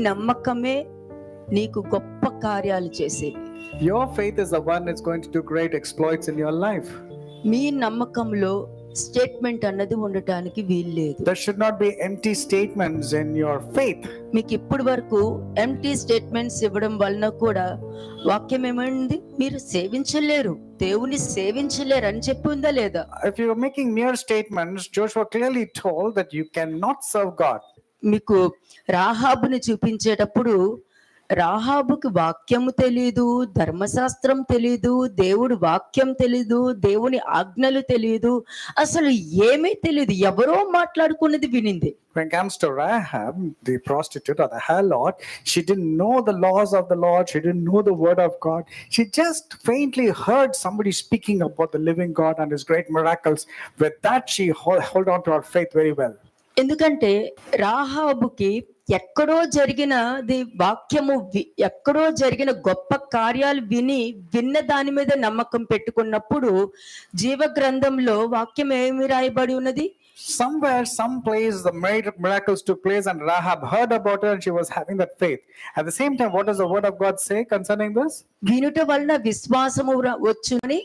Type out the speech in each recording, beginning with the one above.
నమ్మకమే నీకు గొప్ప కార్యాలు చేసేది. Your faith is the one that's going to do great exploits in your life. మీ నమ్మకంలో స్టేట్మెంట్ అన్నది ఉండటానికి వీల్లేదు. There should not be empty statements in your faith. మీకు ఇప్పటి వరకు ఎంటీ స్టేట్మెంట్స్ ఇవ్వడం వలన కూడా వాక్యం ఏమైంది, మీరు సేవించలేరు, దేవుని సేవించలేరు అని చెప్పి ఉందా లేదా? If you are making mere statements, Joshua clearly told that you cannot serve God. మీకు రాహాబుని చూపించేటప్పుడు రాహాబుకి వాక్యము తెలీదు, ధర్మశాస్త్రం తెలీదు, దేవుడి వాక్యం తెలీదు, దేవుని ఆజ్ఞలు తెలీదు, అసలు ఏమీ తెలీదు, ఎవరో మాట్లాడుకున్నది వినింది. When it comes to Rahab, the prostitute or the harlot, she didn't know the laws of the Lord. She didn't know the word of God. She just faintly heard somebody speaking about the living God and his great miracles. With that, she hold on to her faith very well. ఎందుకంటే రాహాబుకి ఎక్కడో జరిగినది వాక్యము ఎక్కడో జరిగిన గొప్ప కార్యాలు విన్న దాని మీద నమ్మకం పెట్టుకున్నప్పుడు జీవ గ్రంథంలో వాక్యం ఏమి రాయబడి ఉన్నది? Somewhere, some place, the miracles took place and Rahab heard about it and she was having that faith. At the same time, what does the word of God say concerning this? వినుట వలన విశ్వాసము వచ్చునని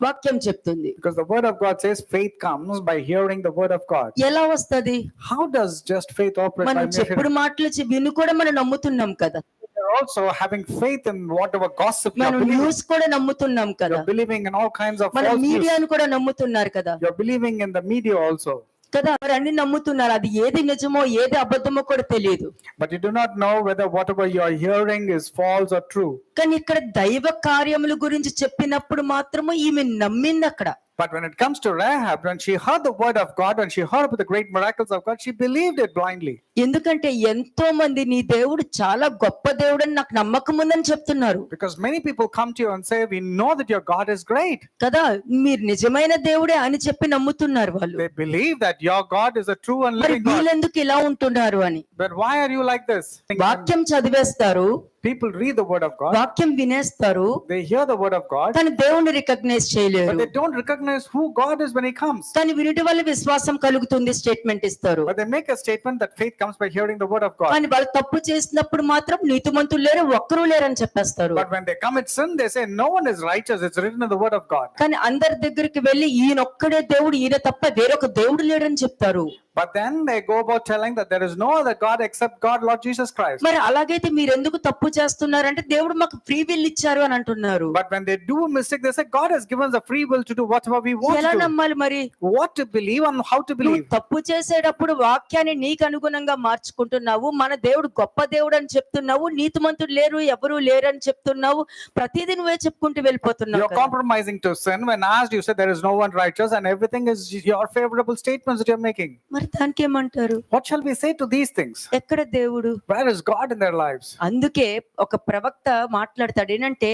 వాక్యం చెప్తుంది. Because the word of God says faith comes by hearing the word of God. ఎలా వస్తది? How does just faith operate? మనం చెప్పుడు మాటలు విని కూడా మనం నమ్ముతున్నాం కదా. You're also having faith in whatever gossip you're మనం believing. న్యూస్ కూడా నమ్ముతున్నాం కదా. You're believing in all kinds of మన false news. మీడియాను కూడా నమ్ముతున్నారు కదా. You're believing in the media also. కదా, మరి అన్ని నమ్ముతున్నారు. అది ఏది నిజమో ఏది అబద్ధమో కూడా తెలియదు. But you do not know whether whatever you are hearing is false or true. కానీ ఇక్కడ దైవ కార్యముల గురించి చెప్పినప్పుడు మాత్రము ఈమె నమ్మింది అక్కడ. But when it comes to Rahab, when she heard the word of God, when she heard about the great miracles of God, she believed it blindly. ఎందుకంటే ఎంతో మంది నీ దేవుడు చాలా గొప్ప దేవుడు అని నాకు నమ్మకం ఉందని చెప్తున్నారు. Because many people come to you and say, we know that your God is great. కదా, మీరు నిజమైన దేవుడే అని చెప్పి నమ్ముతున్నారు వాళ్ళు. They believe that your God is a true and మరి living God. వీళ్ళెందుకు ఇలా ఉంటున్నారు అని. But why are you like this? వాక్యం చదివేస్తారు, People read the word of God. వాక్యం వినేస్తారు, They hear the word of God. కానీ దేవుని రికగ్నైజ్ చేయలేరు. But they don't recognize who God is when he comes. కానీ వినుట వల్ల విశ్వాసం కలుగుతుంది స్టేట్మెంట్ ఇస్తారు. But they make a statement that faith comes by hearing the word of God. కానీ వాళ్ళు తప్పు చేసినప్పుడు మాత్రం నీతిమంతులు లేరు, ఒక్కరూ లేరని చెప్పేస్తారు. But when they commit sin, they say no one is righteous. It's written in the word of God. కానీ అందరి దగ్గరికి వెళ్ళి ఈయన ఒక్కడే దేవుడు, ఈయన తప్ప వేరొక దేవుడు లేడని చెప్తారు. But then they go about telling that there is no other God except God, Lord Jesus Christ. మరి అలాగైతే మీరు ఎందుకు తప్పు చేస్తున్నారంటే దేవుడు మాకు ఫ్రీ విల్ ఇచ్చారు అని అంటున్నారు. But when they do a mistake, they say God has given us the free will to do whatever we want ఎలా to do. నమ్మాలి మరి? What to believe and how to believe. తప్పు చేసేటప్పుడు వాక్యాన్ని నీకు అనుగుణంగా మార్చుకుంటున్నావు, మన దేవుడు గొప్ప దేవుడు అని చెప్తున్నావు, నీతిమంతుడు లేరు, ఎవరు లేరు అని చెప్తున్నావు, ప్రతిదీ నువ్వే చెప్పుకుంటూ వెళ్ళిపోతున్నావు. You're compromising to sin. When asked, you say there is no one righteous and everything is your favorable statements that you're making. మరి దానికి ఏమంటారు? What shall we say to these things? ఎక్కడ దేవుడు? Where is God in their lives? అందుకే ఒక ప్రవక్త మాట్లాడతాడు, ఏంటంటే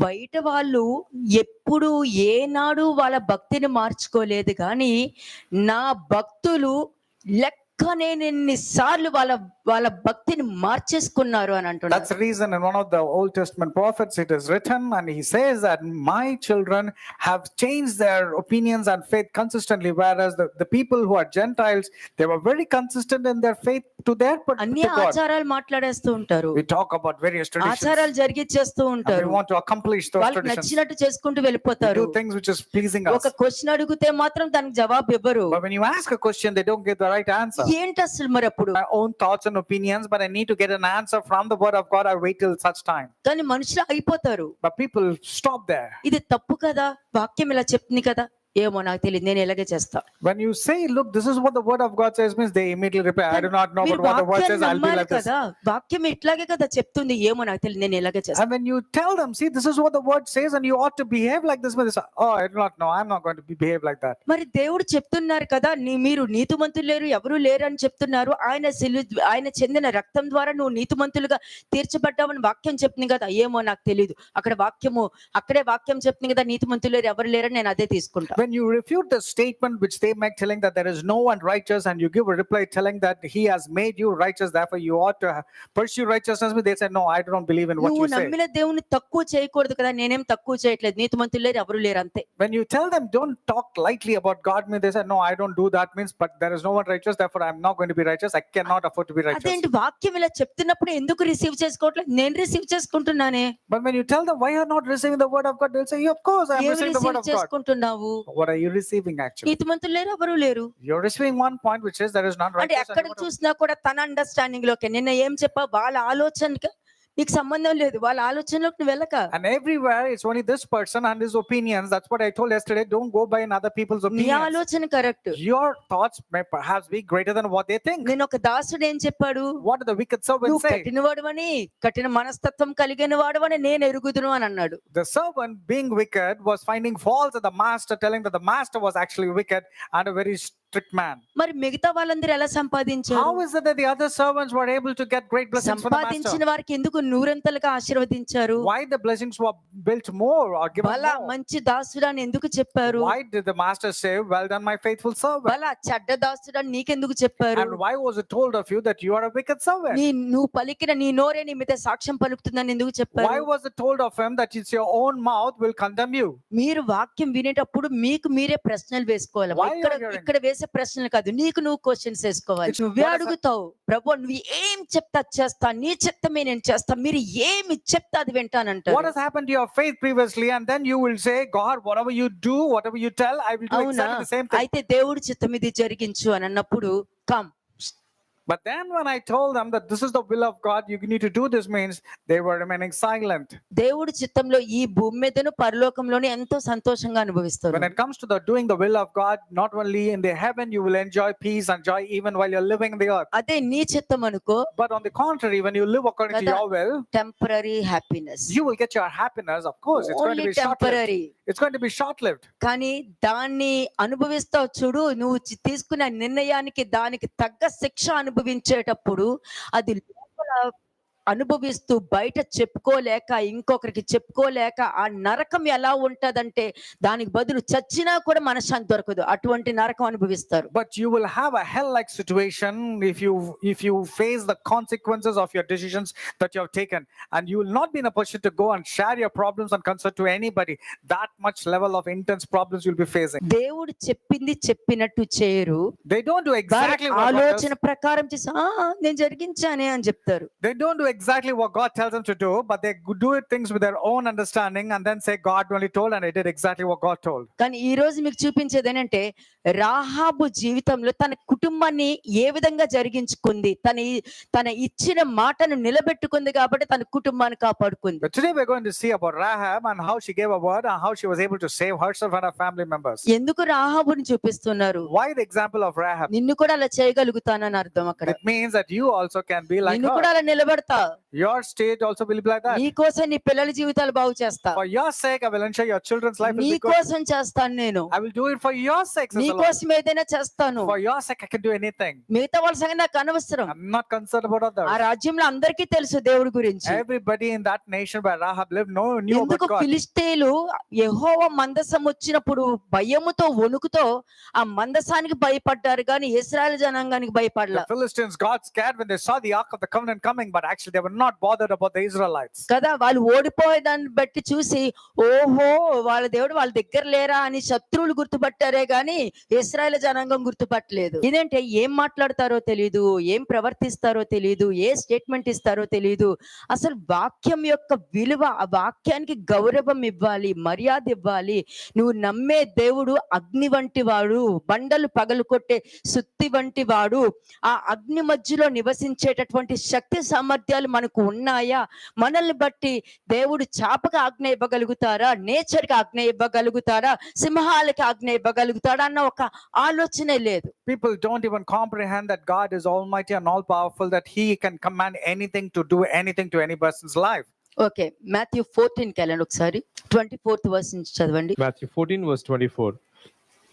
బయట వాళ్ళు ఎప్పుడు ఏనాడు వాళ్ళ భక్తిని మార్చుకోలేదు, కానీ నా భక్తులు లెక్కనేన్ని సార్లు వాళ్ళ భక్తిని మార్చేసుకున్నారు అని అంటున్నారు. That's the reason in one of the Old Testament prophets it is written, and he says that my children have changed their opinions and faith consistently, whereas the people who are Gentiles, they were very consistent in their faith to their అన్ని God. ఆచారాలు మాట్లాడేస్తూ ఉంటారు, We talk about various traditions. ఆచారాలు జరిగిచ్చేస్తూ And ఉంటారు, we want to accomplish those వాళ్ళకి traditions. నచ్చినట్టు చేసుకుంటూ We వెళ్ళిపోతారు. do things which is pleasing us. ఒక క్వశ్చన్ అడిగితే మాత్రం దానికి జవాబు ఇవ్వరు. But when you ask a question, they don't get the right answer. ఏంటి అసలు మరి అప్పుడు? My own thoughts and opinions, but I need to get an answer from the word of God. I wait till such time. కానీ మనుషులు అయిపోతారు. But people stop there. ఇది తప్పు కదా, వాక్యం ఇలా చెప్తుంది కదా, ఏమో నాకు తెలియదు, నేను ఇలాగే చేస్తా. When you say, look, this is what the word of God says, means they immediately reply, I do not know, but what the word says, I'll be like this. కదా, వాక్యం ఇట్లాగే కదా చెప్తుంది, ఏమో నాకు తెలియదు, నేను ఇలాగే చేస్తా. And when you tell them, see, this is what the word says and you ought to behave like this, but they say, oh, I do not know, I'm not going to behave like that. మరి దేవుడు చెప్తున్నారు కదా, మీరు నీతిమంతులు లేరు, ఎవరు లేరు అని చెప్తున్నారు, ఆయన చెందిన రక్తం ద్వారా నువ్వు నీతిమంతులుగా తీర్చబడ్డావని వాక్యం చెప్తుంది కదా, ఏమో నాకు తెలియదు, అక్కడే వాక్యం చెప్తుంది కదా, నీతిమంతులు లేరు, ఎవరు లేరని నేను అదే తీసుకుంటా. When you refute the statement which they make telling that there is no one righteous, and you give a reply telling that he has made you righteous, therefore you ought to pursue righteousness, they say, no, I don't believe in what నువ్వు you say. నమ్మిన దేవుని తక్కువ చేయకూడదు కదా, నేనేం తక్కువ చేయట్లేదు, నీతిమంతులు లేరు ఎవరు లేరు అంతే. When you tell them don't talk lightly about God, they say, no, I don't do that, means but there is no one righteous, therefore I'm not going to be righteous, I cannot afford to be righteous. అదేంటి వాక్యం ఇలా చెప్తున్నప్పుడు ఎందుకు receive చేసుకోవట్లేదు? నేను receive చేసుకుంటున్నానే. But when you tell them why you're not receiving the word of God, they'll say, of course I'm ఏమి receiving the word receive of God. చేసుకుంటున్నావు? What are you receiving actually? నీతిమంతులు లేరు ఎవరు లేరు. You're receiving one point which says there is none అంటే righteous. ఎక్కడ చూసినా కూడా తన అండర్స్టాండింగ్ లోకి, నిన్న ఏం చెప్పా, వాళ్ళ ఆలోచనకి నీకు సంబంధం లేదు, వాళ్ళ ఆలోచనలోకి నువ్వు వెళ్ళక. And everywhere it's only this person and his opinions. That's what I told yesterday. Don't go by in other people's నీ opinions. ఆలోచన correct. Your thoughts may perhaps be greater than what they think. నేను ఒక దాసుడు ఏం చెప్పాడు, What do the wicked servant నువ్వు say? కఠినవాడవని, కఠిన మనస్తత్వం కలిగిన వాడవని నేను ఎరుగుదును అని అన్నాడు. The servant, being wicked, was finding faults at the master, telling that the master was actually wicked and a very strict man. మరి మిగతా వాళ్ళందరూ ఎలా సంపాదించారు? How is it that the other servants were able to get great blessings from the master? సంపాదించిన వారికి ఎందుకు నూరంతలుగా ఆశీర్వదించారు? Why the blessings were built more or given Bala more? మంచి దాసుడు అని ఎందుకు చెప్పారు? Why did the master say, well done my faithful servant? బలా చెడ్డ దాసుడు అని నీకెందుకు చెప్పారు? And why was it told of you that you are a wicked servant? నువ్వు పలికిన నీ నోరే నీ మీద సాక్ష్యం పలుకుతుందని ఎందుకు Why చెప్పారు? was it told of him that it's your own mouth will condemn you? మీరు వాక్యం వినేటప్పుడు మీకు మీరే ప్రశ్నలు వేసుకోవాలి. Why you ఇక్కడ are hearing? ఇక్కడ వేసే ప్రశ్నలు కాదు, నీకు నువ్వు క్వశ్చన్స్ వేసుకోవాలి. It's- నువ్వే what is అడుగుతావు, ప్రభు నువ్వు ఏం చెప్తా చేస్తా, నీ చిత్తమే నేను చేస్తా, మీరు ఏమి చెప్తా అది What వింటానంటారు. has happened to your faith previously? And then you will say, God, whatever you do, whatever you tell, I will do అవునా? exactly the same thing. అయితే దేవుడి చిత్తం ఇది జరిగించు అని అన్నప్పుడు come. But then when I told them that this is the will of God, you need to do this, means they were remaining silent. దేవుడి చిత్తంలో ఈ భూమి మీదను పరలోకంలోనే ఎంతో సంతోషంగా అనుభవిస్తారు. When it comes to the doing the will of God, not only in the heaven, you will enjoy peace and joy even while you're living in the earth. అదే నీ చిత్తం అనుకో, But on the contrary, when you live according to Kada- your will, temporary happiness, you will get your happiness. Of course, it's going to only be short-lived. Temporary. It's going to be short-lived. కానీ దాన్ని అనుభవిస్తావు చూడు, నువ్వు తీసుకున్న నిర్ణయానికి దానికి తగ్గ శిక్ష అనుభవించేటప్పుడు అది లోపల అనుభవిస్తూ బయట చెప్పుకోలేక, ఇంకొకరికి చెప్పుకోలేక ఆ నరకం ఎలా ఉంటదంటే దానికి బదులు చచ్చినా కూడా మనశ్శాంతి దొరకదు, అటువంటి నరకం అనుభవిస్తారు. But you will have a hell-like situation if you face the consequences of your decisions that you have taken, and you will not be in a position to go and share your problems and concern to anybody. That much level of intense problems you'll be facing. దేవుడు చెప్పింది చెప్పినట్టు చేయరు, They don't do వారి exactly what God ఆలోచన tells. ప్రకారం చేసి నేను జరిగించానే అని చెప్తారు. They don't do exactly what God tells them to do, but they do it things with their own understanding and then say God only told and I did exactly what God told. కానీ ఈ రోజు మీకు చూపించేది ఏంటంటే, రాహాబు జీవితంలో తన కుటుంబాన్ని ఏ విధంగా జరిగించుకుంది, తన ఇచ్చిన మాటను నిలబెట్టుకుంది కాబట్టి తన కుటుంబాన్ని కాపాడుకుంది. But today we're going to see about Rahab and how she gave a word and how she was able to save herself and her family members. ఎందుకు రాహాబుని చూపిస్తున్నారు? Why the example of Rahab? నిన్ను కూడా అలా చేయగలుగుతానని అర్థం అక్కడ. It means that you also can be like నిన్ను కూడా her. అలా నిలబడతా, Your state also will be like that. నీ కోసం నీ పిల్లల జీవితాలు బాగు చేస్తా, For your sake, I will ensure your children's life will నీ be good. కోసం చేస్తాను నేను, I will do it for your sake, says నీ the Lord. కోసం ఏదైనా చేస్తాను, For your sake, I can do anything. మిగతా వాళ్ళ సంగతి నాకు అనవసరం. I'm not concerned about ఆ others. రాజ్యంలో అందరికీ తెలుసు దేవుడి గురించి. Everybody in that nation where Rahab lived knew about ఎందుకు God. ఫిలిష్తీయులు యెహోవా మందసం వచ్చినప్పుడు భయముతో వణుకుతో ఆ మందసానికి భయపడ్డారు కానీ ఇశ్రాయేలు జనాంగానికి భయపడలా The Philistines got scared when they saw the Ark of the Covenant coming, but actually they were not bothered about the Israelites. కదా. వాళ్ళు ఓడిపోయేదాన్ని బట్టి చూసి ఓహో వాళ్ళ దేవుడు వాళ్ళ దగ్గర లేరా అని శత్రువులు గుర్తుపట్టారే గాని ఇశ్రాయేలు జనాంగం గుర్తుపట్టలేదు. ఇదేంటే ఏం మాట్లాడతారో తెలియదు, ఏం ప్రవర్తిస్తారో తెలియదు, ఏ స్టేట్మెంట్ ఇస్తారో తెలియదు. అసలు వాక్యం యొక్క విలువ, ఆ వాక్యానికి గౌరవం ఇవ్వాలి, మర్యాద ఇవ్వాలి. నువ్వు నమ్మే దేవుడు అగ్ని వంటి వాడు, బండలు పగలు కొట్టే సుత్తి వంటి వాడు. ఆ అగ్ని మధ్యలో నివసించేటటువంటి శక్తి సామర్థ్యాలు మనకు ఉన్నాయా? మనల్ని బట్టి దేవుడు చాపకి ఆజ్ఞ ఇవ్వగలుగుతారా, నేచర్ కి ఆజ్ఞ ఇవ్వగలుగుతారా, సింహాలకి ఆజ్ఞ ఇవ్వగలుగుతాడా అన్న ఒక ఆలోచనే లేదు. People don't even comprehend that God is almighty and all powerful, that he can command anything to do anything to any person's life. Okay, Matthew 14 కి వెళ్ళండి ఒకసారి, 24th వర్స్ నుంచి చదవండి. Matthew 14:24.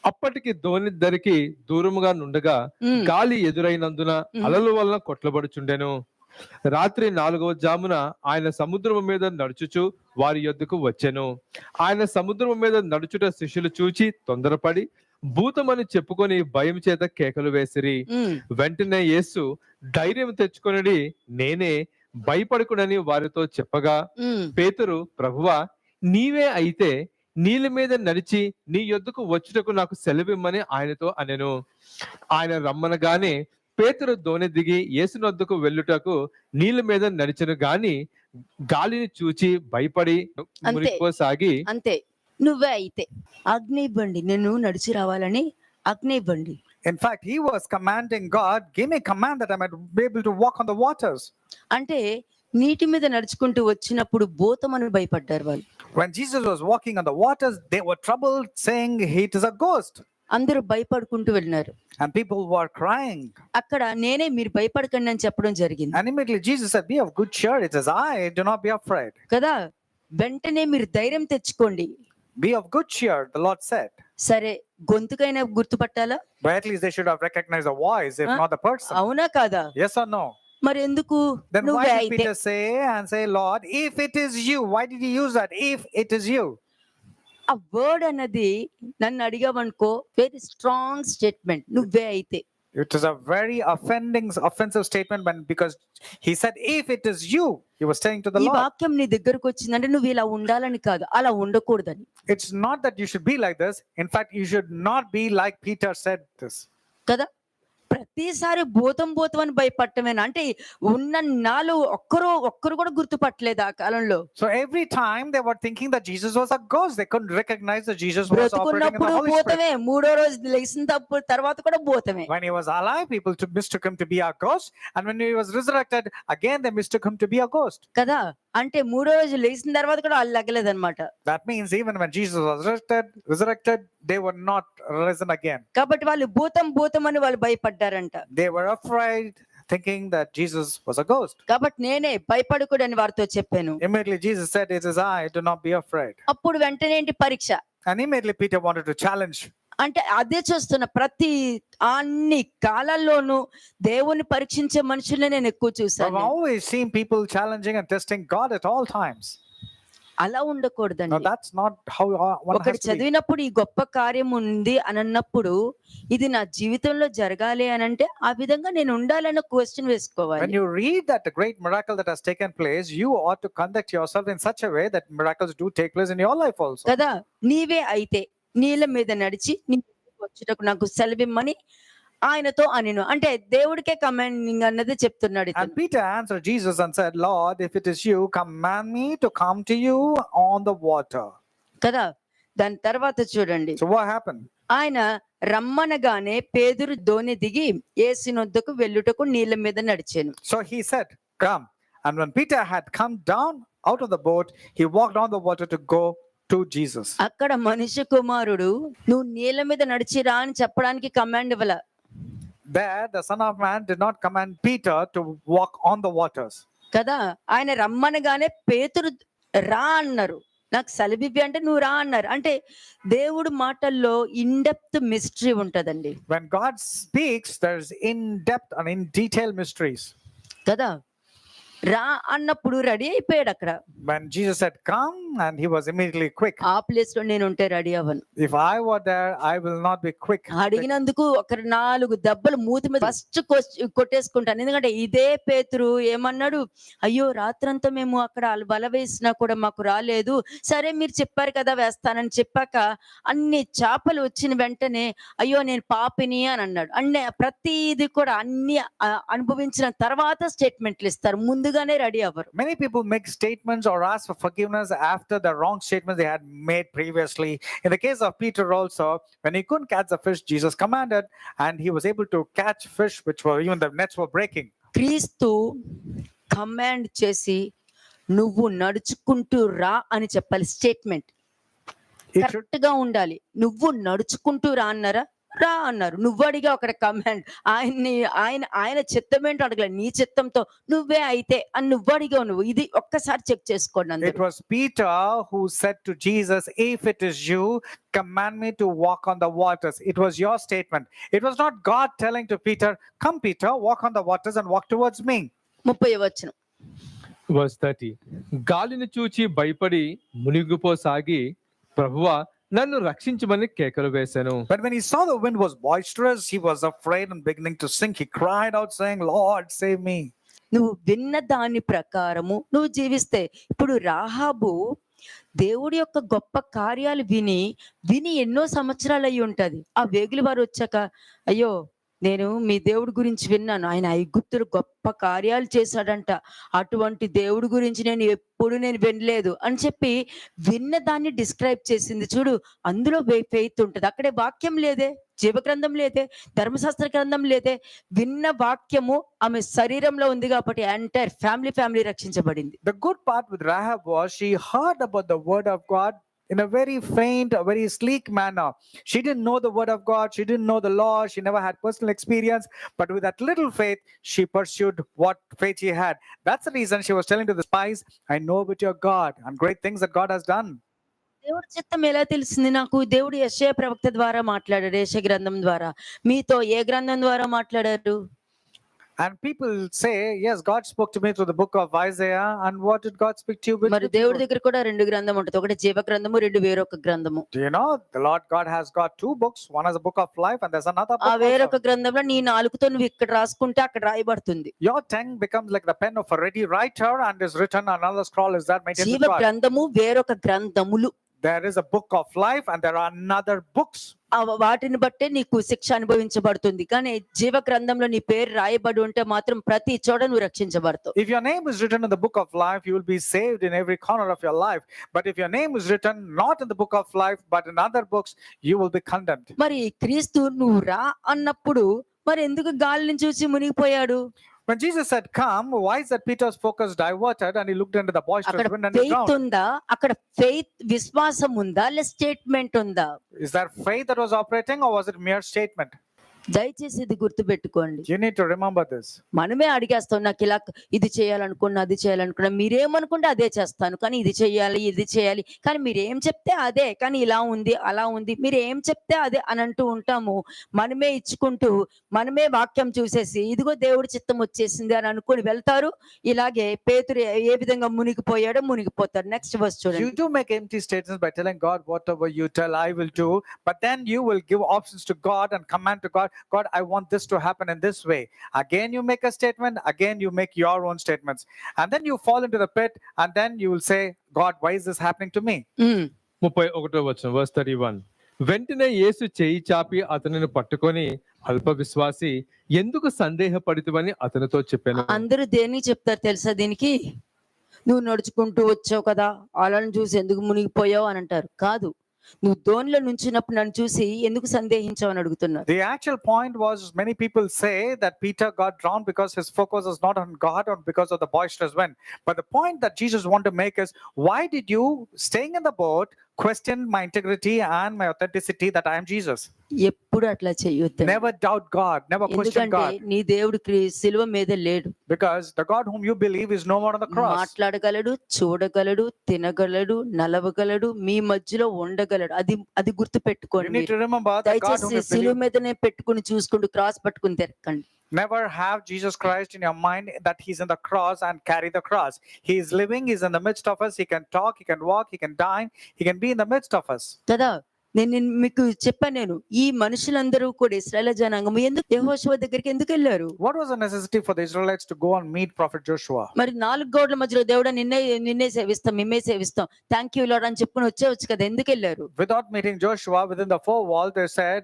అప్పటికి ధోనిద్దరికి దూరముగా నుండగా గాలి ఎదురైనందున అలల వలన కొట్లబడుచుండెను. రాత్రి 4వ జామున ఆయన సముద్రము మీద నడుచుచు వారి యొద్దకు వచ్చెను. ఆయన సముద్రము మీద నడుచుట శిష్యులు చూచి తొందరపడి భూతమని చెప్పుకొని భయం చేత కేకలు వేసిరి. ఉమ్, వెంటనే యేసు ధైర్యం తెచ్చుకొనిడి నేనే, భయపడకుడని వారితో చెప్పగా ఉమ్. పేతురు ప్రభువా నీవే అయితే నీళ్ళ మీద నడిచి నీ యొద్దకు వచ్చుటకు నాకు సెలవిమ్మని ఆయనతో అనెను. ఆయన రమ్మనగానే పేతురు దోణి దిగి యేసునొద్దకు వెళ్ళుటకు నీళ్ళ మీద నడిచెను గాని గాలిని చూచి భయపడి అంతే. మునిగిపోసాగి అంతే, నువ్వే అయితే అగ్ని ఇవ్వండి, నేను నడిచి రావాలని అగ్ని ఇవ్వండి. In fact, he was commanding God, give me command that I might be able to walk on the waters. అంటే నీటి మీద నడుచుకుంటూ వచ్చినప్పుడు భూతమని భయపడ్డారు వాళ్ళు. When Jesus was walking on the waters, they were troubled, saying it is a ghost. అందరూ భయపడుకుంటూ వెళ్ళినారు. And people were crying. అక్కడ నేనే, మీరు భయపడకండి అని చెప్పడం జరిగింది And immediately Jesus said, be of good cheer. It is I, do not be afraid. కదా. వెంటనే మీరు ధైర్యం తెచ్చుకోండి. Be of good cheer, the Lord said. సరే, గొంతుకైనా గుర్తుపట్టాలా? But at least they should have recognized the voice, if Huh? not the person. అవునా కాదా? Yes or no? మరి ఎందుకు Then why నువ్వే did అయితే? Peter say, Lord, if it is you? Why did he use that? If it is you. ఆ word అన్నది నన్ను అడిగావనుకో, very strong statement, నువ్వే అయితే. It is a very offensive statement because he said, if it is you, he was saying to the ఈ Lord. వాక్యం నీ దగ్గరకు వచ్చిందంటే నువ్వు ఇలా ఉండాలని కాదు, అలా ఉండకూడదని. It's not that you should be like this. In fact, you should not be like Peter said this. కదా. ప్రతిసారి భూతం భూతం అని భయపడటమేనా? అంటే ఉన్న నాలో ఒక్కరు కూడా గుర్తుపట్టలేదు ఆ కాలంలో. So every time they were thinking that Jesus was a ghost, they couldn't recognize that Jesus was operating in the బ్రతుకున్నప్పుడు Holy Spirit. భూతమే, మూడో రోజు లేచిన తర్వాత కూడా భూతమే. When he was alive, people mistook him to be a ghost, and when he was resurrected, again they mistook him to be a ghost. కదా. అంటే మూడో రోజు లేచిన తర్వాత కూడా వాళ్ళు లగ్గలేదన్నమాట. That means even when Jesus was resurrected, they were not risen again. కాబట్టి వాళ్ళు భూతం అని వాళ్ళు భయపడ్డారంట. They were afraid, thinking that Jesus was a ghost. కాబట్టి నేనే, భయపడకూడని వారితో చెప్పాను. Immediately Jesus said, it is I, do not be afraid. అప్పుడు వెంటనే ఏంటి? పరీక్ష. And immediately Peter wanted to challenge. అంటే అదే చూస్తున్న ప్రతి అన్ని కాలాల్లోనూ దేవుని పరీక్షించే మనుషుల్ని నేను ఎక్కువ I've చూసాను. always seen people challenging and testing God at all times. అలా No, ఉండకూడదండి. that's not how one ఒకటి has to be. చదివినప్పుడు ఈ గొప్ప కార్యం ఉంది అని అన్నప్పుడు ఇది నా జీవితంలో జరగాలి అని అంటే ఆ విధంగా నేను ఉండాలన్న క్వశ్చన్ When వేసుకోవాలి. you read that the great miracle that has taken place, you ought to conduct yourself in such a way that miracles do take place in your life also. కదా. నీవే అయితే నీళ్ళ మీద నడిచి నీ దగ్గరికి వచ్చుటకు నాకు సెలవిమ్మని ఆయనతో అనిను. అంటే దేవుడికే కమాండింగ్ అన్నది చెప్తున్నాడు And ఇతను. Peter answered Jesus and said, Lord, if it is you, command me to come to you on the water. కదా. దాని తర్వాత చూడండి, So what happened? ఆయన రమ్మనగానే పేతురు దోణి దిగి యేసునొద్దకు వెళ్ళుటకు నీళ్ళ మీద నడిచాను. So he said, come. And when Peter had come down out of the boat, he walked on the water to go to Jesus. అక్కడ మనిషి కుమారుడు నువ్వు నీళ్ళ మీద నడిచిరా అని చెప్పడానికి కమాండ్ ఇవ్వాల. There, the Son of Man did not command Peter to walk on the waters. కదా. ఆయన రమ్మనగానే పేతురు రా అన్నారు, నాకు సెలవివ్వి అంటే నువ్వు రా అన్నారు. అంటే దేవుడు మాటల్లో ఇన్ డెప్త్ మిస్టరీ ఉంటదండి. When God speaks, there's in-depth and in-detail mysteries. కదా. రా అన్నప్పుడు రెడీ అయిపోయాడు అక్కడ. When Jesus said, come, and he was immediately quick. ఆ ప్లేస్ లో నేను ఉంటే రెడీ అవ్వను. If I were there, I will not be quick. అడిగినందుకు ఒక 4 దెబ్బలు మూతి మీద ఫస్ట్ కొట్టేసుకుంటాను. ఎందుకంటే ఇదే పేతురు ఏమన్నాడు, అయ్యో రాత్రంతా మేము అక్కడ వల వేసినా కూడా మాకు రాలేదు, సరే మీరు చెప్పారు కదా వేస్తానని చెప్పాక అన్ని చేపలు వచ్చిన వెంటనే అయ్యో నేను పాపిని అని అన్నాడు. అన్నీ ప్రతిది కూడా అన్ని అనుభవించిన తర్వాత స్టేట్మెంట్లు ఇస్తారు, ముందుగానే రెడీ అవ్వరు. Many people make statements or ask for forgiveness after the wrong statements they had made previously. In the case of Peter also, when he couldn't catch the fish, Jesus commanded, and he was able to catch fish which were, even the nets were breaking. క్రీస్తు command చేసి నువ్వు నడుచుకుంటూ రా అని చెప్పాలి. Statement It should, correct గా ఉండాలి. నువ్వు నడుచుకుంటూ రా అన్నారా? రా అన్నారు. నువ్వు అడిగా అక్కడ కమాండ్. ఆయన చిత్తం ఏంటో అడగలే, నీ చిత్తంతో నువ్వే అయితే అని నువ్వు అడిగావు. నువ్వు ఇది ఒక్కసారి చెక్ చేసుకోండి అందరూ. it was Peter who said to Jesus, if it is you, command me to walk on the waters. It was your statement. It was not God telling to Peter, come Peter, walk on the waters and walk towards me. 30వ వచనం. Verse 30. గాలిని చూచి భయపడి మునిగిపోసాగి ప్రభువా నన్ను రక్షించమని కేకలు వేశాను. But when he saw the wind was boisterous, he was afraid and beginning to sink. He cried out, saying, Lord, save me. నువ్వు విన్న దాని ప్రకారము నువ్వు జీవిస్తే, ఇప్పుడు రాహాబు దేవుడి యొక్క గొప్ప కార్యాలు విని విని ఎన్నో సంవత్సరాలు అయి ఉంటది. ఆ వేగుల వారు వచ్చాక, అయ్యో నేను మీ దేవుడి గురించి విన్నాను, ఆయన ఐగుప్తులు గొప్ప కార్యాలు చేశాడంట, అటువంటి దేవుడి గురించి నేను ఎప్పుడు వినలేదు అని చెప్పి విన్న దాన్ని డిస్క్రైబ్ చేసింది. చూడు, అందులో ఫెయిత్ ఉంటది. అక్కడే వాక్యం లేదే, జీవగ్రంథం లేదే, ధర్మశాస్త్ర గ్రంథం లేదే, విన్న వాక్యము ఆమె శరీరంలో ఉంది కాబట్టి ఎంటైర్ ఫ్యామిలీ రక్షించబడింది. The good part with Rahab was she heard about the word of God in a very faint, a very sleek manner. She didn't know the word of God. She didn't know the law. She never had personal experience. But with that little faith, she pursued what faith she had. That's the reason she was telling to the spies, I know about your God and great things that God has done. దేవుడి చిత్తం ఎలా తెలిసింది నాకు? దేవుడు యెషయా ప్రవక్త ద్వారా మాట్లాడాడు, యెషయా గ్రంథం ద్వారా. మీతో ఏ గ్రంథం ద్వారా మాట్లాడారు? And people say, yes, God spoke to me through the book of Isaiah. And what did God speak to you with? మరి దేవుడి దగ్గర కూడా 2 గ్రంథం ఉంటుంది. ఒకటి జీవ గ్రంథము, 2 వేరొక గ్రంథము. Do you know the Lord God has got 2 books? One is a book of life and there's another ఆ book. వేరొక Also. గ్రంథంలో నీ నాలుకతో నువ్వు ఇక్కడ రాసుకుంటే అక్కడ రాయబడుతుంది. Your tongue becomes like the pen of a ready writer and is written. Another scroll is that maintained జీవ with God. గ్రంథము, వేరొక గ్రంథములు. There is a book of life and there are another books. వాటిని బట్టే నీకు శిక్ష అనుభవించబడుతుంది. కానీ జీవ గ్రంథంలో నీ పేరు రాయబడి ఉంటే మాత్రం ప్రతి చోట నువ్వు రక్షించబడతావు. If your name is written in the book of life, you will be saved in every corner of your life. But if your name is written not in the book of life but in other books, you will be condemned. మరి క్రీస్తు నువ్వు రా అన్నప్పుడు మరి ఎందుకు గాలిని చూసి మునిగిపోయాడు? When Jesus said come, why is that Peter's focus diverted and he looked into the boisterous అక్కడ wind and he faith drowned? ఉందా? అక్కడ ఫెయిత్ విశ్వాసం ఉందా? లేదా స్టేట్మెంట్ ఉందా? Is there faith that was operating or was it mere statement? దయచేసి ఇది గుర్తు పెట్టుకోండి. You need to remember this. మనమే అడిగేస్తాం, నాకు ఇలా ఇది చేయాలనుకున్నా, అది చేయాలనుకున్నా, మీరేమనుకుంటే అదే చేస్తాను, కానీ ఇది చేయాలి, కానీ మీరేం చెప్తే అదే, కానీ ఇలా ఉంది అలా ఉంది, మీరు ఏం చెప్తే అదే అని అంటూ ఉంటాము. మనమే ఇచ్చుకుంటూ మనమే వాక్యం చూసేసి ఇదిగో దేవుడి చిత్తం వచ్చేసింది అని అనుకుని వెళ్తారు. ఇలాగే పేతురు ఏ విధంగా మునిగిపోయాడో మునిగిపోతాడు. నెక్స్ట్ వర్స్ You చూడండి. do make empty statements by telling God, whatever you tell, I will do. But then you will give options to God and command to God, God, I want this to happen in this way. Again, you make a statement. Again, you make your own statements. And then you fall into the pit. And then you will say, God, why is this happening to me? 31వ వచనం, verse 31. వెంటనే యేసు చేయి చాపి అతనిని పట్టుకొని అల్ప విశ్వాసి ఎందుకు సందేహపడితివని అతనితో చెప్పాను. అందరూ దేనికి చెప్తారు తెలుసా దీనికి? నువ్వు నడుచుకుంటూ వచ్చావు కదా, వాళ్ళని చూసి ఎందుకు మునిగిపోయావు అని అంటారు. కాదు, నువ్వు దోణిలో నుంచినప్పుడు నన్ను చూసి ఎందుకు సందేహించావు అని అడుగుతున్నారు. The actual point was, many people say that Peter got drowned because his focus was not on God or because of the boisterous wind. But the point that Jesus wanted to make is, why did you, staying in the boat, question my integrity and my authenticity that I am Jesus? ఎప్పుడు అట్లా చెయ్యొద్దు. Never doubt God, never question ఎందుకంటే God. నీ దేవుడు సిలువ మీద లేడు. Because the God whom you believe is no more on the cross. మాట్లాడగలడు, చూడగలడు, తినగలడు, నలవగలడు, మీ మధ్యలో ఉండగలడు. అది గుర్తు You పెట్టుకోండి. need to remember the God whom దయచేసి you సిలువ believe. మీదనే పెట్టుకుని చూసుకుంటూ క్రాస్ పట్టుకుని తిరగండి. Never have Jesus Christ in your mind that he's in the cross and carry the cross. He is living, he's in the midst of us. He can talk, he can walk, he can dine, he can be in the midst of us. కదా, నేను మీకు చెప్పాను, ఈ మనుషులందరూ కూడా ఇశ్రాయేలు జనాంగం ఎందుకు యెహోషువ దగ్గరికి ఎందుకు వెళ్ళారు? What was the necessity for the Israelites to go and meet Prophet Joshua? మరి 4 గోడల మధ్యలో దేవుడా నిన్నే సేవిస్తాం, మిమ్మే సేవిస్తాం, థ్యాంక్ యూ లార్డ్ అని చెప్పుకుని వచ్చేవచ్చు కదా, ఎందుకు వెళ్ళారు? Without meeting Joshua within the 4 walls,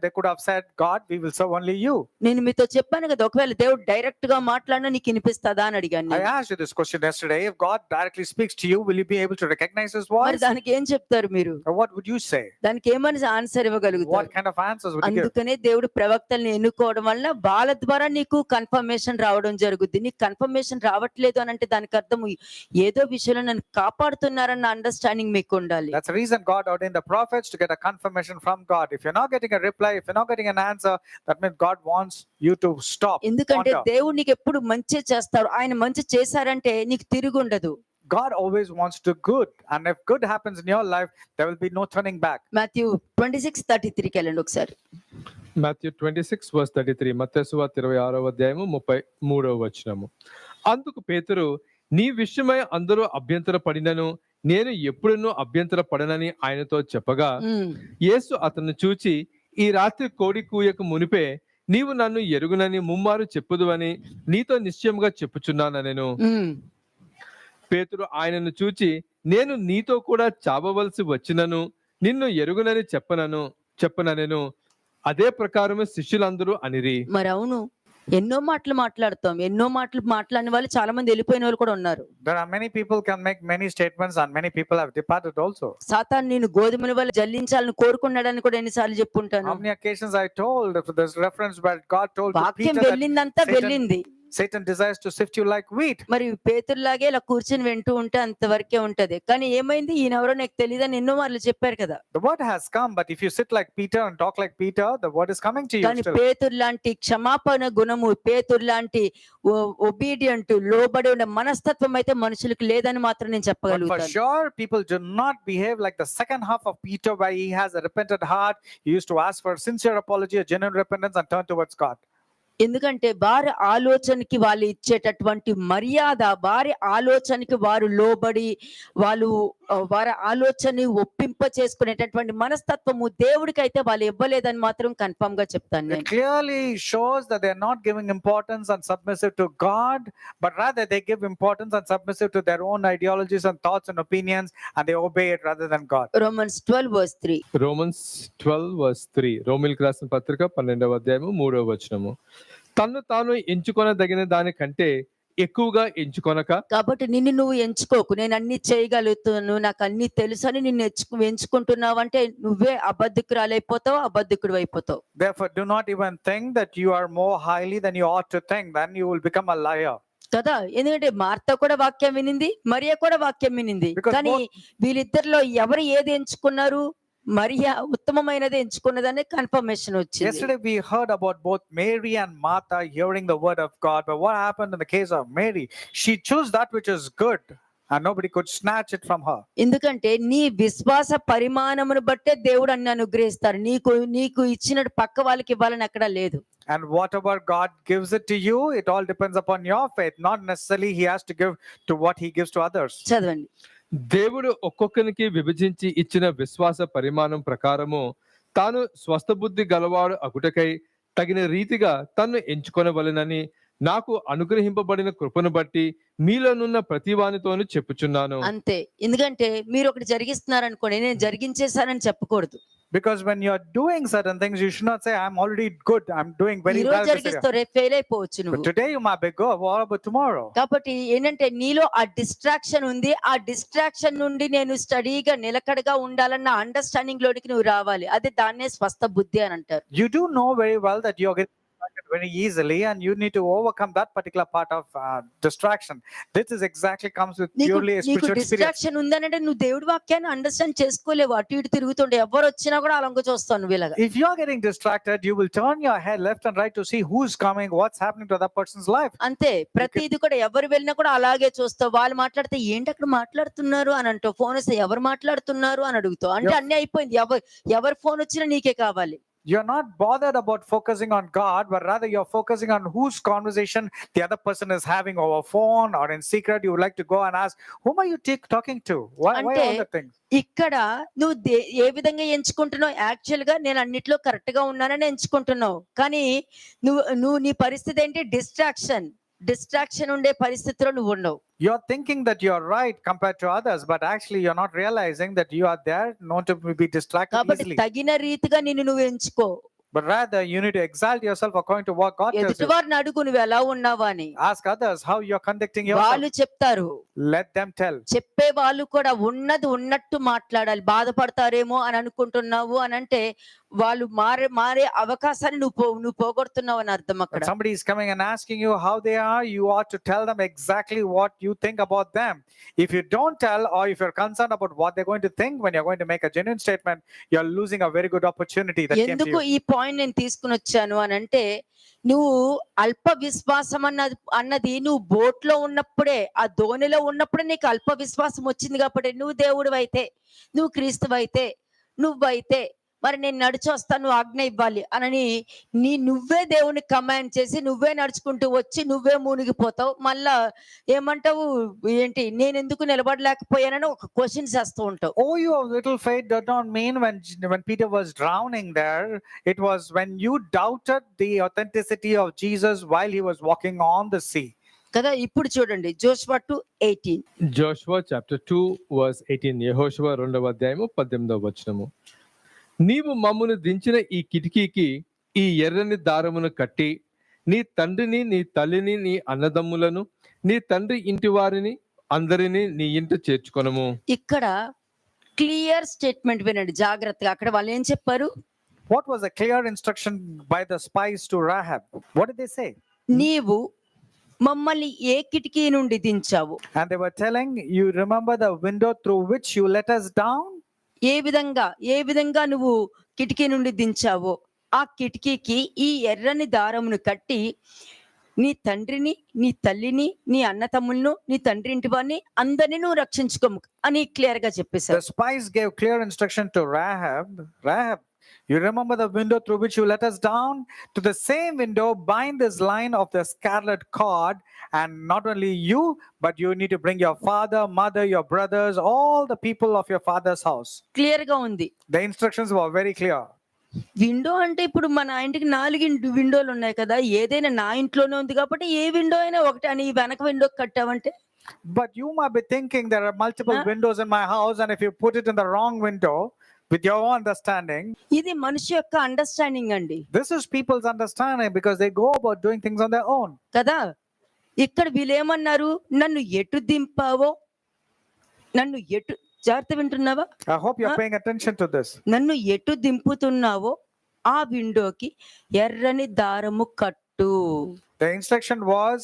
they could have said, God, we will serve only you. నేను మీతో చెప్పాను కదా, ఒకవేళ దేవుడు డైరెక్ట్ గా మాట్లాడినా నీకు వినిపిస్తుందా అని అడిగాను. I asked you this question yesterday. If God directly speaks to you, will you be able to recognize his మరి voice? దానికి ఏం చెప్తారు మీరు? Or what would you say? దానికి ఏమని answer ఇవ్వగలుగుతారు? What kind of answers would you give? అందుకనే దేవుడు ప్రవక్తల్ని ఎన్నుకోవడం వల్ల వాళ్ళ ద్వారా నీకు కన్ఫర్మేషన్ రావడం జరుగుద్ది. నీకు కన్ఫర్మేషన్ రావట్లేదు అని అంటే దానికి అర్థం ఏదో విషయంలో నన్ను కాపాడుతున్నారన్న అండర్స్టాండింగ్ మీకు ఉండాలి. That's the reason God ordained the prophets to get a confirmation from God. If you're not getting a reply, if you're not getting an answer, that means God wants you to stop. ఎందుకంటే ponder. దేవుడు నీకు ఎప్పుడు మంచి చేస్తారు. ఆయన మంచి చేశారంటే నీకు తిరిగి ఉండదు. God always wants to good, and if good happens in your life, there will be no turning back. Matthew 26:33కి వెళ్ళండి ఒకసారి. మాథ్యూ 26 వర్స్ 33, మత్తయి సువార్త 26వ అధ్యాయము 33వ వచనము. అందుకు పేతురు, నీ విషయమై అందరూ అభ్యంతర పడినను నేను ఎప్పుడునూ అభ్యంతర పడనని ఆయనతో చెప్పగా, ఉమ్, యేసు అతన్ని చూచి, ఈ రాత్రి కోడి కూయక మునిపే నీవు నన్ను ఎరుగునని ముమ్మారు చెప్పుదువని నీతో నిశ్చయముగా చెప్పుచున్నానెను. ఉమ్. పేతురు ఆయనను చూచి, నేను నీతో కూడా చావవలసి వచ్చినను నిన్ను ఎరుగునని చెప్పననెను. అదే ప్రకారమే శిష్యులందరూ అనిరి. మరి అవును, ఎన్నో మాటలు మాట్లాడతాం, ఎన్నో మాటలు మాట్లాడిన వాళ్ళు చాలా మంది వెళ్ళిపోయిన వాళ్ళు కూడా ఉన్నారు. There are many people can make many statements and many people have departed also. సాతాను నేను గోధుమల వల్ల జల్లించాలని కోరుకున్నాడని కూడా ఎన్నిసార్లు చెప్పుంటాను. How many occasions I told if there's reference where God told to వాక్యం Peter that వెళ్ళిందంతా వెళ్ళింది. Satan desires to sift you like wheat. మరి పేతురులాగే ఇలా కూర్చుని వింటూ ఉంటే అంతవరకే ఉంటది. కానీ ఏమైంది, ఈయనెవరో నాకు తెలియదని ఎన్నో మార్లు చెప్పారు కదా. The word has come, but if you sit like Peter and talk like Peter, the word is coming to you కానీ still. పేతురు లాంటి క్షమాపణ గుణము, పేతురు లాంటి ఒబీడియంట్, లోబడి ఉన్న మనస్తత్వం అయితే మనుషులకు లేదని మాత్రం నేను But for చెప్పగలుగుతాను. sure, people do not behave like the second half of Peter, where he has a repentant heart. He used to ask for sincere apology, a genuine repentance, and turn towards God. ఎందుకంటే వారి ఆలోచనకి వాళ్ళు ఇచ్చేటటువంటి మర్యాద, వారి ఆలోచనకి వారు లోబడి వాళ్ళు వారి ఆలోచనని ఒప్పింప చేసుకునేటటువంటి మనస్తత్వము దేవుడికి అయితే వాళ్ళు ఇవ్వలేదని మాత్రం కన్ఫర్మ్ గా చెప్తాను It నేను. clearly shows that they're not giving importance and submissive to God, but rather they give importance and submissive to their own ideologies and thoughts and opinions, and they obey it rather than God. Romans 12:3. Romans 12:3 రోమిల్కి రాసిన పత్రిక 12వ అధ్యాయము 3వ వచనము. తన్ను తాను ఎంచుకొనదగిన దానికంటే ఎక్కువగా ఎంచుకొనక. కాబట్టి నిన్ను నువ్వు ఎంచుకోకు, నేను అన్ని చేయగలుగుతాను, నాకు అన్ని తెలుసు అని నిన్ను ఎంచుకుంటున్నావు అంటే నువ్వే అబద్ధికురాలైపోతావు, అబద్ధికుడు అయిపోతావు. Therefore, do not even think that you are more highly than you ought to think, then you will become a liar. కదా, ఎందుకంటే మార్త కూడా వాక్యం వినింది, మరియ కూడా వాక్యం వినింది. Because కానీ వీళ్ళిద్దరిలో ఎవరు ఏది ఎంచుకున్నారు? మరియ ఉత్తమమైనది ఎంచుకున్నదనే కన్ఫర్మేషన్ వచ్చింది. Yesterday we heard about both Mary and Martha hearing the word of God, but what happened in the case of Mary? She chose that which is good, and nobody could snatch it from her. ఎందుకంటే నీ విశ్వాస పరిమాణమును బట్టే దేవుడు అన్ని అనుగ్రహిస్తారు. నీకు ఇచ్చిన పక్క వాళ్ళకి ఇవ్వాలని ఎక్కడా లేదు. And whatever God gives it to you, it all depends upon your faith. Not necessarily He has to give to what He gives to others. చదవండి. దేవుడు ఒక్కొక్కరికి విభజించి ఇచ్చిన విశ్వాస పరిమాణం ప్రకారము తాను స్వస్థబుద్ధి గలవాడు అగుటకై తగిన రీతిగా తన్ను ఎంచుకొనవలెనని నాకు అనుగ్రహింపబడిన కృపను బట్టి మీలోనున్న ప్రతి వానితోను చెప్పుచున్నాను. అంతే. ఎందుకంటే మీరు ఒకటి జరిగిస్తున్నారు అనుకోండి, నేను జరిగించేశానని చెప్పకూడదు. Because when you're doing certain things, you should not say, I'm already good, I'm doing very ఈ well రోజు this area. జరిగిస్తావు, రేపు ఫెయిల్ అయిపోవచ్చు But నువ్వు. today you might be good, what about tomorrow? కాబట్టి ఏంటంటే నీలో ఆ డిస్ట్రాక్షన్ ఉంది. ఆ డిస్ట్రాక్షన్ నుండి నేను స్టడీగా నిలకడగా ఉండాలన్న అండర్స్టాండింగ్ లోనికి నువ్వు రావాలి. అదే దాన్నే స్వస్థ బుద్ధి అని అంటారు. You do know very well that you're getting distracted very easily, and you need to overcome that particular part of distraction. This is exactly comes with నీకు purely a spiritual experience. Distraction ఉందనంటే నువ్వు దేవుడి వాక్యాన్ని understand చేసుకోలేవు. అటు ఇటు తిరుగుతుండే ఎవరు వచ్చినా కూడా అలంగ చూస్తావు నువ్వు ఇలాగా. If you're getting distracted, you will turn your head left and right to see who's coming, what's happening to that person's life. అంతే, ప్రతిది కూడా ఎవరు వెళ్ళినా కూడా అలాగే చూస్తావు. వాళ్ళు మాట్లాడితే ఏంటి అక్కడ మాట్లాడుతున్నారు అని అంటావు. ఫోన్ వస్తే ఎవరు మాట్లాడుతున్నారు అని అడుగుతావు. అంటే అన్ని అయిపోయింది. ఎవరి ఫోన్ వచ్చినా నీకే కావాలి. You're not bothered about focusing on God, but rather you're focusing on whose conversation the other person is having over phone or in secret. You would like to go and ask, whom are you talking to? Why all the things? ఇక్కడ నువ్వు ఏ విధంగా ఎంచుకుంటున్నావు? Actual గా నేను అన్నిట్లో correct గా ఉన్నానని ఎంచుకుంటున్నావు. కానీ నువ్వు నీ పరిస్థితి ఏంటి? డిస్ట్రాక్షన్ ఉండే పరిస్థితిలో నువ్వు ఉండవు. You're thinking that you're right compared to others, but actually you're not realizing that you are there not to be distracted కాబట్టి easily. తగిన రీతిగా నువ్వు ఎంచుకో. But rather you need to exalt yourself according to what God tells ఎదుటి you. వారిని అడుగు నువ్వు ఎలా ఉన్నావా అని. Ask others how you're conducting yourself. వాళ్ళు చెప్తారు. Let them tell. చెప్పే వాళ్ళు కూడా ఉన్నది ఉన్నట్టు మాట్లాడాలి. బాధపడతారేమో అని అనుకుంటున్నావు అని అంటే వాళ్ళు మారే అవకాశాన్ని నువ్వు పోగొడుతున్నావు అని అర్థం. When అక్కడ somebody is coming and asking you how they are, you ought to tell them exactly what you think about them. If you don't tell, or if you're concerned about what they're going to think when you're going to make a genuine statement, you're losing a very good opportunity that came to ఎందుకు you. ఈ point నేను తీసుకుని వచ్చాను అని అంటే, నువ్వు అల్ప విశ్వాసం అన్నది నువ్వు బోట్ లో ఉన్నప్పుడే, ఆ ధోనిలో ఉన్నప్పుడే నీకు అల్ప విశ్వాసం వచ్చింది. కాబట్టి నువ్వు దేవుడు అయితే, నువ్వు క్రీస్తువైతే, నువ్వైతే మరి నేను నడిచి వస్తాను, నువ్వు ఆజ్ఞ ఇవ్వాలి అనని నువ్వే దేవునికి కమాండ్ చేసి నువ్వే నడుచుకుంటూ వచ్చి నువ్వే మునిగిపోతావు. మళ్ళా ఏమంటావు, ఏంటి నేనెందుకు నిలబడలేకపోయానని ఒక క్వశ్చన్స్ వేస్తూ ఉంటావు. Oh, you of little faith did not mean when Peter was drowning there. It was when you doubted the authenticity of Jesus while he was walking on the sea. కదా. ఇప్పుడు చూడండి జోషువ 2:18. జోషువ చాప్టర్ 2 వర్స్ 18. యెహోషువ 2వ అధ్యాయము 18వ వచనము. నీవు మమ్మును దించిన ఈ కిటికీకి ఈ ఎర్రని దారమును కట్టి నీ తండ్రిని నీ తల్లిని నీ అన్నదమ్ములను నీ తండ్రి ఇంటి వారిని అందరినీ నీ ఇంట చేర్చుకొనము. ఇక్కడ క్లియర్ స్టేట్మెంట్ వినండి జాగ్రత్తగా. అక్కడ వాళ్ళు ఏం చెప్పారు? What was a clear instruction by the spies to Rahab? What did they say? నీవు మమ్మల్ని ఏ కిటికీ నుండి దించావు? And they were telling, you remember the window through which you let us down? ఏ విధంగా నువ్వు కిటికీ నుండి దించావో ఆ కిటికీకి ఈ ఎర్రని దారమును కట్టి నీ తండ్రిని నీ తల్లిని నీ అన్నతమ్ములను నీ తండ్రి ఇంటి వారిని అందరినీ నువ్వు రక్షించుకోము అని క్లియర్ గా The చెప్పేశారు. spies gave clear instruction to Rahab. Rahab, you remember the window through which you let us down? To the same window, bind this line of the scarlet cord, and not only you, but you need to bring your father, mother, your brothers, all the people of your father's house. Clear గా ఉంది. The instructions were very clear. Window అంటే ఇప్పుడు మన ఇంటికి 4 విండోలు ఉన్నాయి కదా. ఏదైనా నా ఇంట్లోనే ఉంది కాబట్టి ఏ విండో అయినా ఒకటి అని వెనక window కట్టావంటే. But you might be thinking there are multiple windows in my house, and if you put it in the wrong window, with your own understanding. ఇది మనిషి యొక్క అండర్స్టాండింగ్ అండి. This is people's understanding because they go about doing things on their own. కదా. ఇక్కడ వీళ్ళేమన్నారు, నన్ను ఎటు దింపావో, నన్ను ఎటు, జాగ్రత్త వింటున్నావా? I hope you're paying attention to this. నన్ను ఎటు దింపుతున్నావో ఆ విండోకి ఎర్రని దారము కట్టు. The instruction was,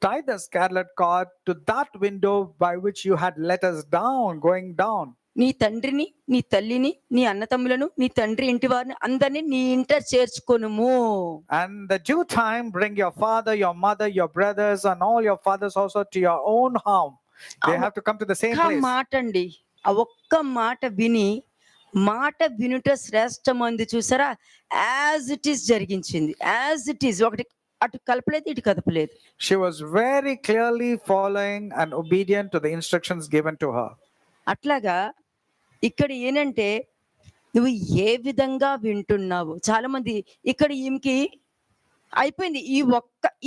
tie the scarlet cord to that window by which you had let us down, going down. నీ తండ్రిని నీ తల్లిని నీ అన్నతమ్ములను నీ తండ్రి ఇంటి వారిని అందరినీ నీ ఇంట చేర్చుకొనుము. And the due time, bring your father, your mother, your brothers, and all your father's also to your own home. They have to come to the same ఒక్క place. మాట అండి, ఆ ఒక్క మాట విని, మాట వినుట శ్రేష్టమంది చూసారా, యాజ్ ఇట్ ఈస్ జరిగించింది. యాజ్ ఇట్ ఈస్, ఒకటి అటు కలపలేదు ఇటు కదపలేదు. She was very clearly following and obedient to the instructions given to her. అట్లాగా ఇక్కడ ఏంటంటే నువ్వు ఏ విధంగా వింటున్నావు. చాలా మంది ఇక్కడ ఈమెకి అయిపోయింది.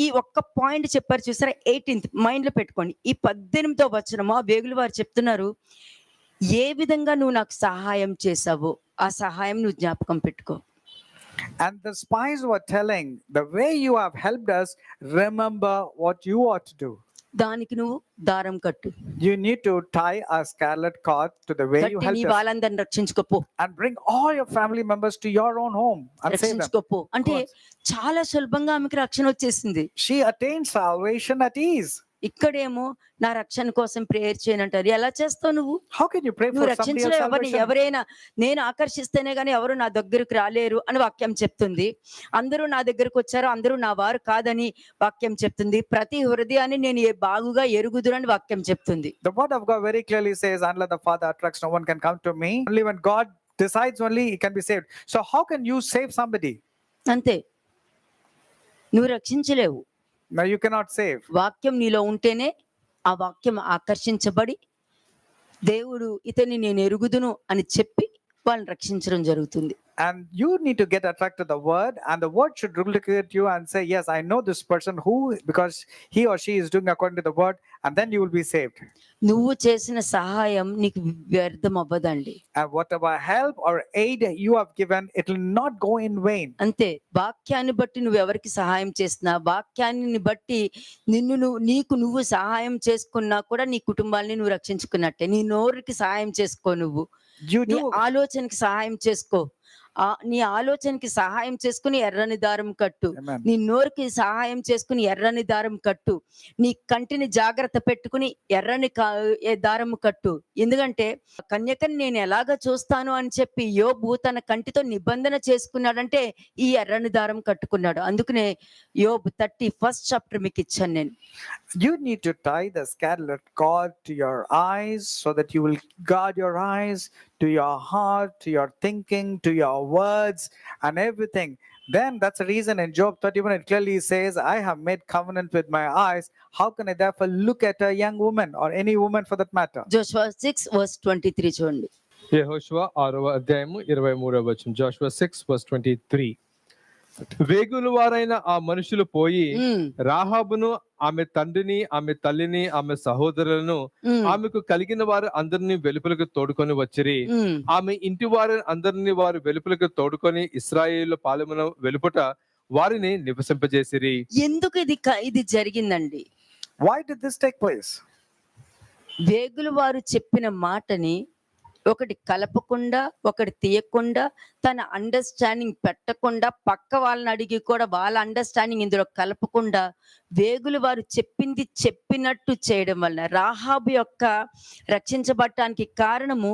ఈ ఒక్క పాయింట్ చెప్పారు చూసారా, 18th మైండ్ లో పెట్టుకోండి. ఈ 18వ వచనము వేగుల వారు చెప్తున్నారు, ఏ విధంగా నువ్వు నాకు సహాయం చేసావో ఆ సహాయం నువ్వు జ్ఞాపకం పెట్టుకో. And the spies were telling, the way you have helped us, remember what you ought to do. దానికి నువ్వు దారం కట్టు, You need to tie a scarlet cord to the way you కట్టి నీ helped us, వాళ్ళందరిని రక్షించుకోపో, and bring all your family members to your own home and save them. రక్షించుకోపో అంటే చాలా సులభంగా ఆమెకి రక్షణ వచ్చేసింది. She attained salvation at ease. ఇక్కడేమో నా రక్షణ కోసం ప్రేయర్ చేయనంటారు. ఎలా చేస్తావు నువ్వు? How can you pray నువ్వు for somebody else's రక్షించలేవు ఎవరిని. salvation? ఎవరైనా నేను ఆకర్షిస్తేనే గానీ ఎవరు నా దగ్గరకు రాలేరు అని వాక్యం చెప్తుంది. అందరూ నా దగ్గరకు వచ్చారు, అందరూ నా వారు కాదని వాక్యం చెప్తుంది. ప్రతి హృదయాన్ని నేను బాగుగా ఎరుగుదురని వాక్యం చెప్తుంది. The word of God very clearly says, unless the Father attracts, no one can come to me. Only when God decides, only he can be saved. So how can you save somebody? అంతే, నువ్వు రక్షించలేవు. No, you cannot save. వాక్యం నీలో ఉంటేనే ఆ వాక్యం ఆకర్షించబడి దేవుడు ఇతన్ని నేను ఎరుగుదును అని చెప్పి వాళ్ళని రక్షించడం జరుగుతుంది. And you need to get attracted to the word, and the word should look at you and say, yes, I know this person who, because he or she is doing according to the word, and then you will be saved. నువ్వు చేసిన సహాయం నీకు వ్యర్థం అవ్వదండి. And whatever help or aid you have given, it will not go in vain. అంతే, వాక్యాన్ని బట్టి నువ్వు ఎవరికి సహాయం చేసినా, వాక్యాన్ని బట్టి నీకు నువ్వు సహాయం చేసుకున్నా కూడా నీ కుటుంబాన్ని నువ్వు రక్షించుకున్నట్టే. నీ నోరుకి సహాయం చేసుకో, నువ్వు You నీ do. ఆలోచనకి సహాయం చేసుకో. నీ ఆలోచనకి సహాయం చేసుకుని ఎర్రని దారం కట్టు. Amen. నీ నోరుకి సహాయం చేసుకుని ఎర్రని దారం కట్టు. నీ కంటిని జాగ్రత్త పెట్టుకుని ఎర్రని దారం కట్టు. ఎందుకంటే కన్యకని నేను ఎలాగ చూస్తాను అని చెప్పి యోబు తన కంటితో నిబంధన చేసుకున్నాడంటే ఈ ఎర్రని దారం కట్టుకున్నాడు. అందుకనే యోబు 31st చాప్టర్ మీకు ఇచ్చాను నేను. You need to tie the scarlet cord to your eyes so that you will guard your eyes to your heart, to your thinking, to your words, and everything. Then that's the reason in Job 31 it clearly says, I have made covenant with my eyes. How can I therefore look at a young woman or any woman for that matter? Joshua 6:23 చూడండి. యెహోషువ 6వ అధ్యాయము 23వ వచనం. Joshua 6:23. వేగుల వారైన ఆ మనుషులు పోయి ఉమ్, రాహాబును, ఆమె తండ్రిని, ఆమె తల్లిని, ఆమె సహోదరులను, ఉమ్, ఆమెకు కలిగిన వారు అందరినీ వెలుపలకు తోడుకొని వచ్చిరి. ఉమ్. ఆమె ఇంటి వారి అందరినీ వారు వెలుపలకు తోడుకొని ఇశ్రాయేలు పాలెమున వెలుపట వారిని నివసింపజేసిరి. ఎందుకు ఇది జరిగిందండి? Why did this take place? వేగులు వారు చెప్పిన మాటని ఒకటి కలపకుండా, ఒకటి తీయకుండా, తన అండర్స్టాండింగ్ పెట్టకుండా, పక్క వాళ్ళని అడిగి కూడా వాళ్ళ అండర్స్టాండింగ్ ఇందులో కలపకుండా, వేగులు వారు చెప్పింది చెప్పినట్టు చేయడం వలన రాహాబు యొక్క రక్షించబడటానికి కారణము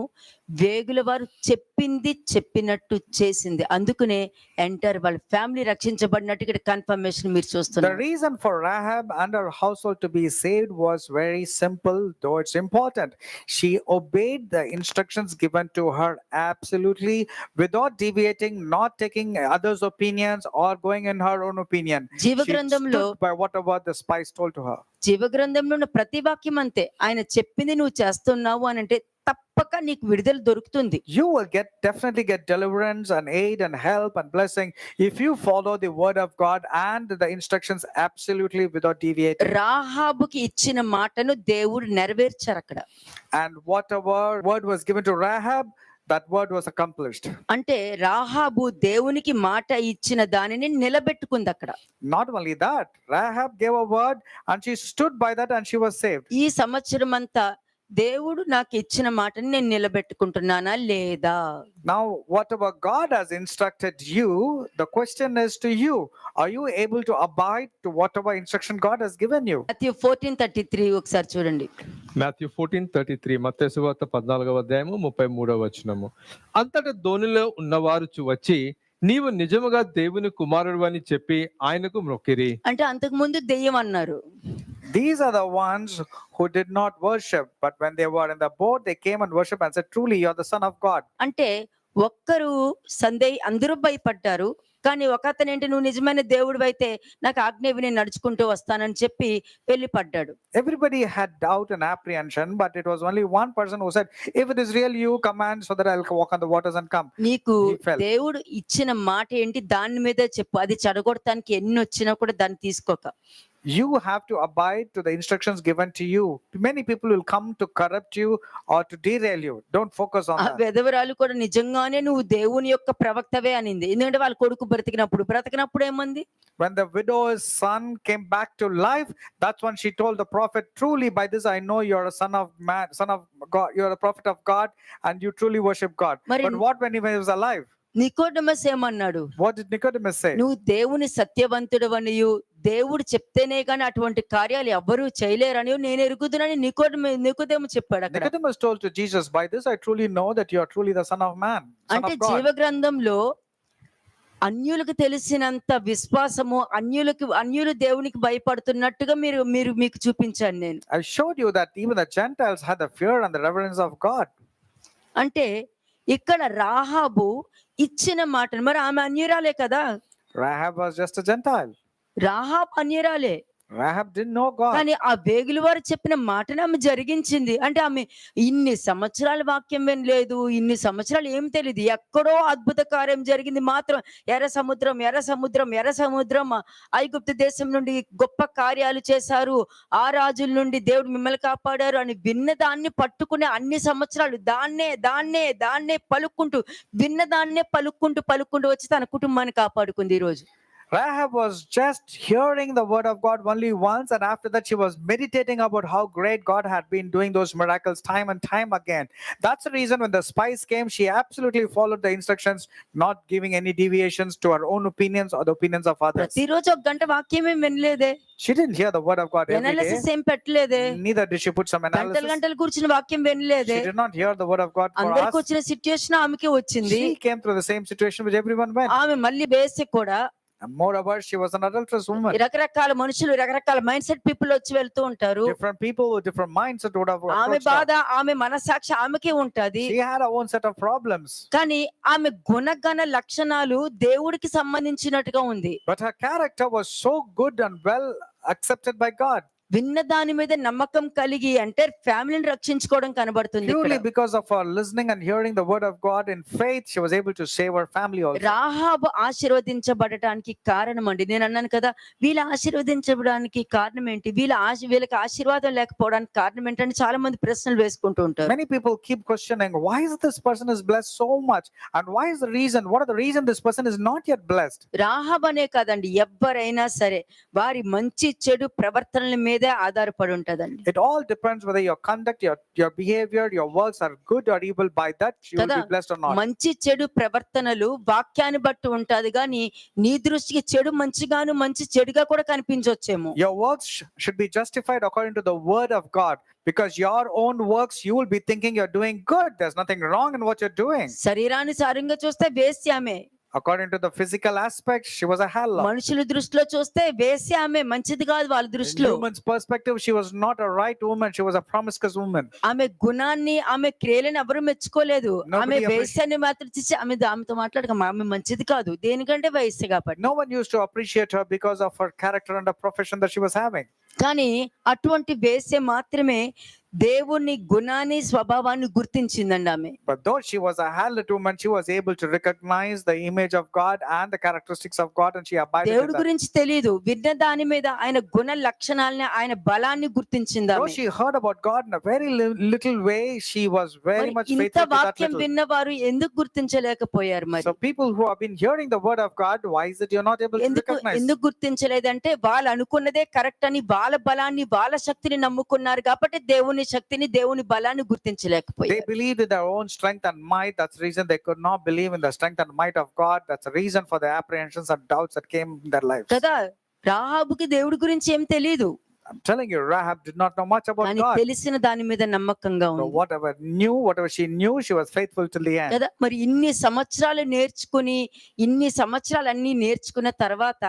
వేగుల వారు చెప్పింది చెప్పినట్టు చేసింది. అందుకనే ఎంటర్ వాళ్ళ ఫ్యామిలీ రక్షించబడినట్టు ఇక్కడ కన్ఫర్మేషన్ మీరు The చూస్తున్నారు. reason for Rahab and her household to be saved was very simple, though it's important. She obeyed the instructions given to her absolutely without deviating, not taking others' opinions or going in her own opinion. జీవ She గ్రంథంలో stood by whatever the spies told to her. జీవ గ్రంథంలో ఉన్న ప్రతి వాక్యం అంతే. ఆయన చెప్పింది నువ్వు చేస్తున్నావు అని అంటే తప్పక నీకు విడుదల దొరుకుతుంది. You will definitely get deliverance and aid and help and blessing if you follow the word of God and the instructions absolutely without deviating. రాహాబుకి ఇచ్చిన మాటను దేవుడు నెరవేర్చారు అక్కడ. And whatever word was given to Rahab, that word was accomplished. అంటే రాహాబు దేవునికి మాట ఇచ్చిన దానిని నిలబెట్టుకుంది అక్కడ. Not only that, Rahab gave a word and she stood by that and she was saved. ఈ సంవత్సరం అంతా దేవుడు నాకు ఇచ్చిన మాటని నేను నిలబెట్టుకుంటున్నానా లేదా? Now, whatever God has instructed you, the question is to you, are you able to abide to whatever instruction God has given you? మత్తయి 14:33 ఒకసారి చూడండి. Matthew 14:33. మత్తయి సువార్త 14వ అధ్యాయము 33వ వచనము. అంతటా ధోనిలో ఉన్నవారు వచ్చి నీవు నిజముగా దేవుని కుమారుడు అని చెప్పి ఆయనకు మొక్కిరి. అంటే అంతకు ముందు దెయ్యం అన్నారు. These are the ones who did not worship, but when they were in the boat, they came and worshiped and said, truly, you are the Son of God. అంటే ఒక్కరు అందరూ భయపడ్డారు. కానీ ఒక అతను ఏంటి, నువ్వు నిజమైన దేవుడు అయితే నాకు ఆజ్ఞవి నేను నడుచుకుంటూ వస్తానని చెప్పి వెళ్ళి పడ్డాడు. Everybody had doubt and apprehension, but it was only one person who said, if it is real, you command so that I'll walk on the waters and come. నీకు He fell. దేవుడు ఇచ్చిన మాట ఏంటి దాని మీదే చెప్పు. అది చెడగొడటానికి ఎన్ని వచ్చినా కూడా దాన్ని తీసుకోక. You have to abide to the instructions given to you. Many people will come to corrupt you or to derail you. Don't focus on ఆ that. వెధవరాలు కూడా నిజంగానే నువ్వు దేవుని యొక్క ప్రవక్తవే అనింది. ఎందుకంటే వాళ్ళ కొడుకు బ్రతికినప్పుడు ఏమంది? When the widow's son came back to life, that's when she told the prophet, truly by this I know you're a son of man, son of God, you're a prophet of God and you truly worship God. మరి- But what when he was alive? నికోడెమస్ ఏమన్నాడు? What did Nicodemus say? నువ్వు దేవుని సత్యవంతుడవనియు దేవుడు చెప్తేనే కానీ అటువంటి కార్యాలు ఎవ్వరూ చేయలేరని నేను ఎరుగుదునని నికోదేము చెప్పాడు అక్కడ. Nicodemus told to Jesus, by this I truly know that you are truly the son of man, son అంటే of God. జీవ గ్రంథంలో అన్యులకు తెలిసినంత విశ్వాసము అన్యులు దేవునికి భయపడుతున్నట్టుగా మీకు చూపించాను నేను. I showed you that even the Gentiles had the fear and the reverence of God. అంటే ఇక్కడ రాహాబు ఇచ్చిన మాటను, మరి ఆమె అన్యురాలే కదా. Rahab was just a Gentile. Rahab అన్యురాలే. Rahab didn't know God. కానీ ఆ వేగుల వారు చెప్పిన మాటను ఆమె జరిగించింది. అంటే ఆమె ఇన్ని సంవత్సరాల వాక్యం వినలేదు, ఇన్ని సంవత్సరాలు ఏం తెలియదు. ఎక్కడో అద్భుత కార్యం జరిగింది మాత్రం. ఎర్ర సముద్రం ఐగుప్తు దేశం నుండి గొప్ప కార్యాలు చేశారు, ఆ రాజుల నుండి దేవుడు మిమ్మల్ని కాపాడారు అని విన్న దాన్ని పట్టుకునే అన్ని సంవత్సరాలు దాన్నే పలుక్కుంటూ విన్నదాన్నే పలుక్కుంటూ వచ్చి తన కుటుంబాన్ని కాపాడుకుంది. ఈ రోజు Rahab was just hearing the word of God only once, and after that she was meditating about how great God had been doing those miracles time and time again. That's the reason when the spies came, she absolutely followed the instructions, not giving any deviations to her own opinions or the opinions of others. ప్రతిరోజు ఒక గంట వాక్యం ఏం వినలేదే, She didn't hear the word of God every day. Analysis ఏం పెట్టలేదే, Neither did she put some analysis. గంటలు కూర్చుని వాక్యం వినలేదే. She did not hear the word of God for అందరికి us. వచ్చిన సిచ్యుయేషన్ ఆమెకి వచ్చింది. She came through the same situation which everyone went. ఆమె మళ్ళీ వేసి కూడా And moreover, she was an adulterous woman. రకరకాల మనుషులు రకరకాల మైండ్ సెట్ పీపుల్ వచ్చి వెళ్తూ ఉంటారు. Different people with different mindset would have ఆమె approached బాధ her. ఆమె మనసాక్షి ఆమెకే ఉంటది. She had her own set of problems. కానీ ఆమె గుణగణ లక్షణాలు దేవుడికి సంబంధించినట్టుగా ఉంది. But her character was so good and well accepted by God. విన్న దాని మీద నమ్మకం కలిగి అంటే ఫ్యామిలీని రక్షించుకోవడం కనబడుతుంది ఇక్కడ. Purely because of her listening and hearing the word of God in faith, she was able to save her family also. Rahab ఆశీర్వదించబడటానికి కారణం అండి. నేను అన్నాను కదా, వీళ్ళ ఆశీర్వదించబడడానికి కారణం ఏంటి, వీళ్ళకి ఆశీర్వాదం లేకపోవడానికి కారణం ఏంటని చాలా మంది ప్రశ్నలు వేసుకుంటూ ఉంటారు. Many people keep questioning, why is this person is blessed so much, and why is the reason, what are the reason this person is not yet blessed? Rahab అనే కాదండి, ఎవ్వరైనా సరే వారి మంచి చెడు ప్రవర్తనల మీదే ఆధారపడి ఉంటదండి. It all depends whether your conduct, your behavior, your works are good or evil. By that you will be blessed or not. మంచి చెడు ప్రవర్తనలు వాక్యాన్ని బట్టి ఉంటది గాని నీ దృష్టికి చెడు మంచిగాను మంచి చెడుగా కూడా కనిపించొచ్చేమో. Your works should be justified according to the word of God, because your own works you will be thinking you're doing good. There's nothing wrong in what you're doing. శరీరానుసారంగా చూస్తే వేశ్యామే. According to the physical aspect, she was a harlot. మనుషుల దృష్టిలో చూస్తే వేశ్యామే, మంచిది కాదు వాళ్ళ In దృష్టిలో. human's perspective, she was not a right woman. She was a promiscuous woman. ఆమె గుణాన్ని ఆమె క్రియలను ఎవరు మెచ్చుకోలేదు. Nobody ఆమె appreciate- వేశ్యాన్ని మాత్రం చూసి ఆమెతో మాట్లాడక ఆమె మంచిది కాదు, దేనికంటే వయస్సు కాబట్టి. No one used to appreciate her because of her character and the profession that she was having. కానీ అటువంటి వేశ్య మాత్రమే దేవుని గుణాన్ని స్వభావాన్ని గుర్తించిందండి ఆమె. But though she was a harlot woman, she was able to recognize the image of God and the characteristics of God, and she abided in దేవుడి that. గురించి తెలియదు, విన్న దాని మీద ఆయన గుణ లక్షణాలని ఆయన బలాన్ని గుర్తించింది Though ఆమె. she heard about God in a very little way, she was very మరి much ఇంత faithful to that వాక్యం little. విన్నవారు ఎందుకు గుర్తించలేకపోయారు మరి? So people who have been hearing the word of God, why is it you're not able to recognize? ఎందుకు గుర్తించలేదంటే వాళ్ళు అనుకున్నదే correct అని వాళ్ళ బలాన్ని వాళ్ళ శక్తిని నమ్ముకున్నారు కాబట్టి దేవుని శక్తిని దేవుని బలాన్ని They గుర్తించలేకపోయారు. believed in their own strength and might. That's the reason they could not believe in the strength and might of God. That's the reason for the apprehensions and doubts that came in their lives. కదా, రాహాబుకి దేవుడి గురించి ఏం తెలియదు, I'm telling you, Rahab did not know much about కానీ God. తెలిసిన దాని మీద నమ్మకంగా So ఉంది whatever she knew, she was faithful till the end. కదా. మరి ఇన్ని సంవత్సరాలు నేర్చుకుని ఇన్ని సంవత్సరాలు అన్ని నేర్చుకున్న తర్వాత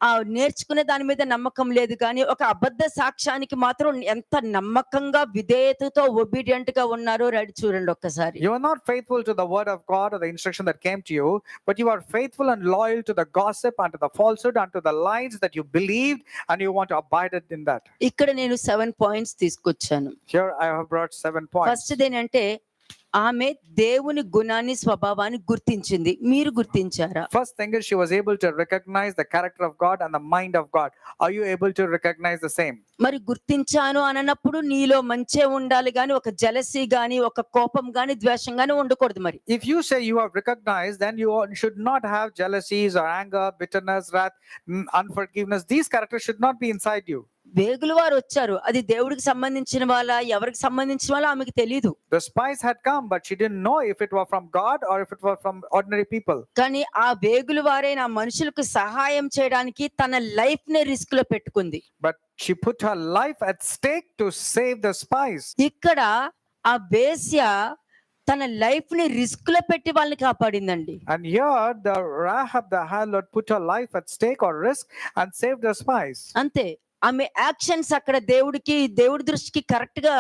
ఆ నేర్చుకునే దాని మీద నమ్మకం లేదు, కానీ ఒక అబద్ధ సాక్ష్యానికి మాత్రం ఎంత నమ్మకంగా విధేయతతో ఒబీడియంట్ గా ఉన్నారో రెడీ చూడండి ఒక్కసారి. You are not faithful to the word of God or the instruction that came to you, but you are faithful and loyal to the gossip and to the falsehood and to the lies that you believed, and you want to abide in that. ఇక్కడ నేను 7 points తీసుకొచ్చాను. Here I have brought 7 points. First ఏంటంటే ఆమె దేవుని గుణాన్ని స్వభావాన్ని గుర్తించింది. మీరు గుర్తించారా? First thing is she was able to recognize the character of God and the mind of God. Are you able to recognize the same? మరి గుర్తించాను అన్నప్పుడు నీలో మంచే ఉండాలి గాని ఒక జెలసీ గాని ఒక కోపం గాని ద్వేషం గాని ఉండకూడదు. మరి If you say you have recognized, then you should not have jealousies or anger, bitterness, wrath, unforgiveness. These characters should not be inside you. వేగులు వారు వచ్చారు, అది దేవుడికి సంబంధించిన వాళ్ళ ఎవరికి సంబంధించిన వాళ్ళ ఆమెకు తెలియదు. The spies had come, but she didn't know if it were from God or if it were from ordinary people. కానీ ఆ వేగులు వారైన మనుషులకు సహాయం చేయడానికి తన లైఫ్ ని రిస్క్ లో పెట్టుకుంది. But she put her life at stake to save the spies. ఇక్కడ ఆ వేశ్య తన లైఫ్ ని రిస్క్ లో పెట్టి వాళ్ళని కాపాడిందండి. And here the Rahab the harlot put her life at stake or risk and saved the spies. అంతే, ఆమె యాక్షన్స్ అక్కడ దేవుడి దృష్టికి కరెక్ట్ గా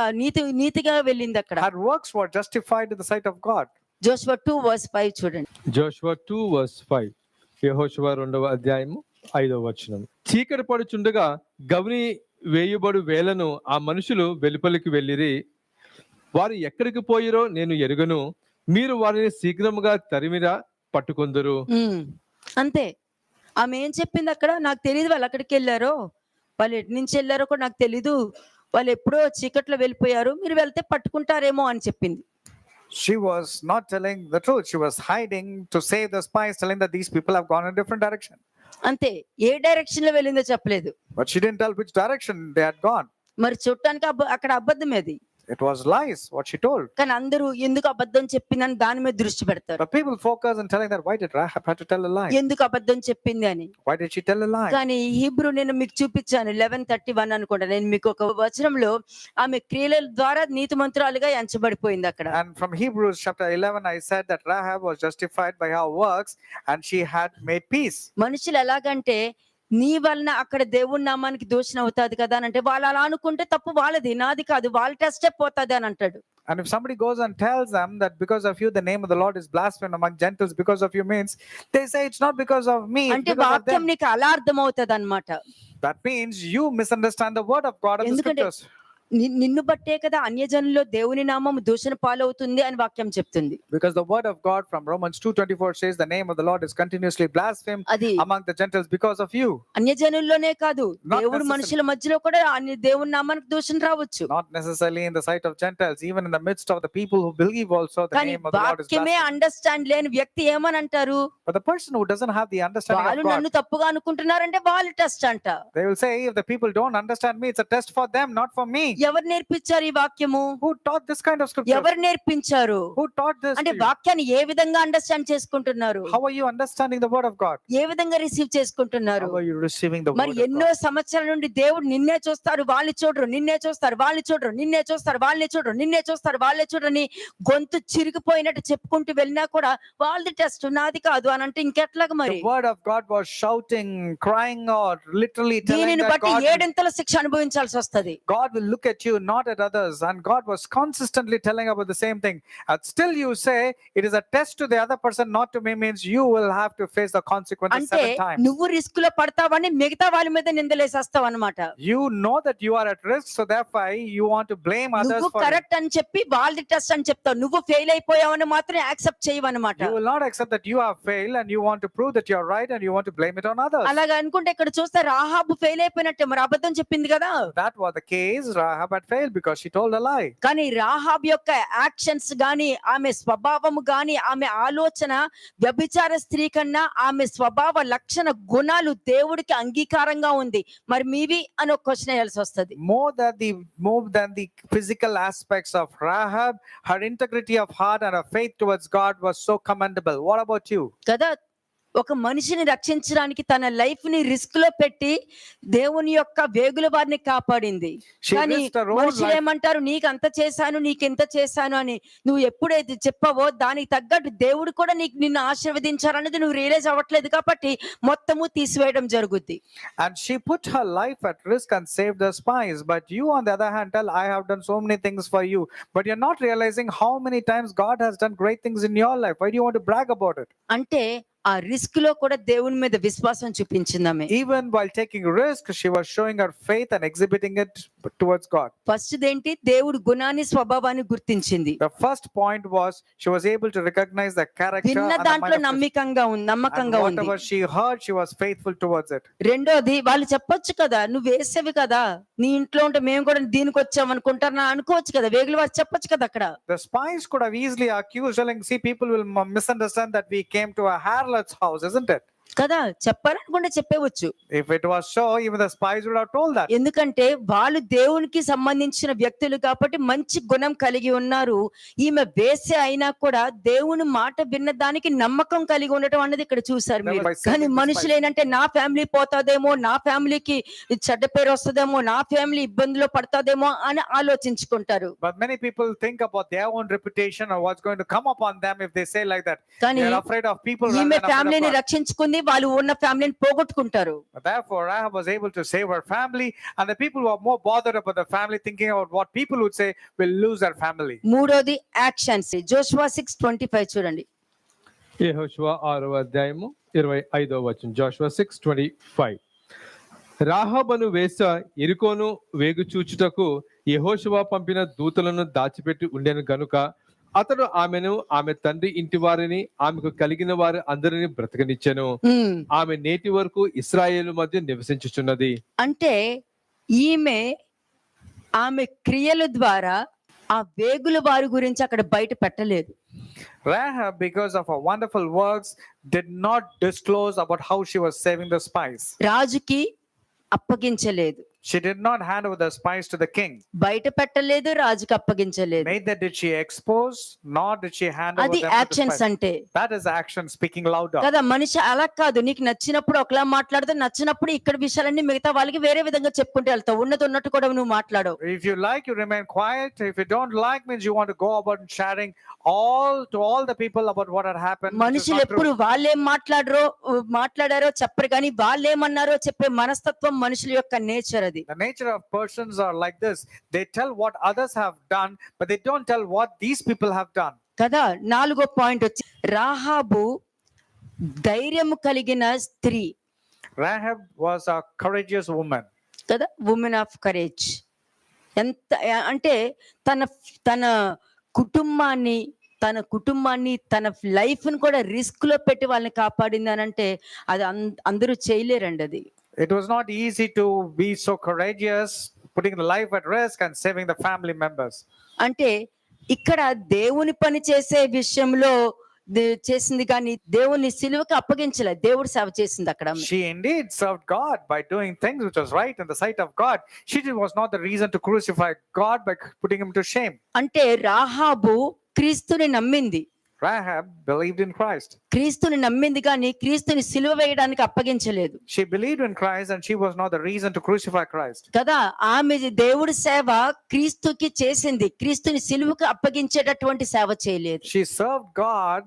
నీతిగా వెళ్ళింది అక్కడ. Her works were justified in the sight of God. జోషువ 2:5 చూడండి. జోషువ 2:5, యెహోషువ 2:5 చీకటి పడుచుండగా గవిని వేయుబడు వేలను ఆ మనుషులు వెలుపలికి వెళ్ళిరి. వారు ఎక్కడికి పోయిరో నేను ఎరుగను, మీరు వారిని శీఘ్రముగా తరిమిరా పట్టుకొందురు. అంతే, ఆమె ఏం చెప్పింది అక్కడ, నాకు తెలియదు వాళ్ళు అక్కడికి వెళ్ళారో, వాళ్ళు ఎటు నుంచి వెళ్ళారో కూడా నాకు తెలీదు, వాళ్ళు ఎప్పుడో చీకట్లో వెళ్ళిపోయారు, మీరు వెళ్తే పట్టుకుంటారేమో అని చెప్పింది. She was not telling the truth. She was hiding to save the spies, telling that these people have gone in a different direction. అంతే, ఏ డైరెక్షన్ లో వెళ్ళిందో చెప్పలేదు. But she didn't tell which direction they had gone. మరి చూడటానికి అక్కడ అబద్ధం అది. It was lies, what she told. కానీ అందరూ ఎందుకు అబద్ధం చెప్పిందని దాని మీద దృష్టి పెడతారు. But people focus on telling that, why did Rahab have to tell a lie? ఎందుకు అబద్ధం చెప్పింది అని. Why did she tell a lie? కానీ హీబ్రూ నేను మీకు చూపించాను 11:31 అనుకుంటా. నేను మీకు ఒక వచనంలో ఆమె క్రియల ద్వారా నీతిమంతురాలుగా ఎంచబడిపోయింది అక్కడ. And from Hebrews chapter 11, I said that Rahab was justified by her works and she had made peace. మనుషులు ఎలాగంటే నీ వలన అక్కడ దేవుని నామానికి దూషణ అవుతాది కదా అని అంటే వాళ్ళు అలా అనుకుంటే తప్పు వాళ్ళది, నాది కాదు, వాళ్ళ టెస్టే పోతాది అని అంటాడు. And if somebody goes and tells them that because of you the name of the Lord is blasphemed among Gentiles because of you, means they say it's not because of me, it's అంటే because of వాక్యం them. నీకు అలా అర్థం అవుతుంది అనమాట. That means you misunderstand the word of God and the ఎందుకంటే scriptures. నిన్ను బట్టే కదా అన్యజనుల్లో దేవుని నామం దూషణ పాలవుతుంది అని వాక్యం చెప్తుంది. Because the word of God from Romans 2:24 says the name of the Lord is continuously blasphemed అది among the Gentiles because of you. అన్యజనుల్లోనే కాదు, Not దేవుడు necessarily. మనుషుల మధ్యలో కూడా దేవుని నామానికి దూషణ రావచ్చు. Not necessarily in the sight of Gentiles, even in the midst of the people who believe also the కానీ name of the Lord is వాక్యమే blasphemed. అండర్స్టాండ్ లేని వ్యక్తి ఏమని అంటారు? But the person who doesn't have the understanding వాళ్ళు of God, నన్ను తప్పుగా అనుకుంటున్నారంటే వాళ్ళు టెస్ట్ అంట. they will say, if the people don't understand me, it's a test for them, not for me. ఎవరు నేర్పించారు ఈ వాక్యము? Who taught this kind of scripture? ఎవరు నేర్పించారు? Who taught this అంటే to you? వాక్యాన్ని ఏ విధంగా అండర్స్టాండ్ చేసుకుంటున్నారు? How are you understanding the word of God? ఏ విధంగా రిసీవ్ చేసుకుంటున్నారు? How are you receiving the మరి word of ఎన్నో God? సంవత్సరాల నుండి దేవుడు నిన్నే చూస్తారు, వాళ్ళు చూడరు, నిన్నే చూస్తారు, వాళ్ళు చూడరు, నిన్నే చూస్తారు, వాళ్ళని చూడరు, నిన్నే చూస్తారు, వాళ్ళే చూడరని గొంతు చిరిగిపోయినట్టు చెప్పుకుంటూ వెళ్ళినా కూడా వాళ్ళది టెస్ట్, నాది కాదు అని అంటే ఇంకెట్లాగ The మరి? word of God was shouting, crying out, literally telling దీనిని that బట్టి God, ఏడింతల శిక్ష అనుభవించాల్సి వస్తది. God will look at you, not at others. And God was consistently telling about the same thing. And still you say it is a test to the other person, not to me, means you will have to face the consequences అంటే 7 times. నువ్వు risk లో పడతావని మిగతా వాళ్ళ మీద నిందలేసేస్తావు అనమాట. You know that you are at risk, so therefore you want to blame others నువ్వు for it. Correct అని చెప్పి వాళ్ళది టెస్ట్ అని చెప్తావు. నువ్వు ఫెయిల్ అయిపోయావని మాత్రం accept చేయవన్నమాట. You will not accept that you have failed and you want to prove that you are right and you want to blame it on others. అలాగా అనుకుంటే ఇక్కడ చూస్తే రాహాబు ఫెయిల్ అయిపోయినట్టే, మరి అబద్ధం చెప్పింది కదా. That was the case. Rahab had failed because she told a lie. కానీ రాహాబ్ యొక్క యాక్షన్స్ గాని, ఆమె స్వభావము గాని, ఆమె ఆలోచన వ్యభిచార స్త్రీ కన్నా ఆమె స్వభావ లక్షణ గుణాలు దేవుడికి అంగీకారంగా ఉంది. మరి మీవి అని ఒక క్వశ్చన్ వేయాల్సి వస్తది. More than the physical aspects of Rahab, her integrity of heart and her faith towards God was so commendable. What about you? కదా, ఒక మనిషిని రక్షించడానికి తన లైఫ్ ని రిస్క్ లో పెట్టి దేవుని యొక్క వేగుల వారిని కాపాడింది. She కానీ risked her own మనుషులు life. ఏమంటారు, నీకు అంత చేశాను, నీకెంత చేశాను అని. నువ్వు ఎప్పుడైతే చెప్పావో దానికి తగ్గట్టు దేవుడు కూడా నిన్ను ఆశీర్వదించారనేది నువ్వు రియలైజ్ అవ్వట్లేదు కాబట్టి మొత్తము తీసివేయడం జరుగుద్ది. And she put her life at risk and saved the spies. But you, on the other hand, tell, I have done so many things for you. But you're not realizing how many times God has done great things in your life. Why do you want to brag about it? అంటే ఆ risk లో కూడా దేవుని మీద విశ్వాసం చూపించిందామె. Even while taking risk, she was showing her faith and exhibiting it towards God. First ఏంటి, దేవుడు గుణాన్ని స్వభావాన్ని గుర్తించింది. The first point was she was able to recognize the character విన్న and the దాంట్లో mind of నమ్మకంగా ఉంది, and నమ్మకంగా ఉంది. whatever she heard, she was faithful towards it. రెండోది, వాళ్ళు చెప్పొచ్చు కదా, నువ్వు వేసేవి కదా, నీ ఇంట్లో ఉంటే మేము కూడా దీనికి వచ్చాం అనుకుంటారా అనుకోవచ్చు కదా, వేగుల వారు చెప్పొచ్చు కదా అక్కడ. The spies could have easily accused, telling, see, people will misunderstand that we came to a harlot's house, isn't it? కదా, చెప్పాలనుకుంటే చెప్పవచ్చు. If it was so, even the spies would have told that. ఎందుకంటే వాళ్ళు దేవునికి సంబంధించిన వ్యక్తులు కాబట్టి మంచి గుణం కలిగి ఉన్నారు. ఈమె వేసే అయినా కూడా దేవుని మాట విన్న దానికి నమ్మకం కలిగి ఉండటం అన్నది ఇక్కడ చూసారు మీరు. కానీ మనుషులు ఏంటంటే నా ఫ్యామిలీ పోతాదేమో, నా ఫ్యామిలీకి చెడ్డ పేరు వస్తుందేమో, నా ఫ్యామిలీ ఇబ్బందులో పడతాదేమో అని ఆలోచించుకుంటారు. But many people think about their own reputation or what's going to come upon them if they say like that. కానీ They are afraid of people rather ఈమె than afraid ఫ్యామిలీని of God. రక్షించుకుంది, వాళ్ళు ఉన్న ఫ్యామిలీని పోగొట్టుకుంటారు. Therefore, Rahab was able to save her family, and the people who are more bothered about the family, thinking about what people would say, will lose their family. మూడోది actions. Joshua 6:25 చూడండి. యెహోషువ 6వ అధ్యాయము 25వ వచనం. జోషువ 6:25. రాహాబను వేశ్య యెరికోను వేగు చూచుటకు యెహోషువ పంపిన దూతలను దాచిపెట్టి ఉండెను గనుక అతడు ఆమెను, ఆమె తండ్రి ఇంటి వారిని, ఆమెకు కలిగిన వారి అందరిని బ్రతకనిచ్చెను. ఆమె నేటి వరకు ఇశ్రాయేలు మధ్య నివసించుచున్నది. అంటే ఈమె ఆమె క్రియల ద్వారా ఆ వేగుల వారి గురించి అక్కడ బయట పెట్టలేదు. Rahab, because of her wonderful works, did not disclose about how she was saving the spies. రాజుకి అప్పగించలేదు. She did not hand over the spies to the king. బయట పెట్టలేదు, రాజుకి అప్పగించలేదు. Neither did she expose, nor did she hand over అది them to the actions spies. అంటే That is action speaking louder. కదా. మనిషి అలా కాదు, నీకు నచ్చినప్పుడు ఒకలా మాట్లాడదు, నచ్చినప్పుడు ఇక్కడ విషయాలన్నీ మిగతా వాళ్ళకి వేరే విధంగా చెప్పుకుంటూ వెళ్తావు. ఉన్నది ఉన్నట్టు కూడా నువ్వు మాట్లాడవు. If you like, you remain quiet. If you don't like, means you want to go about sharing all the people about what had happened. which is మనుషులు not ఎప్పుడు true. వాళ్ళేం మాట్లాడారో చెప్పరు, కానీ వాళ్ళేమన్నారో చెప్పే మనస్తత్వం మనుషుల యొక్క నేచర్ అది. The nature of persons are like this. They tell what others have done, but they don't tell what these people have done. కదా. 4వ పాయింట్ వచ్చి రాహాబు ధైర్యం కలిగిన స్త్రీ Rahab was a courageous woman. కదా, ఉమెన్ ఆఫ్ కరేజ్. ఎంత అంటే తన తన కుటుంబాన్ని తన లైఫ్ ని కూడా రిస్క్ లో పెట్టి వాళ్ళని కాపాడింది అని అంటే అది అందరూ చేయలేరండి అది. It was not easy to be so courageous, putting the life at risk and saving the family members. అంటే ఇక్కడ దేవుని పని చేసే విషయంలో చేసింది, కానీ దేవుని సిలువకి అప్పగించలే. దేవుడు సేవ చేసింది అక్కడ. She indeed served God by doing things which was right in the sight of God. She was not the reason to crucify God by putting him to shame. అంటే రాహాబు క్రీస్తుని నమ్మింది. Rahab believed in Christ. క్రీస్తుని నమ్మింది, కానీ క్రీస్తుని సిలువ వేయడానికి అప్పగించలేదు She believed in Christ and she was not the reason to crucify Christ. కదా. ఆమె దేవుడి సేవ క్రీస్తుకి చేసింది, క్రీస్తుని సిలువకి అప్పగించేటటువంటి సేవ చేయలేదు. She served God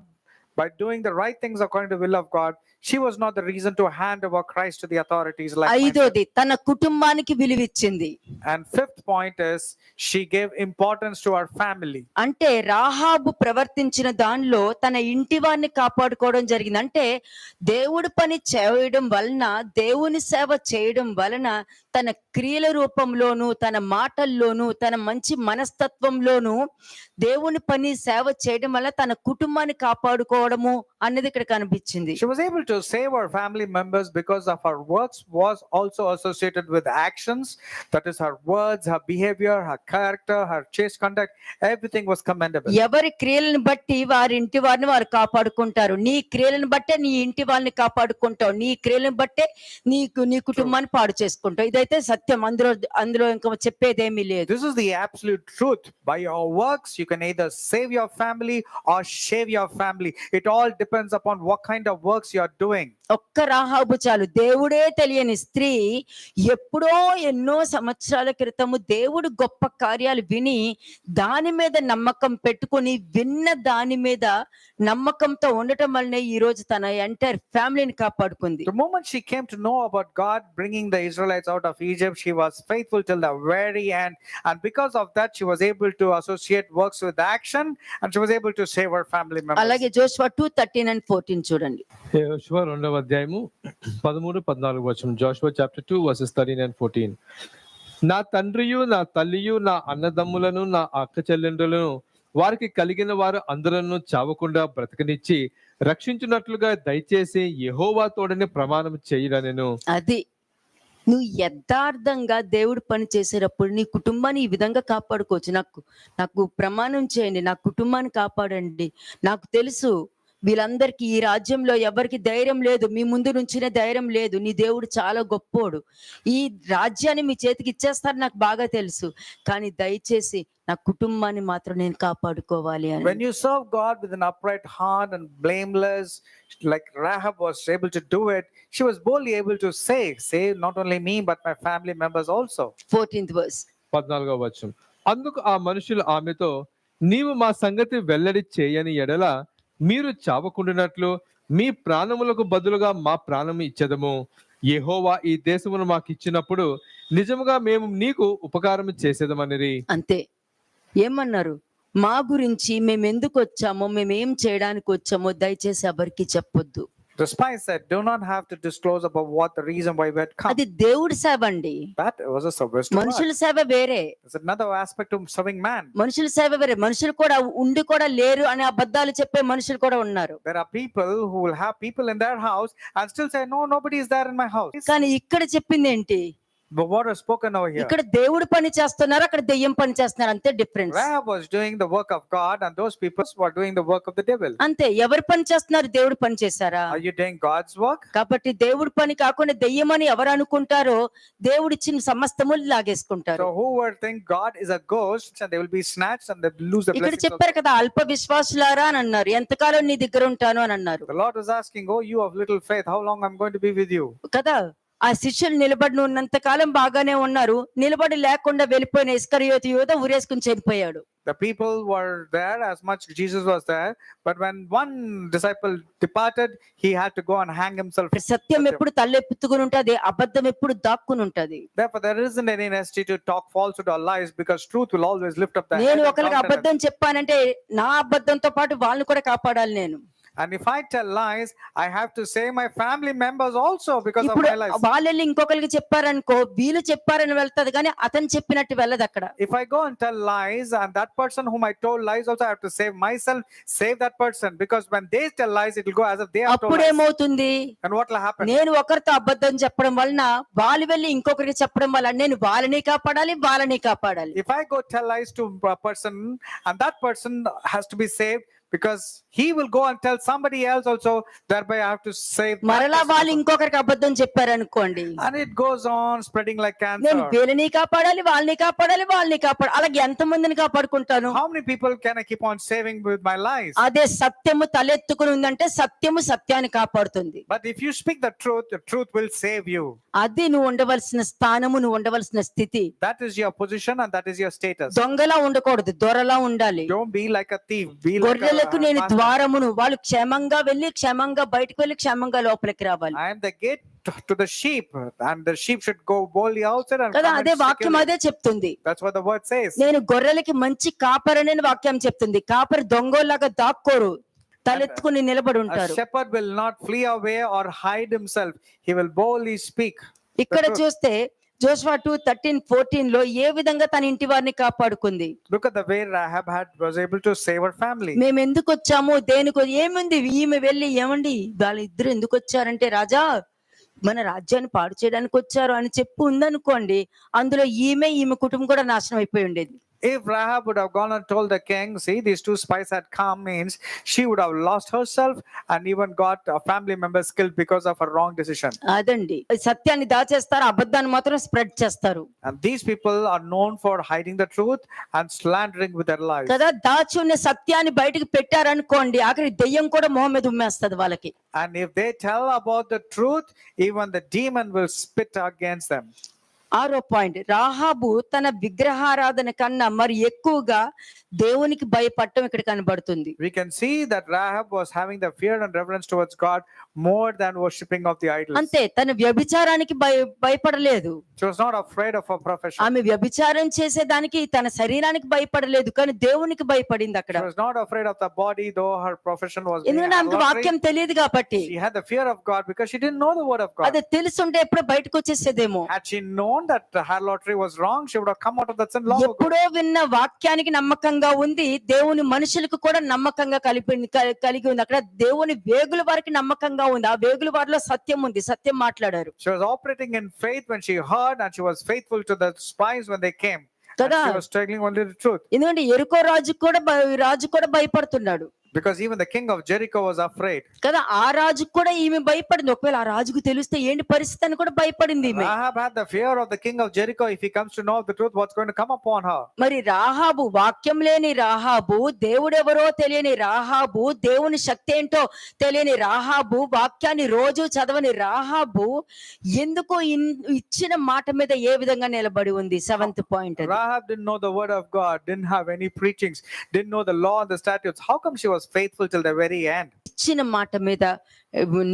by doing the right things according to the will of God. She was not the reason to hand over Christ to the authorities like myself. ఐదోది తన కుటుంబానికి విలువిచ్చింది. And fifth point is she gave importance to her family. అంటే రాహాబు ప్రవర్తించిన దానిలో తన ఇంటి వారిని కాపాడుకోవడం జరిగింది. అంటే దేవుడి పని చేయడం వలన, దేవుని సేవ చేయడం వలన తన క్రియల రూపంలోను, తన మాటల్లోను, తన మంచి మనస్తత్వంలోను దేవుని పని సేవ చేయడం వల్ల తన కుటుంబాన్ని కాపాడుకోవడము అన్నది ఇక్కడ కనిపించింది. She was able to save her family members because of her works was also associated with actions. That is her words, her behavior, her character, her chaste conduct. Everything was commendable. ఎవరి క్రియలను బట్టి వారి ఇంటి వారిని వారు కాపాడుకుంటారు. నీ క్రియలను బట్టే నీ ఇంటి వాళ్ళని కాపాడుకుంటావు. నీ క్రియలను బట్టే నీ కుటుంబాన్ని పాడు చేసుకుంటావు. ఇదైతే సత్యం. అందులో ఇంకా చెప్పేదేమీ లేదు. This is the absolute truth. By your works, you can either save your family or shave your family. It all depends upon what kind of works you are doing. ఒక్క రాహాబు చాలు. దేవుడే తెలియని స్త్రీ ఎప్పుడో ఎన్నో సంవత్సరాల క్రితము దేవుడు గొప్ప కార్యాలు విని దాని మీద నమ్మకం పెట్టుకుని, విన్న దాని మీద నమ్మకంతో ఉండటం వల్లనే ఈ రోజు తన ఎంటైర్ ఫ్యామిలీని కాపాడుకుంది. The moment she came to know about God bringing the Israelites out of Egypt, she was faithful till the very end. And because of that, she was able to associate works with action and she was able to save her family members. అలాగే Joshua 2:13 and 14 చూడండి. యెహోషువ 2వ అధ్యాయము 13-14 వచనం. జోషువ chapter 2 versus 13 and 14. నా తండ్రియు, నా తల్లియు, నా అన్నదమ్ములను, నా అక్క చెల్లెండ్రులను, వారికి కలిగిన వారు అందరూ చావకుండా బ్రతకనిచ్చి రక్షించున్నట్లుగా దయచేసి యెహోవా తోడనే ప్రమాణం చేయుడనెను. అది నువ్వు యథార్థంగా దేవుడు పని చేసేటప్పుడు నీ కుటుంబాన్ని ఈ విధంగా కాపాడుకోవచ్చు. నాకు ప్రమాణం చేయండి, నా కుటుంబాన్ని కాపాడండి. నాకు తెలుసు వీళ్ళందరికీ ఈ రాజ్యంలో ఎవరికి ధైర్యం లేదు, మీ ముందు నుంచినే ధైర్యం లేదు. నీ దేవుడు చాలా గొప్పోడు, ఈ రాజ్యాన్ని మీ చేతికి ఇచ్చేస్తారు నాకు బాగా తెలుసు, కానీ దయచేసి నా కుటుంబాన్ని మాత్రం నేను కాపాడుకోవాలి అని. When you serve God with an upright heart and blameless, like Rahab was able to do it, she was boldly able to save not only me but my family members also. 14th verse. 14వ వచనం. అందుకు ఆ మనుషులు ఆమెతో, నీవు మా సంగతి వెల్లడి చేయని ఎడల మీరు చావకుండానట్లు మీ ప్రాణములకు బదులుగా మా ప్రాణము ఇచ్చెదము. యెహోవా ఈ దేశమును మాకు ఇచ్చినప్పుడు నిజముగా మేము నీకు ఉపకారం చేసేదమనిరి. అంతే. ఏమన్నారు? మా గురించి మేము ఎందుకు వచ్చామో, మేమేం చేయడానికి వచ్చామో దయచేసి ఎవరికి చెప్పొద్దు. The spies said, do not have to disclose about what the reason why we had come. అది దేవుడి సేవ అండి. That was a service to God. మనుషుల సేవ వేరే. It's another aspect of serving man. మనుషుల సేవ వేరే. మనుషులు కూడా ఉండి కూడా లేరు అనే అబద్ధాలు చెప్పే మనుషులు కూడా ఉన్నారు. There are people who will have people in their house and still say, no, nobody is there in my house. కానీ ఇక్కడ చెప్పింది ఏంటి? But what is spoken over here? ఇక్కడ దేవుడు పని చేస్తున్నారు, అక్కడ దెయ్యం పని చేస్తున్నారు, అంతే difference. Rahab was doing the work of God, and those people were doing the work of the devil. అంతే. ఎవరు పని చేస్తున్నారు? దేవుడు పని చేశారా? Are you doing God's work? కాబట్టి దేవుడు పని కాకుండా దెయ్యం అని ఎవరు అనుకుంటారో దేవుడు ఇచ్చిన సమస్తము లాగేసుకుంటారు. So whoever think God is a ghost, and they will be snatched and they will lose the ఇక్కడ blessings. చెప్పారు కదా, అల్ప విశ్వాసులారా అని అన్నారు. ఎంతకాలం నీ దగ్గర ఉంటాను అని అన్నారు The Lord was asking, "Oh, you of little faith, how long I'm going to be with you?" కదా. ఆ శిష్యులు నిలబడి ఉన్నంత కాలం బాగానే ఉన్నారు, నిలబడి లేకుండా వెళ్ళిపోయిన ఇస్కరియోతు యూదా ఉరేసుకుని చనిపోయాడు. The people were there as much Jesus was there, but when one disciple departed, he had to go and hang himself. సత్యం ఎప్పుడు తలెత్తుకుని ఉంటది, అబద్ధం ఎప్పుడు దాక్కుని ఉంటది. Therefore, there isn't any necessity to talk falsehood or lies, because truth will always lift up the head. నేను and ఒకరికి countenance. అబద్ధం చెప్పానంటే నా అబద్ధంతో పాటు వాళ్ళని కూడా కాపాడాలి నేను. And if I tell lies, I have to save my family members also because of ఇప్పుడు my lies. వాళ్ళు వెళ్ళి ఇంకొకరికి చెప్పారనుకో, వీళ్ళు చెప్పారని వెళ్తది కానీ అతను చెప్పినట్టు వెళ్ళదు అక్కడ. If I go and tell lies, and that person whom I told lies also, I have to save myself, save that person, because when they tell lies, it will go as if they have told అప్పుడు lies. ఏమవుతుంది? And what will happen? నేను ఒకరితో అబద్ధం చెప్పడం వలన వాళ్ళు వెళ్ళి ఇంకొకరికి చెప్పడం వల్ల నేను వాళ్ళని కాపాడాలి. If I go tell lies to a person, and that person has to be saved, because he will go and tell somebody else also, thereby I have to save that మరలా person వాళ్ళు also. ఇంకొకరికి అబద్ధం చెప్పారనుకోండి, And it goes on spreading like నేను cancer. వీళ్ళని కాపాడాలి, వాళ్ళని కాపాడాలి. అలాగే ఎంత మందిని కాపాడుకుంటాను? How many people can I keep on saving with my lies? అదే సత్యము తలెత్తుకుని ఉందంటే సత్యము సత్యాన్ని కాపాడుతుంది. But if you speak the truth will save you. అది నువ్వు ఉండవలసిన స్థానము, నువ్వు ఉండవలసిన స్థితి. That is your position, and that is your status. దొంగలా ఉండకూడదు, దొరలా ఉండాలి. Don't be like a thief. Be like గొర్రెలకు నేను a master. ద్వారమును, వాళ్ళు క్షేమంగా వెళ్ళి క్షేమంగా బయటకు వెళ్ళి క్షేమంగా లోపలికి రావాలి I am the gate to the sheep, and the sheep should go boldly outside and కదా. come అదే in వాక్యం securely. అదే చెప్తుంది. That's what the word says. నేను గొర్రెలకి మంచి కాపరని వాక్యం చెప్తుంది. కాపరి దొంగోలాగా దాక్కోరు, తలెత్తుకుని నిలబడి A ఉంటారు. shepherd will not flee away or hide himself. He will boldly speak. ఇక్కడ చూస్తే జోషువా 2:13-14 లో ఏ విధంగా తన ఇంటి వారిని కాపాడుకుంది. Look at the way Rahab was able to save her family. మేము ఎందుకు వచ్చాము, దేనికి, ఏముంది, ఈమె వెళ్ళి ఏమండి వాళ్ళిద్దరు ఎందుకు వచ్చారంటే, రాజా మన రాజ్యాన్ని పాడు చేయడానికి వచ్చారు అని చెప్పి ఉందనుకోండి, అందులో ఈమె కుటుంబం కూడా నాశనం అయిపోయి ఉండేది. If Rahab would have gone and told the king, see, these two spies had come, means she would have lost herself and even got a family members killed because of her wrong decision. అదండి, సత్యాన్ని దాచేస్తారు, అబద్ధాన్ని మాత్రం spread చేస్తారు And these people are known for hiding the truth and slandering with their lives. కదా. దాచి ఉన్న సత్యాన్ని బయటకు పెట్టారనుకోండి, ఆఖరి దెయ్యం కూడా మొహం మీద ఉమ్మేస్తుంది వాళ్ళకి. And if they tell about the truth, even the demon will spit against them. 6వ పాయింట్, రాహాబు తన విగ్రహారాధన కన్నా మరి ఎక్కువగా దేవునికి భయపడటం ఇక్కడ కనబడుతుంది. We can see that Rahab was having the fear and reverence towards God more than worshipping of the idols. అంతే, తన వ్యభిచారానికి భయపడలేదు. She was not afraid of her profession. ఆమె వ్యభిచారం చేసేదానికి తన శరీరానికి భయపడలేదు, కానీ దేవునికి భయపడింది అక్కడ. She was not afraid of the body, though her profession was being ఎందుకంటే ఆమెకు adultery. వాక్యం తెలియదు కాబట్టి. She had the fear of God because she didn't know the word of God. అదే తెలుసుంటే ఎప్పుడో బయటకు వచ్చేసేదేమో. Had she known that harlotry was wrong, she would have come out of that sin long ago. ఎప్పుడో విన్న వాక్యానికి నమ్మకంగా ఉంది, దేవుని మనుషులకు కూడా నమ్మకంగా కలిగి ఉంది. అక్కడ దేవుని వేగుల వారికి నమ్మకంగా ఉంది, ఆ వేగుల వారిలో సత్యం ఉంది, సత్యం మాట్లాడారు She was operating in faith when she heard, and she was faithful to the spies when they came. And కదా. she was struggling only the truth. ఎందుకంటే ఎరుకో రాజు కూడా భయపడుతున్నాడు Because even the king of Jericho was afraid. కదా. ఆ రాజుకు కూడా ఈమె భయపడింది. ఒకవేళ ఆ రాజుకు తెలిస్తే ఏంటి పరిస్థితి అని కూడా భయపడింది ఈమె. Rahab had the fear of the king of Jericho. If he comes to know the truth, what's going to come upon her? మరి రాహాబు, వాక్యం లేని రాహాబు, దేవుడెవరో తెలియని రాహాబు, దేవుని శక్తి ఏంటో తెలియని రాహాబు, వాక్యాన్ని రోజు చదవని రాహాబు ఎందుకు ఇచ్చిన మాట మీద ఏ విధంగా నిలబడి ఉంది? 7th point. Rahab didn't know the word of God, didn't have any preachings, didn't know the law and the statutes. How come she was faithful till the very end? ఇచ్చిన మాట మీద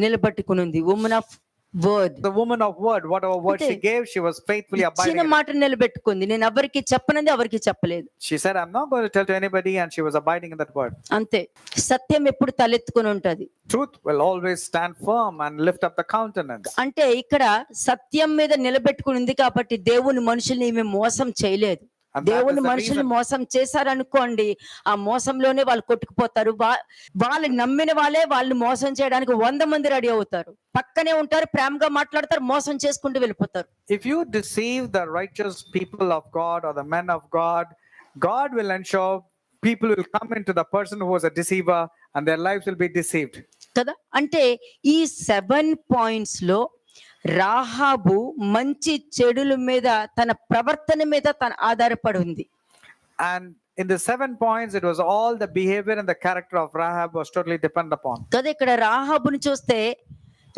నిలబట్టుకుని ఉంది. Woman of word, The woman of word, whatever word she gave, she was faithfully abiding ఇచ్చిన in it. మాట నిలబెట్టుకుంది. నేను ఎవరికి చెప్పనది ఎవరికి చెప్పలేదు, She said, I'm not going to tell to anybody, and she was abiding in that word. అంతే. సత్యం ఎప్పుడు తలెత్తుకుని ఉంటది. Truth will always stand firm and lift up the countenance. అంటే ఇక్కడ సత్యం మీద నిలబెట్టుకుని ఉంది కాబట్టి దేవుని మనుషుల్ని ఈమె మోసం చేయలేదు. And that is దేవుని the మనుషులు reason. మోసం చేశారనుకోండి, ఆ మోసంలోనే వాళ్ళు కొట్టుకుపోతారు. వాళ్ళు నమ్మిన వాళ్ళే వాళ్ళని మోసం చేయడానికి 100 మంది రెడీ అవుతారు. పక్కనే ఉంటారు, ప్రేమగా మాట్లాడతారు, మోసం చేసుకుంటూ వెళ్ళిపోతారు. If you deceive the righteous people of God or the men of God, God will ensure people will come into the person who was a deceiver and their lives will be deceived. కదా, అంటే ఈ 7 points లో రాహాబు మంచి చెడుల మీద, తన ప్రవర్తన మీద తన ఆధారపడి ఉంది. And in the 7 points, it was all the behavior and the character of Rahab was totally dependent upon. కదా, ఇక్కడ రాహాబుని చూస్తే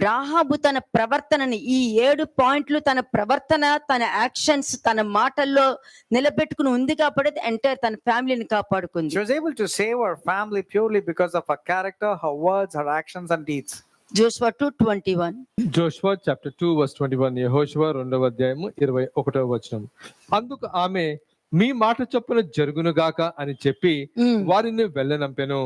రాహాబు తన ప్రవర్తనని, ఈ 7 పాయింట్లు తన ప్రవర్తన, తన యాక్షన్స్, తన మాటల్లో నిలబెట్టుకుని ఉంది కాబట్టి ఎంటైర్ తన ఫ్యామిలీని కాపాడుకుంది. She was able to save her family purely because of her character, her words, her actions and deeds. Joshua 2:21. Joshua chapter 2 verse 21. యెహోషువ 2వ అధ్యాయము 21వ వచనం. అందుకు ఆమె, మీ మాట చొప్పున జరుగును గాక అని చెప్పి వారిని వెళ్ళనంపెను.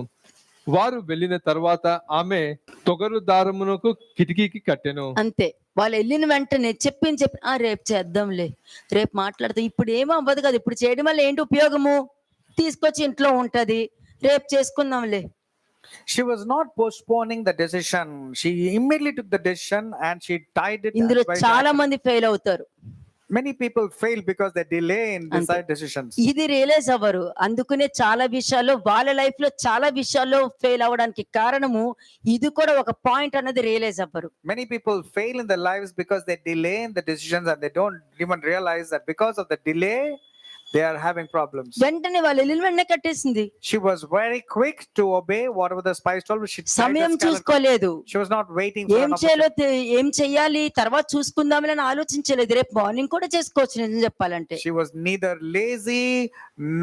వారు వెళ్ళిన తర్వాత ఆమె తొగరు దారమునకు కిటికీకి కట్టెను. అంతే, వాళ్ళు వెళ్ళిన వెంటనే చెప్పి రేపు చేద్దాంలే, రేపు మాట్లాడతాం, ఇప్పుడు ఏమీ అవ్వదు కదా, ఇప్పుడు చేయడం వల్ల ఏంటి ఉపయోగము, తీసుకొచ్చి ఇంట్లో ఉంటది, రేపు చేసుకుందాంలే. She was not postponing the decision. She immediately took the decision and she tied it. ఇందులో by చాలా action. మంది ఫెయిల్ అవుతారు. Many people fail because they delay in decide decisions. ఇది రియలైజ్ అవ్వరు. అందుకనే చాలా విషయాల్లో వాళ్ళ లైఫ్ లో చాలా విషయాల్లో ఫెయిల్ అవ్వడానికి కారణము ఇది కూడా ఒక పాయింట్ అన్నది రియలైజ్ అవ్వరు. Many people fail in their lives because they delay in the decisions and they don't even realize that because of the delay they are having problems. వెంటనే వాళ్ళు వెళ్ళిన వెంటనే కట్టేసింది. She was very quick to obey whatever the spies told her. She సమయం చూసుకోలేదు. She was not waiting for an opportunity. ఏం చెయ్యాలి, తర్వాత చూసుకుందామని ఆలోచించలేదు. రేపు మార్నింగ్ కూడా చేసుకోవచ్చు నిజం చెప్పాలంటే. She was neither lazy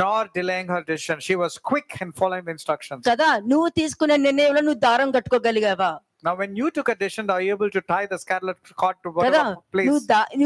nor delaying her decision. She was quick in following the instructions. కదా, నువ్వు తీసుకున్న నిర్ణయంలో నువ్వు దారం కట్టుకోగలిగావా? Now when you took a decision, are you able to tie the scarlet cord to కదా, whatever place?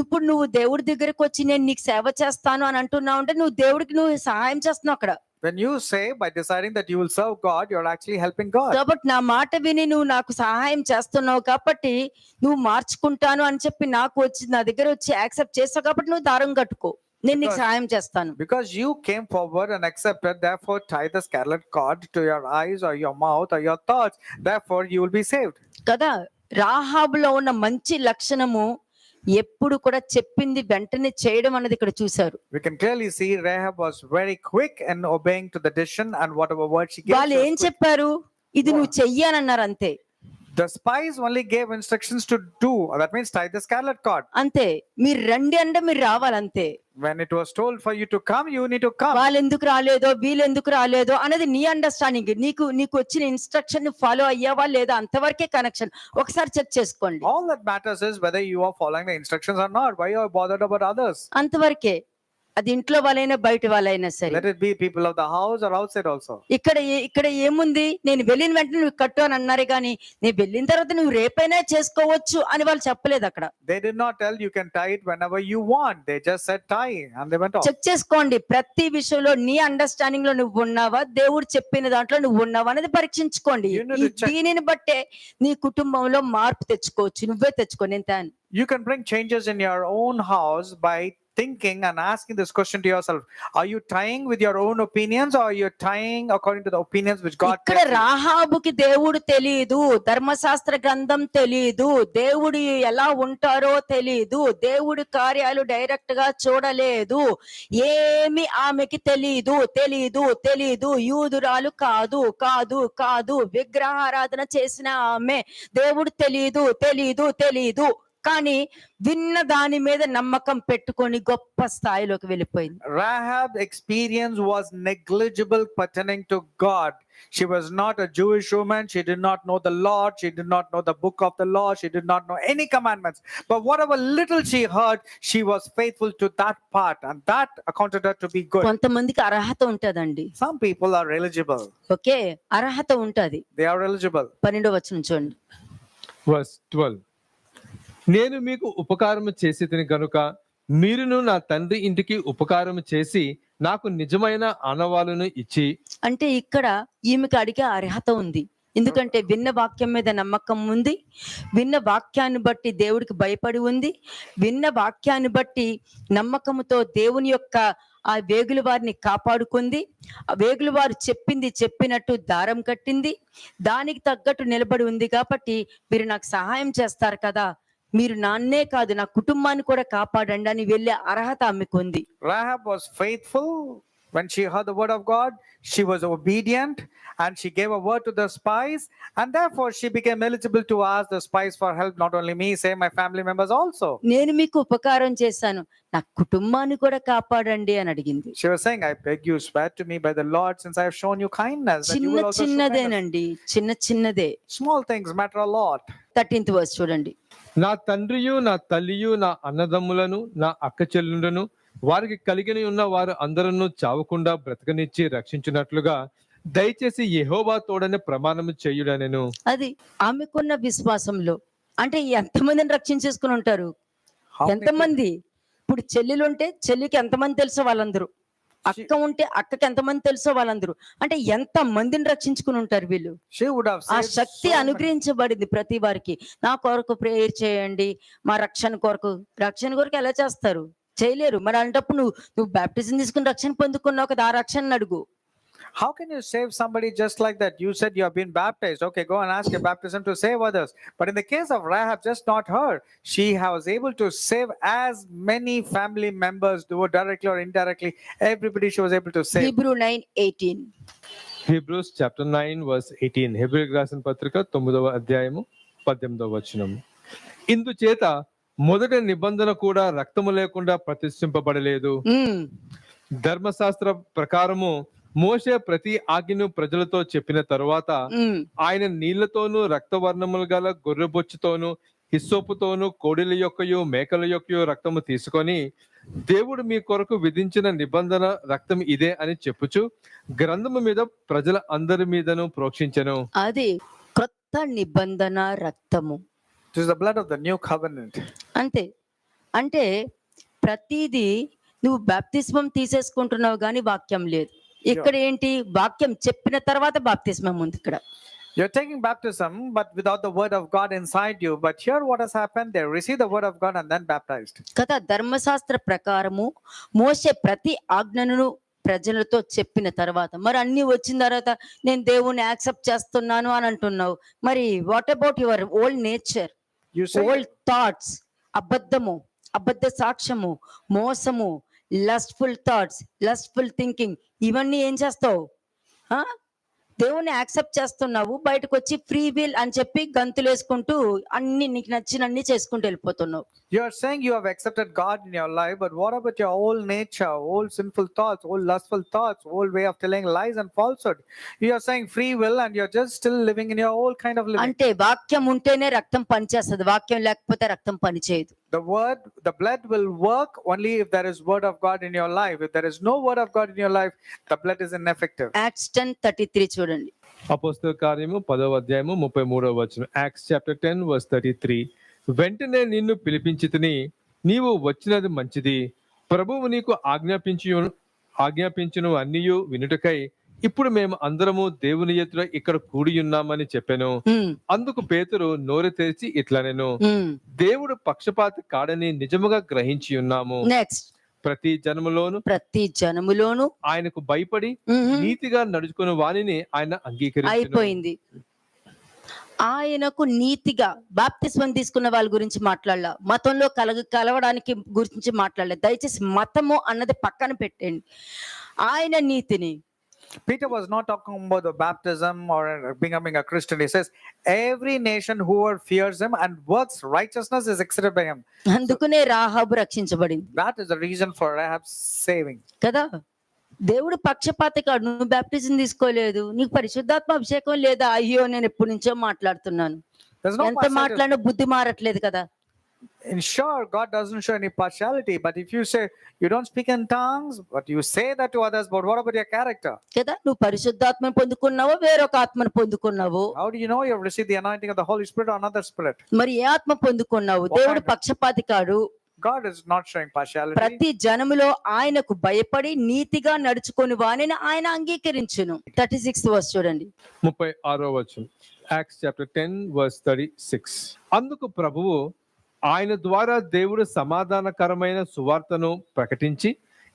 ఇప్పుడు నువ్వు దేవుడి దగ్గరకు వచ్చి నేను నీకు సేవ చేస్తాను అని అంటున్నావు అంటే నువ్వు దేవుడికి నువ్వు సహాయం చేస్తున్నావు అక్కడ. When you say by deciding that you will serve God, you're actually helping God. కాబట్టి నా మాట విని నువ్వు నాకు సహాయం చేస్తున్నావు కాబట్టి నువ్వు మార్చుకుంటాను అని చెప్పి నాకు వచ్చి నా దగ్గర వచ్చి యాక్సెప్ట్ చేస్తావు కాబట్టి నువ్వు దారం కట్టుకో, నేను నీకు సహాయం చేస్తాను. Because you came forward and accepted, therefore tie the scarlet cord to your eyes or your mouth or your thoughts. Therefore you will be saved. కదా, రాహాబులో ఉన్న మంచి లక్షణము ఎప్పుడు కూడా చెప్పింది వెంటనే చేయడం అన్నది ఇక్కడ చూశారు. We can clearly see Rahab was very quick in obeying to the decision and whatever word she gave. వాళ్ళు ఏం చెప్పారు, ఇది నువ్వు చెయ్యానన్నారు అంతే. The spies only gave instructions to do. That means tie the scarlet cord. అంతే, మీరు రండి అంటే మీరు రావాలంతే. When it was told for you to come, you need to come. వాళ్ళు ఎందుకు రాలేదో వీళ్ళు ఎందుకు రాలేదో అనేది నీ అండర్స్టాండింగ్. నీకు వచ్చిన ఇన్స్ట్రక్షన్ ఫాలో అయ్యావా లేదా అంతవరకే కనెక్షన్. ఒకసారి చెక్ చేసుకోండి. All that matters is whether you are following the instructions or not. Why you are bothered about others? అంతవరకే, అది ఇంట్లో వాళ్ళైనా బయట వాళ్ళైనా సరే. Let it be people of the house or outside also. ఇక్కడ ఏముంది, నేను వెళ్ళిన వెంటనే నువ్వు కట్టు అని అన్నారు కానీ నేను వెళ్ళిన తర్వాత నువ్వు రేపైనా చేసుకోవచ్చు అని వాళ్ళు చెప్పలేదు అక్కడ. They did not tell you can tie it whenever you want. They just said tie and they went off. Check చేసుకోండి, ప్రతి విషయంలో నీ అండర్స్టాండింగ్ లో నువ్వు ఉన్నావా, దేవుడు చెప్పిన దాంట్లో నువ్వు ఉన్నావా అనేది పరీక్షించుకోండి. You need to check. దీనిని బట్టే నీ కుటుంబంలో మార్పు తెచ్చుకోవచ్చు. నువ్వే తెచ్చుకో, నేను తాను. You can bring changes in your own house by thinking and asking this question to yourself. Are you tying with your own opinions or are you tying according to the opinions which God ఇక్కడ tells you? రాహాబుకి దేవుడు తెలియదు, ధర్మశాస్త్ర గ్రంథం తెలియదు, దేవుడు ఎలా ఉంటారో తెలియదు, దేవుడి కార్యాలు డైరెక్ట్ గా చూడలేదు, ఏమి ఆమెకి తెలీదు. యూదురాలు కాదు, విగ్రహారాధన చేసిన ఆమె. దేవుడు తెలీదు కానీ విన్న దాని మీద నమ్మకం పెట్టుకొని గొప్ప స్థాయిలోకి వెళ్ళిపోయింది. Rahab's experience was negligible pertaining to God. She was not a Jewish woman. She did not know the Lord. She did not know the book of the law. She did not know any commandments. But whatever little she heard, she was faithful to that part and that accounted her to be good. కొంతమందికి అర్హత ఉంటదండి. Some people are eligible. Okay, అర్హత ఉంటది. They are eligible. 12వ వచనం చూడండి. Verse 12. నేను మీకు ఉపకారము చేసి తిని గనుక మీరును నా తండ్రి ఇంటికి ఉపకారము చేసి నాకు నిజమైన ఆనవాళ్ళను ఇచ్చి. అంటే ఇక్కడ ఈమెకి అడిగే అర్హత ఉంది. ఎందుకంటే విన్న వాక్యం మీద నమ్మకం ఉంది, విన్న వాక్యాన్ని బట్టి దేవుడికి భయపడి ఉంది, విన్న వాక్యాన్ని బట్టి నమ్మకముతో దేవుని యొక్క ఆ వేగుల వారిని కాపాడుకుంది. ఆ వేగుల వారు చెప్పింది చెప్పినట్టు దారం కట్టింది. దానికి తగ్గట్టు నిలబడి ఉంది కాబట్టి మీరు నాకు సహాయం చేస్తారు కదా, మీరు నన్నే కాదు నా కుటుంబాన్ని కూడా కాపాడండి అని వెళ్ళే అర్హత ఆమెకుంది. Rahab was faithful when she heard the word of God. She was obedient and she gave a word to the spies, and therefore she became eligible to ask the spies for help. Not only me, say my family members also. నేను మీకు ఉపకారం చేశాను, నా కుటుంబాన్ని కూడా కాపాడండి అని అడిగింది. She was saying, I beg you, swear to me by the Lord, since I have shown you kindness, that you చిన్న will also show kindness. చిన్నదేనండి, చిన్నదే. Small things matter a lot. 13th verse చూడండి. నా తండ్రియు నా తల్లియు నా అన్నదమ్ములను నా అక్క చెల్లులను వారికి కలిగిన ఉన్న వారు అందరూ చావకుండా బ్రతకనిచ్చి రక్షించినట్లుగా దయచేసి యెహోవా తోడనే ప్రమాణము చేయుడనెను. అది ఆమెకున్న విశ్వాసంలో. అంటే ఎంతమందిని రక్షించేసుకుని ఉంటారు, How many ఎంతమంది. ఇప్పుడు చెల్లెలుంటే చెల్లికి ఎంతమంది తెలుసో వాళ్ళందరూ, అక్క ఉంటే అక్కకి ఎంతమంది తెలుసో వాళ్ళందరూ. అంటే ఎంత మందిని రక్షించుకుని ఉంటారు వీళ్ళు. she would have ఆ saved శక్తి so many. అనుగ్రహించబడింది ప్రతి వారికి. నా కొరకు ప్రేయర్ చేయండి, మా రక్షణ కొరకు ఎలా చేస్తారు, చేయలేరు. మరి అలాంటప్పుడు నువ్వు బాప్టిజం తీసుకుని రక్షణ పొందుకున్నావు కదా, ఆ రక్షణ అడుగు. How can you save somebody just like that? You said you have been baptized. Okay, go and ask your baptism to save others. But in the case of Rahab, just not her. She was able to save as many family members, do it directly or indirectly. Everybody she was able to save. Hebrew 9:18. Hebrews chapter 9 verse 18. హెబ్రీయులకు రాసిన పత్రిక 9వ అధ్యాయము 18వ వచనము. ఇందుచేత మొదటి నిబంధన కూడా రక్తము లేకుండా ప్రతిష్ఠింపబడలేదు. ధర్మశాస్త్ర ప్రకారము మోషే ప్రతి ఆజ్ఞను ప్రజలతో చెప్పిన తరువాత ఆయన నీళ్లతోనూ రక్తవర్ణములు గల గొర్రెబొచ్చుతోనూ హిస్సోపుతోనూ కోడెల యొక్కయు మేకల యొక్కయు రక్తము తీసుకొని దేవుడు మీ కొరకు విధించిన నిబంధన రక్తం ఇదే అని చెప్పుచు గ్రంథము మీద ప్రజల అందరి మీదను ప్రోక్షించెను. అది క్రొత్త నిబంధన రక్తము. This is the blood of the new covenant. అంతే. అంటే ప్రతిదీ నువ్వు బాప్తిస్మం తీసేసుకుంటున్నావు కానీ వాక్యం లేదు. ఇక్కడ ఏంటి, వాక్యం చెప్పిన తర్వాత బాప్తిస్మం ఉంది ఇక్కడ. You're taking baptism, but without the word of God inside you. But here what has happened, they receive the word of God and then baptized. కదా, ధర్మశాస్త్ర ప్రకారము మోషే ప్రతి ఆజ్ఞను ప్రజలతో చెప్పిన తర్వాత, మరి అన్ని వచ్చిన తర్వాత నేను దేవుణ్ణి యాక్సెప్ట్ చేస్తున్నాను అని అంటున్నావు. మరి what about your old nature, You say, old thoughts, అబద్ధము, అబద్ధ సాక్ష్యము, మోసము, లస్ట్ఫుల్ థాట్స్, లస్ట్ఫుల్ థింకింగ్, ఇవన్నీ ఏం చేస్తావు? దేవుని యాక్సెప్ట్ చేస్తున్నావు, బయటకు వచ్చి ఫ్రీ విల్ అని చెప్పి గంతులు వేసుకుంటూ అన్ని నీకు నచ్చినన్ని చేసుకుంటూ వెళ్ళిపోతున్నావు. you're saying you have accepted God in your life, but what about your old nature, old sinful thoughts, old lustful thoughts, old way of telling lies and falsehood? You are saying free will and you're just still living in your old kind of living. అంటే వాక్యం ఉంటేనే రక్తం పనిచేస్తుంది, వాక్యం లేకపోతే రక్తం పనిచేయదు. The blood will work only if there is word of God in your life. If there is no word of God in your life, the blood is ineffective. Acts 10:33 చూడండి. అపోస్తల కార్యము 10వ అధ్యాయము 33వ వచనం. Acts chapter 10 verse 33. వెంటనే నిన్ను పిలిపించితిని, నీవు వచ్చినది మంచిది. ప్రభువు నీకు ఆజ్ఞాపించును అన్నియు వినుటకై ఇప్పుడు మేము అందరము దేవుని ఎదుట ఇక్కడ కూడి ఉన్నామని చెప్పాను. అందుకు పేతురు నోరు తెరిచి ఇట్లనెను, దేవుడు పక్షపాతి కాడని నిజముగా గ్రహించి ఉన్నాము. నెక్స్ట్, ప్రతి జనములోను ఆయనకు భయపడి నీతిగా నడుచుకుని వానిని ఆయన అంగీకరించారు. అయిపోయింది. ఆయనకు నీతిగా బాప్తిస్మం తీసుకున్న వాళ్ళ గురించి మాట్లాడలా, మతంలో కలవడానికి గురించి మాట్లాడలేదు. దయచేసి మతము అన్నది పక్కన పెట్టండి. ఆయన నీతిని, Peter was not talking about the baptism or becoming a Christian. He says every nation whoever fears him and works righteousness is accepted by him. అందుకనే Rahab రక్షించబడింది. That is the reason for Rahab's saving. కదా, దేవుడు పక్షపాతి కాడు. నువ్వు baptism తీసుకోలేదు, నీకు పరిశుద్ధాత్మ అభిషేకం లేదా, అయ్యో నేను ఎప్పటి నుంచో మాట్లాడుతున్నాను, There's no ఎంత మాట్లాడినా బుద్ధి మారట్లేదు కదా. And sure, God doesn't show any partiality. But if you say you don't speak in tongues, but you say that to others, but what about your character? కదా, నువ్వు పరిశుద్ధాత్మను పొందుకున్నావో వేరొక ఆత్మను పొందుకున్నావో? How do you know you have received the anointing of the Holy Spirit or another spirit? మరి ఏ ఆత్మ పొందుకున్నావు? దేవుడు పక్షపాతి కాడు. God is not showing partiality. ప్రతి జనములో ఆయనకు భయపడి నీతిగా నడుచుకొని వానిని ఆయన అంగీకరించును. 36th verse చూడండి. 36వ వచనం. Acts chapter 10 verse 36. అందుకు ప్రభువు ఆయన ద్వారా దేవుడు సమాధానకరమైన సువార్తను ప్రకటించి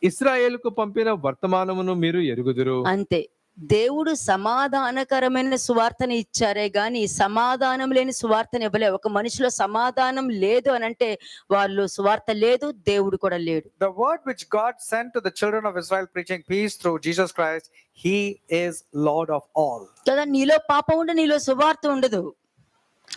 ఇశ్రాయేలుకు పంపిన వర్తమానమును మీరు ఎరుగుదురు. అంతే. దేవుడు సమాధానకరమైన సువార్తని ఇచ్చారే గాని సమాధానం లేని సువార్తని ఇవ్వలే. ఒక మనిషిలో సమాధానం లేదు అనంటే వాళ్ళు సువార్త లేదు, దేవుడు కూడా లేడు. The word which God sent to the children of Israel preaching peace through Jesus Christ, he is Lord of all. కదా, నీలో పాపం ఉంటే నీలో సువార్త ఉండదు,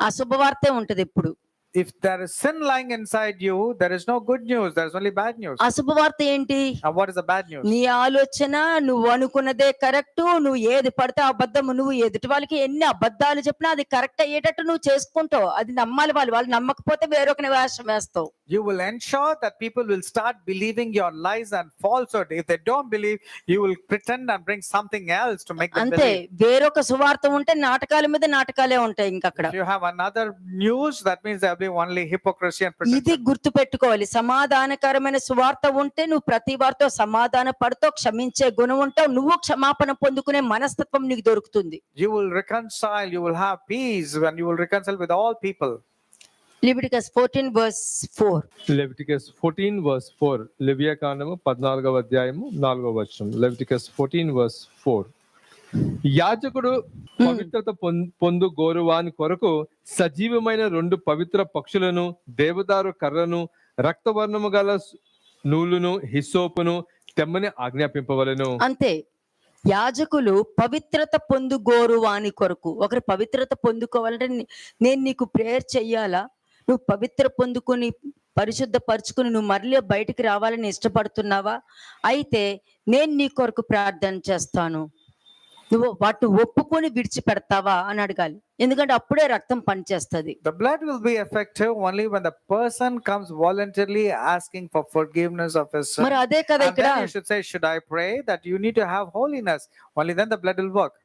ఆ శుభవార్తే ఉంటది ఎప్పుడు. If there is sin lying inside you, there is no good news, there is only bad news. ఆ శుభవార్త ఏంటి? And what is the bad news? నీ ఆలోచన నువ్వు అనుకున్నదే కరెక్ట్, నువ్వు ఏది పడితే అబద్ధము, నువ్వు ఎదుటి వాళ్ళకి ఎన్ని అబద్ధాలు చెప్పినా అది కరెక్ట్ అయ్యేటట్టు నువ్వు చేసుకుంటావు. అది నమ్మాలి, వాళ్ళు నమ్మకపోతే వేరొకని వేషం వేస్తావు. You will ensure that people will start believing your lies and falsehood. If they don't believe, you will pretend and bring something else to make them అంతే. believe. వేరొక సువార్త ఉంటే నాటకాల మీద నాటకాలే ఉంటాయి ఇంకక్కడ. If you have another news, that means there will be only hypocrisy and ఇది pretension. గుర్తు పెట్టుకోవాలి. సమాధానకరమైన సువార్త ఉంటే నువ్వు ప్రతి వారితో సమాధాన పడతావు, క్షమించే గుణం ఉంటావు, నువ్వు క్షమాపణ పొందుకునే మనస్తత్వం నీకు దొరుకుతుంది. You will reconcile, you will have peace, and you will reconcile with all people. Leviticus 14:4. Leviticus 14:4. లెవియా కాండము 14వ అధ్యాయము 4వ వచనం. లెవిటికస్ 14:4. యాజకుడు పవిత్రత పొందు గోరువాని కొరకు సజీవమైన 2 పవిత్ర పక్షులను, దేవదారు కర్రను, రక్తవర్ణము గల నూలును, హిస్సోపును తెమ్మని ఆజ్ఞాపింపవలెను. అంతే. యాజకులు పవిత్రత పొందుగోరు వాని కొరకు. ఒకరు పవిత్రత పొందుకోవాలంటే నేను నీకు ప్రేయర్ చెయ్యాలా? నువ్వు పవిత్ర పొందుకుని పరిశుద్ధ పరుచుకుని నువ్వు మరలి బయటికి రావాలని ఇష్టపడుతున్నావా? అయితే నేను నీ కొరకు ప్రార్థన చేస్తాను, నువ్వు వాటిని ఒప్పుకొని విడిచిపెడతావా అని అడగాలి. ఎందుకంటే అప్పుడే రక్తం పనిచేస్తుంది. The blood will be effective only when the person comes voluntarily asking for forgiveness of his sin. మరి అదే కదా And ఇక్కడ. then you should say, should I pray that you need to have holiness? Only then the blood will work.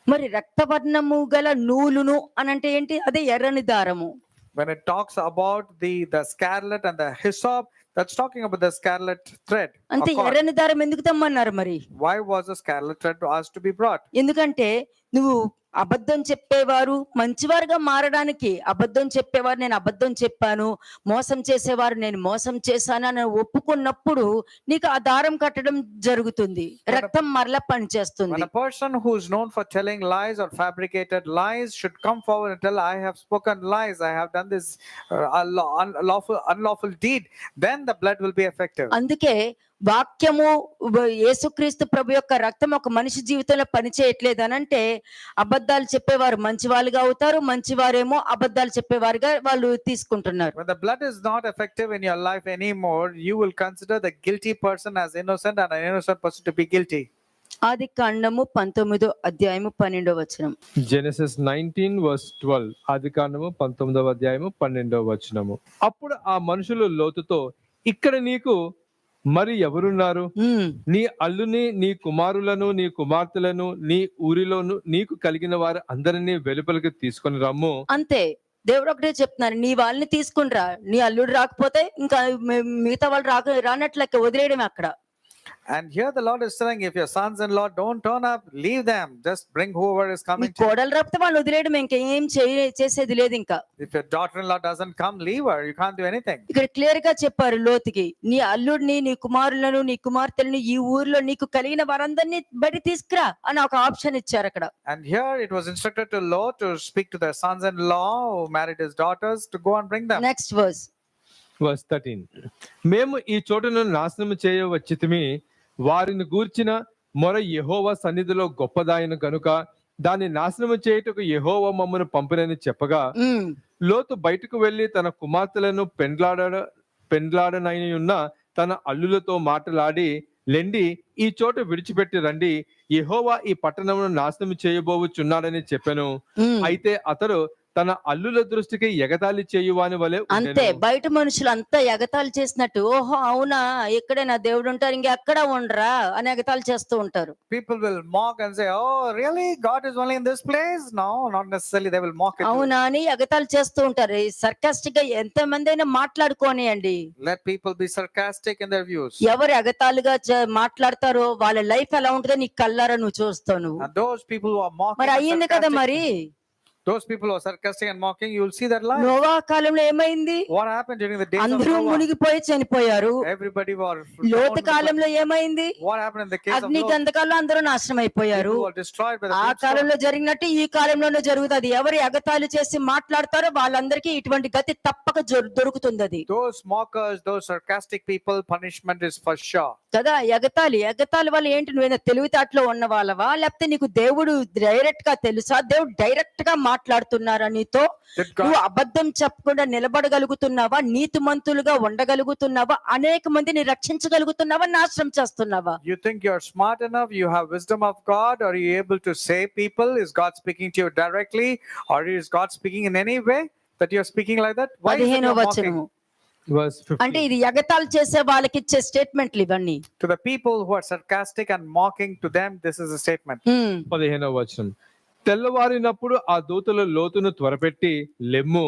మరి రక్తవర్ణము గల నూలును అని అంటే ఏంటి? అదే ఎర్రని దారము. When it talks about the scarlet and the hyssop, that's talking about the scarlet thread. అంతే. or cord. ఎర్రని దారం ఎందుకు తెమ్మన్నారు మరి? Why was the scarlet thread asked to be brought? ఎందుకంటే నువ్వు అబద్ధం చెప్పేవారు మంచివారుగా మారడానికి, అబద్ధం చెప్పేవారు నేను అబద్ధం చెప్పాను, మోసం చేసేవారు నేను మోసం చేశాను అని ఒప్పుకున్నప్పుడు నీకు ఆ దారం కట్టడం జరుగుతుంది, రక్తం మరలా When పనిచేస్తుంది. a person who is known for telling lies or fabricated lies should come forward and tell, I have spoken lies, I have done this unlawful deed, then the blood will be effective. అందుకే వాక్యము యేసుక్రీస్తు ప్రభు యొక్క రక్తం ఒక మనిషి జీవితంలో పనిచేయట్లేదు అనంటే అబద్ధాలు చెప్పేవారు మంచివాళ్ళుగా అవుతారు, మంచివారేమో అబద్ధాలు చెప్పేవారుగా వాళ్ళు తీసుకుంటున్నారు. When the blood is not effective in your life anymore, you will consider the guilty person as innocent and an innocent person to be guilty. ఆది కాండము 19వ అధ్యాయము 12వ వచనం. జెనసిస్ 19:12. ఆది కాండము 19వ అధ్యాయము 12వ వచనము. అప్పుడు ఆ మనుషులు లోతుతో, ఇక్కడ నీకు మరి ఎవరున్నారు? నీ అల్లుని, నీ కుమారులను, నీ కుమార్తెలను, నీ ఊరిలోను నీకు కలిగిన వారు అందరినీ వెలుపలికి తీసుకొని రమ్ము. అంతే. దేవుడు ఒకటే చెప్తున్నారు, నీ వాళ్ళని తీసుకునిరా, నీ అల్లుడు రాకపోతే ఇంకా మిగతా వాళ్ళు రానట్లకి వదిలేయడం అక్కడ. And here the Lord is saying, if your sons-in-law don't turn up, leave them. Just bring whoever is నీ coming to you. కోడలు రాకపోతే వాళ్ళు వదిలేయడం, ఇంకేం చేసేది లేదు ఇంకా. If your daughter-in-law doesn't come, leave her. You can't do anything. ఇక్కడ క్లియర్ గా చెప్పారు లోతుకి, నీ అల్లుడిని, నీ కుమారులను, నీ కుమార్తెలను, ఈ ఊరిలో నీకు కలిగిన వారందరినీ బయట తీసుకురా అని ఒక ఆప్షన్ ఇచ్చారు అక్కడ. And here it was instructed to Lot to speak to their sons-in-law who married his daughters to go and bring them. Next verse. Verse 13. మేము ఈ చోటును నాశనం చేయవచ్చితిమి, వారిని గూర్చిన మొర యెహోవా సన్నిధిలో గొప్పదాయను గనుక దాన్ని నాశనము చేయుటకు యెహోవా మమ్మను పంపినని చెప్పగా, లోతు బయటకు వెళ్లి తన కుమార్తెలను పెండ్లాడనైన తన అల్లులతో మాట్లాడి, లెండి ఈ చోట విడిచిపెట్టి రండి, యెహోవా ఈ పట్టణమును నాశనం చేయబోచున్నాడని చెప్పెను. అయితే అతడు తన అల్లుల దృష్టికి ఎగతాళి చేయువాని వలె అంతే. బయట మనుషులు అంతా ఎగతాళి చేసినట్టు, ఓహో అవునా ఇక్కడే నా దేవుడు ఉంటారు, ఇంకెక్కడ ఉండరా అని ఎగతాళి చేస్తూ ఉంటారు. People will mock and say, oh, really? God is only in this place? No, not necessarily. They will mock it. అవునా అని ఎగతాళి చేస్తూ ఉంటారు. సర్కాస్టిక్ గా ఎంత మంది అయినా మాట్లాడుకోనియండి. Let people be sarcastic in their views. ఎవరు ఎగతాళిగా మాట్లాడతారో వాళ్ళ లైఫ్ ఎలా ఉంటుందో నీకు కళ్ళారా నువ్వు చూస్తావు నువ్వు. And those people who are mocking మరి and అయ్యింది కదా sarcastic, మరి. those people who are sarcastic and mocking, you will see their life. నోవా కాలంలో ఏమైంది? What happened during the days of అందరూ Noah? మునిగిపోయి చనిపోయారు. Everybody were లోతు drowned with the కాలంలో ఏమైంది? flood. What happened in the case of అగ్ని Lot? గంధకాల్లో అందరూ నాశనం అయిపోయారు. People were destroyed by the ఆ brimstone. కాలంలో జరిగినట్టు ఈ కాలంలోనే జరుగుతుంది. ఎవరు ఎగతాళి చేసి మాట్లాడతారో వాళ్ళందరికీ ఇటువంటి గతి తప్పక దొరుకుతుంది. అది Those mockers, those sarcastic people, punishment is for sure. కదా. ఎగతాళి వల్ల ఏంటి? నువ్వేనా తెలివితేటలో ఉన్న వాళ్ళవా, లేకపోతే నీకు దేవుడు డైరెక్ట్ గా తెలుసా? దేవుడు డైరెక్ట్ గా మాట్లాడుతున్నారా నీతో? Did నువ్వు God, అబద్ధం చెప్పకుండా నిలబడగలుగుతున్నావా? నీతిమంతులుగా ఉండగలుగుతున్నావా? అనేక మందిని రక్షించగలుగుతున్నావా? నాశనం చేస్తున్నావా? you think you're smart enough, you have wisdom of God, or are you able to save people? Is God speaking to you directly, or is God speaking in any way that you're speaking like that? Why is it 15వ you're వచనము. mocking? Verse అంటే 15. ఇది ఎగతాళి చేసే వాళ్ళకి ఇచ్చే స్టేట్మెంట్లు ఇవన్నీ. To the people who are sarcastic and mocking, to them this is a statement. 15వ వచనం. తెల్లవారినప్పుడు ఆ దూతలు లోతును త్వరపెట్టి, లెమ్ము,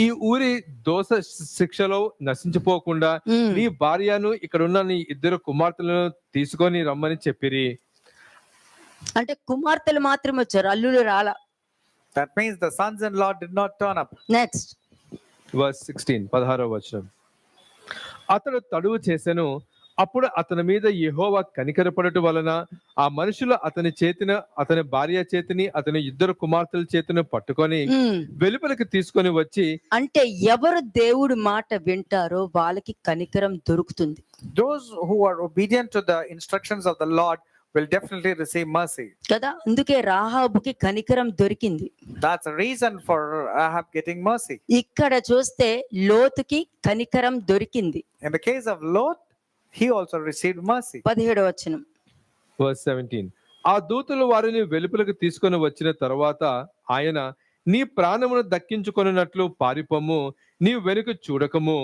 ఈ ఊరి దోష శిక్షలో నశించిపోకుండా నీ భార్యను ఇక్కడున్న నీ ఇద్దరు కుమార్తెలను తీసుకొని రమ్మని చెప్పిరి. అంటే కుమార్తెలు మాత్రమే వచ్చారు, అల్లులు రాలా. That means the sons-in-law did not turn up. Next Verse 16, 16వ వచనం. అతడు తడువు చేసెను, అప్పుడు అతని మీద యెహోవా కనికరపడట వలన ఆ మనుషులు అతని భార్య చేతిని అతని ఇద్దరు కుమార్తెల చేతిని పట్టుకొని వెలుపలికి తీసుకొని వచ్చి, అంటే ఎవరు దేవుడు మాట వింటారో వాళ్ళకి కనికరం దొరుకుతుంది. Those who are obedient to the instructions of the Lord will definitely receive mercy. కదా. అందుకే రాహాబుకి కనికరం దొరికింది. That's the reason for Ahab getting mercy. ఇక్కడ చూస్తే లోతుకి కనికరం దొరికింది. In the case of Lot, he also received mercy. 17వ వచనం. verse 17. ఆ దూతలు వారిని వెలుపలకు తీసుకొని వచ్చిన తర్వాత ఆయన, నీ ప్రాణమును దక్కించుకొనున్నట్లు పారిపోము, నీవు వెనుక చూడకము,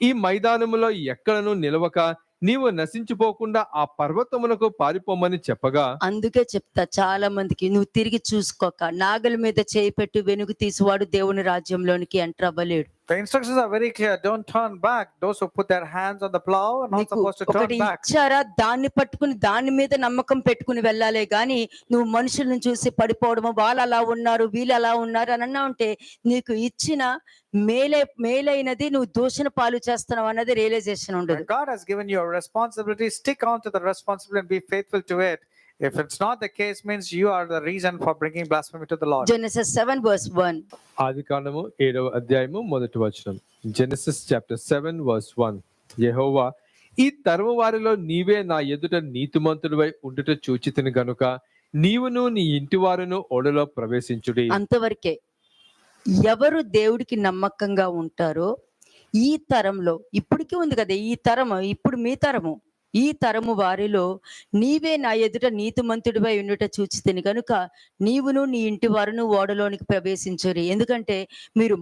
ఈ మైదానములో ఎక్కడను నిలవక నీవు నశించిపోకుండా ఆ పర్వతమునకు పారిపోమని చెప్పగా. అందుకే చెప్తా చాలా మందికి, నువ్వు తిరిగి చూసుకోక, నాగల మీద చేయి పెట్టి వెనుక తీసివాడు దేవుని రాజ్యంలోనికి enter అవ్వలేడు. The instructions are very clear. Don't turn back. Those who put their hands on the plow are not నీకు supposed to turn ఒకటి back. ఇచ్చారా, దాన్ని పట్టుకుని దాని మీద నమ్మకం పెట్టుకుని వెళ్ళాలే గాని, నువ్వు మనుషులను చూసి పడిపోవడము, వాళ్ళు అలా ఉన్నారు వీళ్ళు అలా ఉన్నారు అని అన్నా ఉంటే నీకు ఇచ్చిన మేలైనది నువ్వు దూషణ పాలు చేస్తున్నావు అన్నది రియలైజేషన్ ఉండదు. When God has given you a responsibility, stick on to the responsibility and be faithful to it. If it's not the case, means you are the reason for bringing blasphemy to the Lord. Genesis 7 verse 1. ఆదికాండము 7వ అధ్యాయము 1వ వచనం. Genesis chapter 7 verse 1. యెహోవా, ఈ తరము వారిలో నీవే నా ఎదుట నీతిమంతుడివై ఉండుట చూచితిని గనుక నీవును నీ ఇంటి వారును ఓడలో ప్రవేశించుడి. అంతవరకే. ఎవరు దేవుడికి నమ్మకంగా ఉంటారో ఈ తరంలో, ఇప్పటికీ ఉంది కదా ఈ తరము, ఇప్పుడు మీ తరము, ఈ తరము వారిలో నీవే నా ఎదుట నీతిమంతుడిపై ఉండుట చూచితిని కనుక నీవును నీ ఇంటి వారును ఓడలోనికి ప్రవేశించురి. ఎందుకంటే మీరు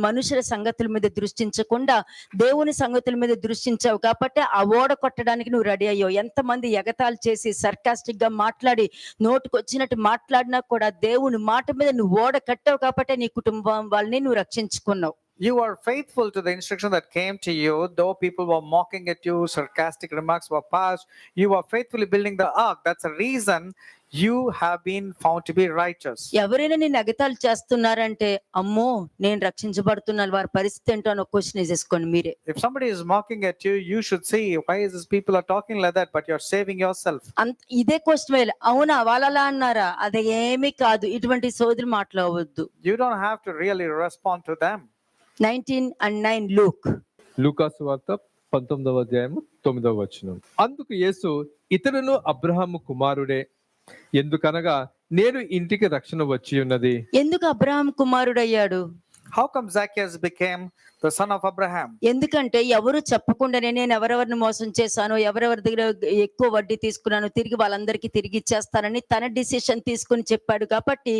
మనుషుల సంగతుల మీద దృష్టించకుండా దేవుని సంగతుల మీద దృష్టించావు కాబట్టి ఆ ఓడ కొట్టడానికి నువ్వు రెడీ అయ్యావు. ఎంతమంది ఎగతాళి చేసి సర్కాస్టిక్ గా మాట్లాడి నోటుకు వచ్చినట్టు మాట్లాడినా కూడా దేవుని మాట మీద నువ్వు ఓడ కట్టావు కాబట్టి నీ కుటుంబం వాళ్ళని నువ్వు రక్షించుకున్నావు. You are faithful to the instruction that came to you, though people were mocking at you, sarcastic remarks were passed. You are faithfully building the ark. That's the reason you have been found to be righteous. ఎవరైనా నేను ఎగతాళి చేస్తున్నారంటే, అమ్మో నేను రక్షించబడుతున్నాను, వారి పరిస్థితి ఏంటో అని ఒక క్వశ్చన్ వేసేసుకోండి మీరే. If somebody is mocking at you, you should see, why is this people are talking like that, but you're saving yourself. ఇదే క్వశ్చన్ వేయాలి. అవునా వాళ్ళలా అన్నారా, అది ఏమీ కాదు, ఇటువంటి సోదరు మాట్లాడవద్దు. You don't have to really respond to them. 19:9 లూకాసు వార్త 19వ అధ్యాయము 9వ వచనం. అందుకు యేసు, ఇతడును అబ్రహాము కుమారుడే, ఎందుకనగా నేడు ఇంటికి రక్షణ వచ్చి ఉన్నది. ఎందుకు Abraham కుమారుడయ్యాడు? How come Zacchaeus became the son of Abraham? ఎందుకంటే ఎవరు చెప్పకుండానే నేను ఎవరెవరిని మోసం చేశానో, ఎవరెవరి దగ్గర ఎక్కువ వడ్డీ తీసుకున్నానో తిరిగి వాళ్ళందరికీ తిరిగి ఇచ్చేస్తానని తన డిసిషన్ తీసుకుని చెప్పాడు కాబట్టి,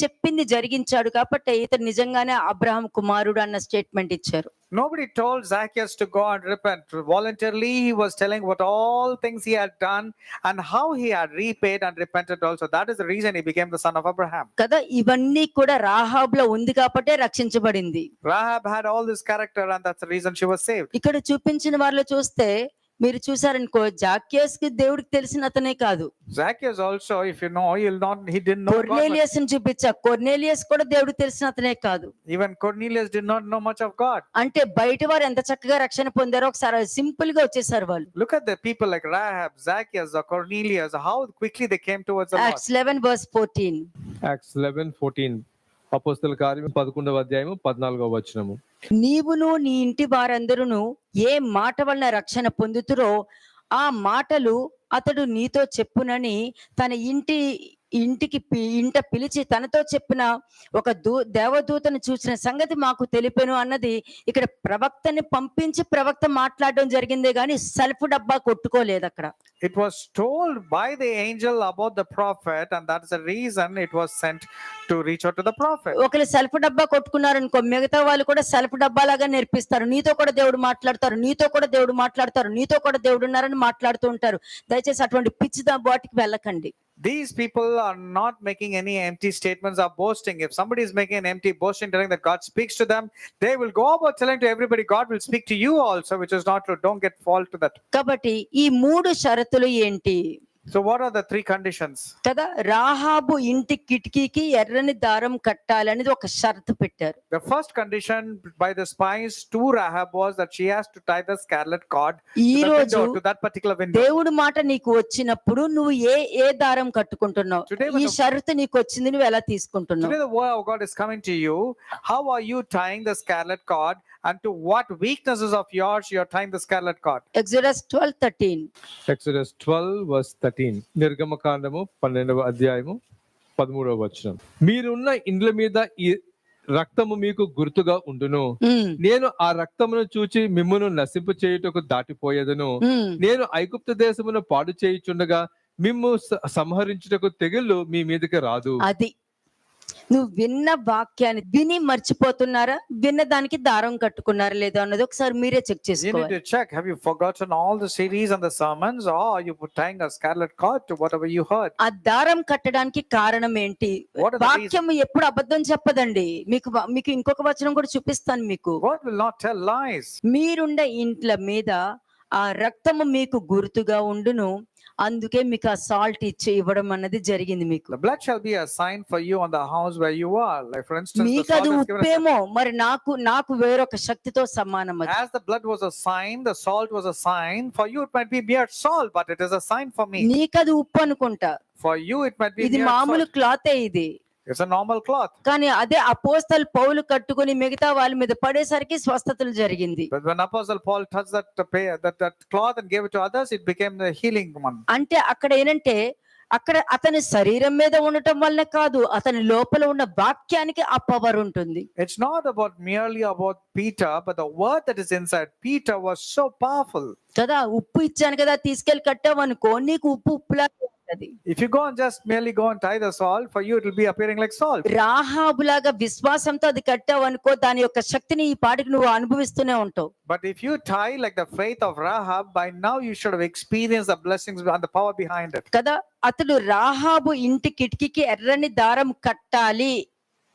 చెప్పింది జరిగించాడు కాబట్టి ఇతను నిజంగానే అబ్రహాం కుమారుడు అన్న స్టేట్మెంట్ ఇచ్చారు. Nobody told Zacchaeus to go and repent. Voluntarily, he was telling what all things he had done and how he had repaid and repented also. That is the reason he became the son of Abraham. కదా. ఇవన్నీ కూడా రాహాబులో ఉంది కాబట్టి రక్షించబడింది. Rahab had all this character and that's the reason she was saved. ఇక్కడ చూపించిన వారిలో చూస్తే మీరు చూసారనుకో జాక్యస్కి దేవుడికి తెలిసిన అతనే కాదు, Zacchaeus also, if you know, he didn't know God much. Cornelius ని చూపించా, కొర్నేలియస్ కూడా దేవుడికి తెలిసిన అతనే కాదు. Even Cornelius did not know much of God. అంటే బయట వారు ఎంత చక్కగా రక్షణ పొందారో ఒకసారి సింపుల్ గా వచ్చేసారు వాళ్ళు. Look at the people like Rahab, Zacchaeus, or Cornelius, how quickly they came towards the Lord. Acts 11:14. Acts 11:14 అపోస్తల కార్యం 11వ అధ్యాయము 14వ వచనము. నీవును నీ ఇంటి వారందరూ ఏ మాట వలన రక్షణ పొందుతురో ఆ మాటలు అతడు నీతో చెప్పునని తన ఇంట పిలిచి తనతో చెప్పిన ఒక దేవదూతను చూసిన సంగతి మాకు తెలిపెను అన్నది. ఇక్కడ ప్రవక్తని పంపించి ప్రవక్త మాట్లాడడం జరిగిందే గాని సెల్ఫ్ డబ్బా కొట్టుకోలేదు అక్కడ. It was told by the angel about the prophet, and that's the reason it was sent to reach out to the prophet. ఒకరు సెల్ఫ్ డబ్బా కొట్టుకున్నారనుకో, మిగతా వాళ్ళు కూడా సెల్ఫ్ డబ్బా లాగా నేర్పిస్తారు. నీతో కూడా దేవుడు మాట్లాడతారు, నీతో కూడా దేవుడు మాట్లాడతారు, నీతో కూడా దేవుడు ఉన్నారని మాట్లాడుతూ ఉంటారు. దయచేసి అటువంటి పిచ్చి బాటికి వెళ్ళకండి. These people are not making any empty statements or boasting. If somebody is making an empty boasting, telling that God speaks to them, they will go about telling to everybody, God will speak to you also, which is not true. Don't get fall to that. కాబట్టి ఈ 3 షరతులు ఏంటి So what are the 3 conditions? కదా? రాహాబు ఇంటి కిటికీకి ఎర్రని దారం కట్టాలనేది ఒక షరతు పెట్టారు. The first condition by the spies to Rahab was that she has to tie the scarlet cord ఈ రోజు to that particular window. దేవుడి మాట నీకు వచ్చినప్పుడు నువ్వు ఏ దారం కట్టుకుంటున్నావు, ఈ షరతు నీకు వచ్చింది నువ్వు ఎలా తీసుకుంటున్నావు? Today the word of God is coming to you. How are you tying the scarlet cord, and to what weaknesses of yours you are tying the scarlet cord? Exodus 12:13. Exodus 12:13 నిర్గమకాండము 12వ అధ్యాయము 13వ వచనం. మీరున్న ఇండ్ల మీద ఈ రక్తము మీకు గుర్తుగా ఉండును. నేను ఆ రక్తమును చూచి మిమ్మును నశింపు చేయుటకు దాటిపోయేదను. నేను ఐగుప్తు దేశమును పాడు చేయుచుండగా మిమ్ము సంహరించుటకు తెగుళ్ళు మీ మీదకి రాదు. అది నువ్వు విన్న వాక్యాన్ని విని మర్చిపోతున్నారా, విన్న దానికి దారం కట్టుకున్నారా లేదా అన్నది ఒకసారి మీరే చెక్ You need చేసుకోవాలి. to check. Have you forgotten all the series and the sermons, or are you tying a scarlet cord to whatever you heard? ఆ దారం కట్టడానికి కారణం ఏంటి? What are the వాక్యం ఎప్పుడు అబద్ధం చెప్పదండి. మీకు ఇంకొక వచనం కూడా చూపిస్తాను మీకు. God will not tell lies. మీరుండే ఇంట్ల మీద ఆ రక్తము మీకు గుర్తుగా ఉండును, అందుకే మీకు ఆ సాల్ట్ ఇవ్వడం అన్నది జరిగింది మీకు. The blood shall be a sign for you on the house where you are. Like for instance, the మీకు salt అది is given as ఉప్పేమో, మరి నాకు వేరొక శక్తితో సమానం అది. as the blood was a sign, the salt was a sign. For you it might be mere salt, but it is a sign for me. నీకు అది ఉప్పు అనుకుంటా, For you it might be ఇది mere మామూలు salt. క్లాతే ఇది. It's a normal cloth. కానీ అదే అపోస్తలు పౌలు కట్టుకుని మిగతా వాళ్ళ మీద పడేసరికి స్వస్థతలు జరిగింది. But when Apostle Paul touched that cloth and gave it to others, it became the healing one. అంటే అక్కడ ఏంటంటే అక్కడ అతని శరీరం మీద ఉండటం వల్ల కాదు, అతని లోపల ఉన్న వాక్యానికి ఆ పవర్ ఉంటుంది. It's not merely about Peter, but the word that is inside Peter was so powerful. కదా, ఉప్పు ఇచ్చాను కదా తీసుకెళ్లి కట్టావు అనుకో, నీకు ఉప్పులా ఉంటది. If you go and just merely go and tie the salt, for you it will be appearing like salt. రాహాబులాగా విశ్వాసంతో అది కట్టావు అనుకో, దాని యొక్క శక్తిని ఈ పాటికి నువ్వు అనుభవిస్తూనే ఉంటావు. But if you tie like the faith of Rahab, by now you should have experienced the blessings and the power behind it. కదా, అతడు రాహాబు ఇంటి కిటికీకి ఎర్రని దారం కట్టాలి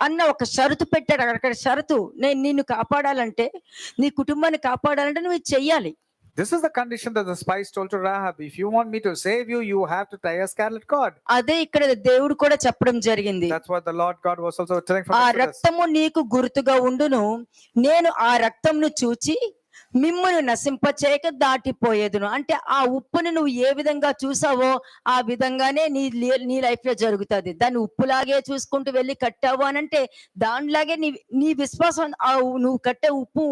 అన్న ఒక షరతు పెట్టాడు. అక్కడ షరతు, నేను నిన్ను కాపాడాలంటే, నీ కుటుంబాన్ని కాపాడాలంటే నువ్వు ఇది చెయ్యాలి. This is the condition that the spies told to Rahab. If you want me to save you, you have to tie a scarlet cord. అదే ఇక్కడ దేవుడు కూడా చెప్పడం జరిగింది. That's what the Lord God was also telling from ఆ Exodus. రక్తము నీకు గుర్తుగా ఉండును, నేను ఆ రక్తంను చూచి మిమ్మును నశింపచేయక దాటిపోయేదును. అంటే ఆ ఉప్పుని నువ్వు ఏ విధంగా చూసావో ఆ విధంగానే నీ లైఫ్ లో జరుగుతుంది. దాన్ని ఉప్పులాగే చూసుకుంటూ వెళ్ళి కట్టావు అని అంటే దానిలాగే నీ విశ్వాసం, నువ్వు కట్టే ఉప్పు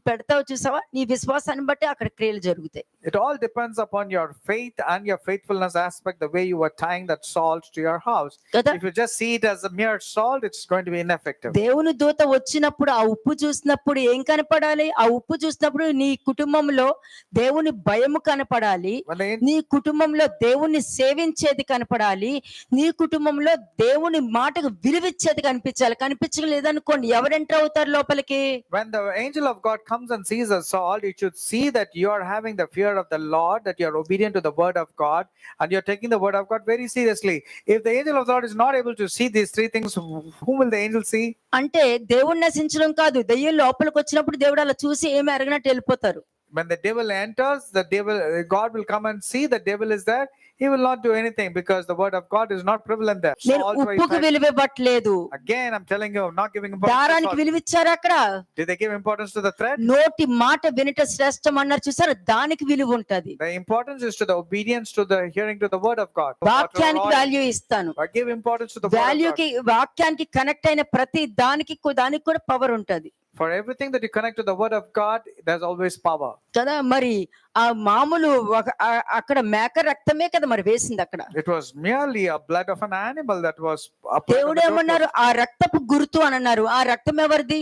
పెడతావు చూసావా, నీ విశ్వాసాన్ని బట్టి అక్కడ క్రియలు జరుగుతాయి. It all depends upon your faith and your faithfulness aspect, the way you are tying that salt to your house. కదా, If you just see it as a mere salt, it's going to be ineffective. దేవుని దూత వచ్చినప్పుడు ఆ ఉప్పు చూసినప్పుడు ఏం కనపడాలి? ఆ ఉప్పు చూసినప్పుడు నీ కుటుంబంలో దేవుని భయము కనపడాలి, నీ కుటుంబంలో దేవుని సేవించేది కనపడాలి, నీ కుటుంబంలో దేవుని మాటకు విలువిచ్చేది కనిపించాలి. కనిపించలేదనుకోండి, ఎవరు ఎంటర్ అవుతారు లోపలికి? When the angel of God comes and sees the salt, you should see that you are having the fear of the Lord, that you are obedient to the word of God, and you are taking the word of God very seriously. If the angel of the Lord is not able to see these 3 things, whom will the angel see? అంటే దేవుణ్ణి నశించడం కాదు, దెయ్యం లోపలికి వచ్చినప్పుడు దేవుడు అలా చూసి ఏమి అరగనట్టు వెళ్ళిపోతారు. when the devil enters, God will come and see the devil is there. He will not do anything because the word of God is not prevalent there. నేను Salt by ఉప్పుకు fact- విలువ ఇవ్వట్లేదు, Again, I'm telling you, I'm not giving importance to దారానికి salt. విలువ ఇచ్చారు అక్కడ. Did they give importance to the thread? నోటి మాట వినట శ్రేష్టం అన్నారు చూసారు, దానికి విలువ ఉంటది. The importance is to the obedience to the hearing to the word of God. వాక్యానికి వాల్యూ ఇస్తాను. I give importance to the word of God. వాల్యూకి వాక్యానికి కనెక్ట్ అయిన ప్రతి దానికి కూడా పవర్ ఉంటది For everything that you connect to the word of God, there's always power. కదా. మరి ఆ మామూలు అక్కడ మేక రక్తమే కదా మరి వేసింది అక్కడ. It was merely a blood of an animal that was applied on దేవుడు the doorpost. ఏమన్నారు, ఆ రక్తపు గుర్తు అని అన్నారు. ఆ రక్తం ఎవరిది?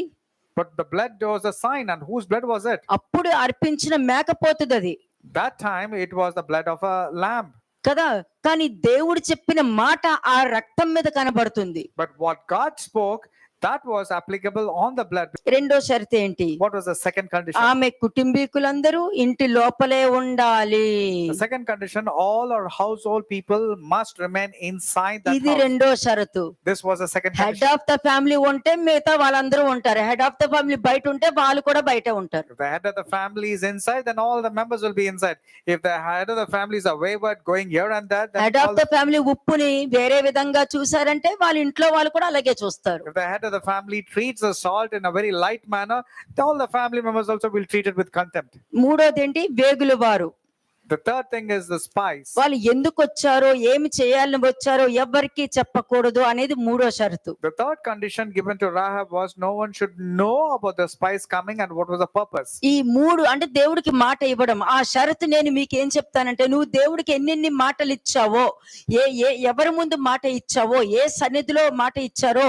But the blood was a sign, and whose blood was it? అప్పుడు అర్పించిన మేకపోతుంది అది That time it was the blood of a lamb. కదా. కానీ దేవుడు చెప్పిన మాట ఆ రక్తం మీద కనబడుతుంది. But what God spoke, that was applicable on the blood. రెండో షరతు ఏంటి? What was the second condition? ఆమె కుటుంబీకులందరూ ఇంటి లోపలే ఉండాలి. The second condition, all our household people must remain inside that ఇది house. రెండో షరతు. This was the second head condition. Of the family ఉంటే మిగతా వాళ్ళందరూ ఉంటారు. హెడ్ ఆఫ్ ద ఫ్యామిలీ బయట ఉంటే వాళ్ళు కూడా బయట ఉంటారు. If the head of the family is inside, then all the members will be inside. If the head of the family is wayward, going here and there, then head all of the family ఉప్పుని వేరే విధంగా చూసారంటే వాళ్ళ ఇంట్లో వాళ్ళు కూడా అలాగే చూస్తారు. if the head of the family treats the salt in a very light manner, then all the family members also will treat it with contempt. మూడోది ఏంటి? వేగులు వారు. The third thing is the spies. వాళ్ళు ఎందుకు వచ్చారో, ఏమి చేయాలని వచ్చారో ఎవరికి చెప్పకూడదు అనేది మూడో షరతు. The third condition given to Rahab was no one should know about the spies coming and what was the purpose. ఈ మూడు అంటే దేవుడికి మాట ఇవ్వడం. ఆ షరతు నేను మీకు ఏం చెప్తానంటే, నువ్వు దేవుడికి ఎన్నెన్ని మాటలు ఇచ్చావో, ఎవరి ముందు మాట ఇచ్చావో, ఏ సన్నిధిలో మాట ఇచ్చారో,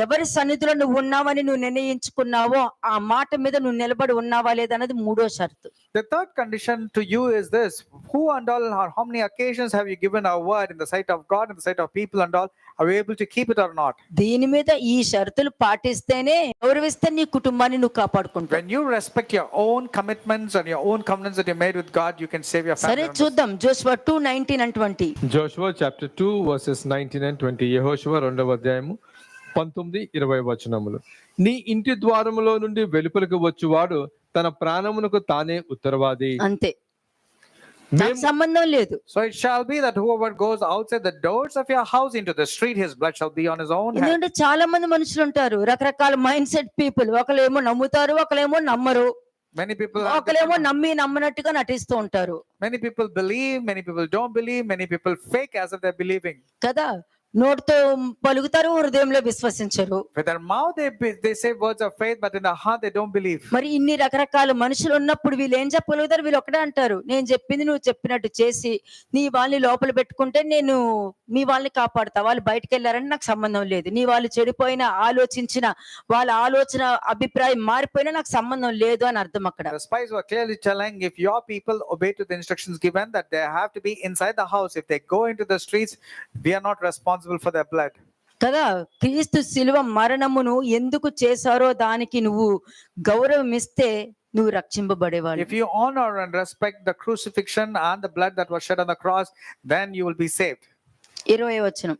ఎవరి సన్నిధిలో నువ్వు ఉన్నావని నువ్వు నిర్ణయించుకున్నావో ఆ మాట మీద నువ్వు నిలబడి ఉన్నావా లేదన్నది మూడో షరతు. The third condition to you is this: who and all, or how many occasions have you given a word in the sight of God, in the sight of people and all? Are you able to keep it or not? దీని మీద ఈ షరతులు పాటిస్తేనే, గౌరవిస్తే నీ కుటుంబాన్ని నువ్వు కాపాడుకుంటావు. When you respect your own commitments and your own covenants that you made with God, you can save your family సరే members. చూద్దాం. Joshua 2:19 and 20. Joshua chapter 2 verses 19 and 20. యెహోషువ 2వ అధ్యాయము 19-20 వచనములు. నీ ఇంటి ద్వారములో నుండి వెలుపలకు వచ్చువాడు తన ప్రాణమునకు తానే ఉత్తరవాది. అంతే, నాకు సంబంధం లేదు. So it shall be that whoever goes outside the doors of your house into the street, his blood shall be on his own head. ఎందుకంటే చాలా మంది మనుషులు ఉంటారు, రకరకాల మైండ్ సెట్ పీపుల్. ఒకళ్ళేమో నమ్ముతారు, ఒకళ్ళేమో నమ్మరు, Many people have ఒకళ్ళేమో different- నమ్మినట్టుగా నటిస్తూ ఉంటారు many people believe, many people don't believe, many people fake as if they're believing. కదా. నోటితో పలుకుతారు, హృదయంలో విశ్వసించరు. With their mouth they say words of faith, but in their heart they don't believe. మరి ఇన్ని రకరకాల మనుషులు ఉన్నప్పుడు వీళ్ళు ఏం చెప్పగలుగుతారు? వీళ్ళు ఒకటే అంటారు, నేను చెప్పింది నువ్వు చెప్పినట్టు చేసి నీ వాళ్ళని లోపల పెట్టుకుంటే నేను మీ వాళ్ళని కాపాడుతా, వాళ్ళు బయటకు వెళ్ళారని నాకు సంబంధం లేదు. నీ వాళ్ళు చెడిపోయినా, ఆలోచించిన వాళ్ళ ఆలోచన అభిప్రాయం మారిపోయినా నాకు సంబంధం లేదు అని అర్థం అక్కడ. The spies were clearly telling, if your people obey to the instructions given, that they have to be inside the house. If they go into the streets, we are not responsible for their blood. కదా. క్రీస్తు శిలువ మరణమును ఎందుకు చేశారో దానికి నువ్వు గౌరవం ఇస్తే నువ్వు రక్షింపబడేవాడు. If you honor and respect the crucifixion and the blood that was shed on the cross, then you will be saved. 20వ వచనం.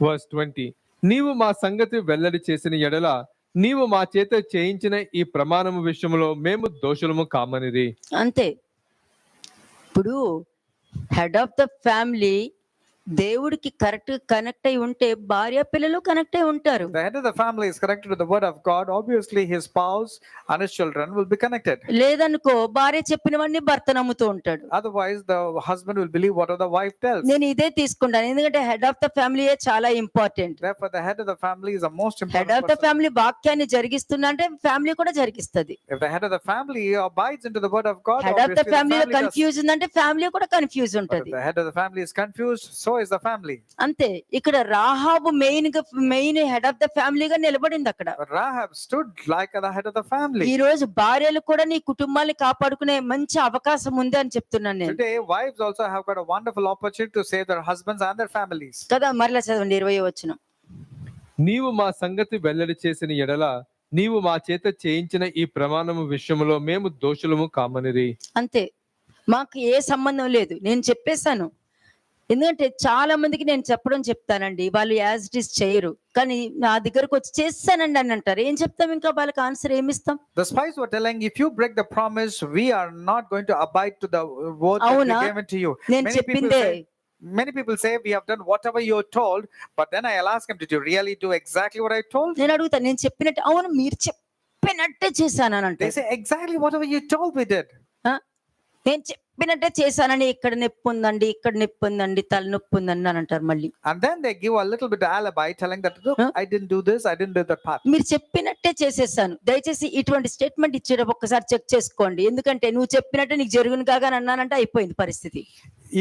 వర్స్ 20. నీవు మా సంగతి వెల్లడి చేసిన ఎడల నీవు మా చేత చేయించిన ఈ ప్రమాణము విషయంలో మేము దోషులము కామనిది. అంతే. ఇప్పుడు హెడ్ ఆఫ్ ద ఫ్యామిలీ దేవుడికి కరెక్ట్ కనెక్ట్ అయి ఉంటే భార్య పిల్లలు కనెక్ట్ అయి ఉంటారు. The head of the family is connected to the word of God. Obviously, his spouse and his children will be connected. లేదనుకో భార్య చెప్పినవన్నీ భర్త నమ్ముతూ ఉంటాడు. Otherwise, the husband will believe whatever the wife tells. నేను ఇదే తీసుకుంటాను, ఎందుకంటే హెడ్ ఆఫ్ ద ఫ్యామిలీ చాలా important. Therefore, the head of the family is the most head important of the person. Family వాక్యాన్ని జరిగిస్తున్నా అంటే ఫ్యామిలీ కూడా జరిగిస్తుంది. If the head of the family abides into the word of God, head of the obviously the ఫ్యామిలీలో family does. Confuse ఉందంటే family కూడా confuse But if ఉంటది. the head of the family is confused, so is the family. అంతే. ఇక్కడ Rahab main head of the ఫ్యామిలీగా నిలబడింది అక్కడ. But Rahab stood like the head of the family. ఈ రోజు భార్యలు కూడా నీ కుటుంబాన్ని కాపాడుకునే మంచి అవకాశం ఉంది అని చెప్తున్నాను నేను. Today, wives also have got a wonderful opportunity to save their husbands and their families. కదా. మరలా చదవండి 20వ వచనం. నీవు మా సంగతి వెల్లడి చేసిన ఎడల నీవు మా చేత చేయించిన ఈ ప్రమాణము విషయంలో మేము దోషులము కామనిది. అంతే. మాకు ఏ సంబంధం లేదు. నేను చెప్పేశాను, ఎందుకంటే చాలా మందికి నేను చెప్తానండి. వాళ్ళు యాజ్ ఇట్ ఈస్ చేయరు. కానీ నా దగ్గరకు వచ్చి చేసేసానండి అని అంటారు. ఏం చెప్తాం ఇంకా వాళ్ళకి answer ఏమిస్తాం? The spies were telling, if you break the promise, we are not going to abide to the word that we అవునా? gave it to you. నేను చెప్పిందే. Many people say we have done whatever you told, but then I'll ask him, did you really do exactly what I told? నేను అడుగుతాను. నేను చెప్పినట్టు అవును మీరు చెప్పినట్టే చేశానని They అంటారు. say exactly whatever you told we did. ఆ? నేను చెప్పినట్టే చేశానని ఇక్కడ నొప్పి ఉందండి, ఇక్కడ నొప్పి ఉందండి, తలనొప్పి ఉందండి అని అంటారు మళ్ళీ. And then they give a little bit of alibi telling that, look, Huh? I didn't do this, I didn't do that part. మీరు చెప్పినట్టే చేసేసాను. దయచేసి ఇటువంటి స్టేట్మెంట్ ఇచ్చేటప్పుడు ఒక్కసారి చెక్ చేసుకోండి. ఎందుకంటే నువ్వు చెప్పినట్టే నీకు జరుగును కాగా అని అన్నానంటే అయిపోయింది పరిస్థితి.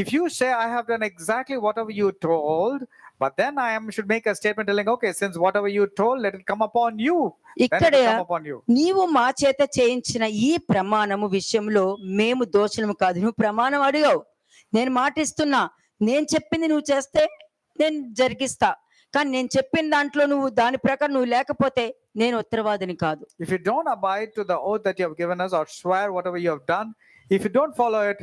If you say I have done exactly whatever you told, but then should make a statement telling, okay, since whatever you told, let it come upon you. Then it ఇక్కడ will come upon you. నీవు మా చేత చేయించిన ఈ ప్రమాణము విషయంలో మేము దోషులము కాదు. నువ్వు ప్రమాణం అడిగావు, నేను మాటిస్తున్నా, నేను చెప్పింది నువ్వు చేస్తే నేను జరిగిస్తా. కానీ నేను చెప్పిన దాంట్లో నువ్వు దాని ప్రకారం నువ్వు లేకపోతే నేను ఉత్తరవాదిని కాదు. If you don't abide to the oath that you have given us or swear whatever you have done, if you don't follow it,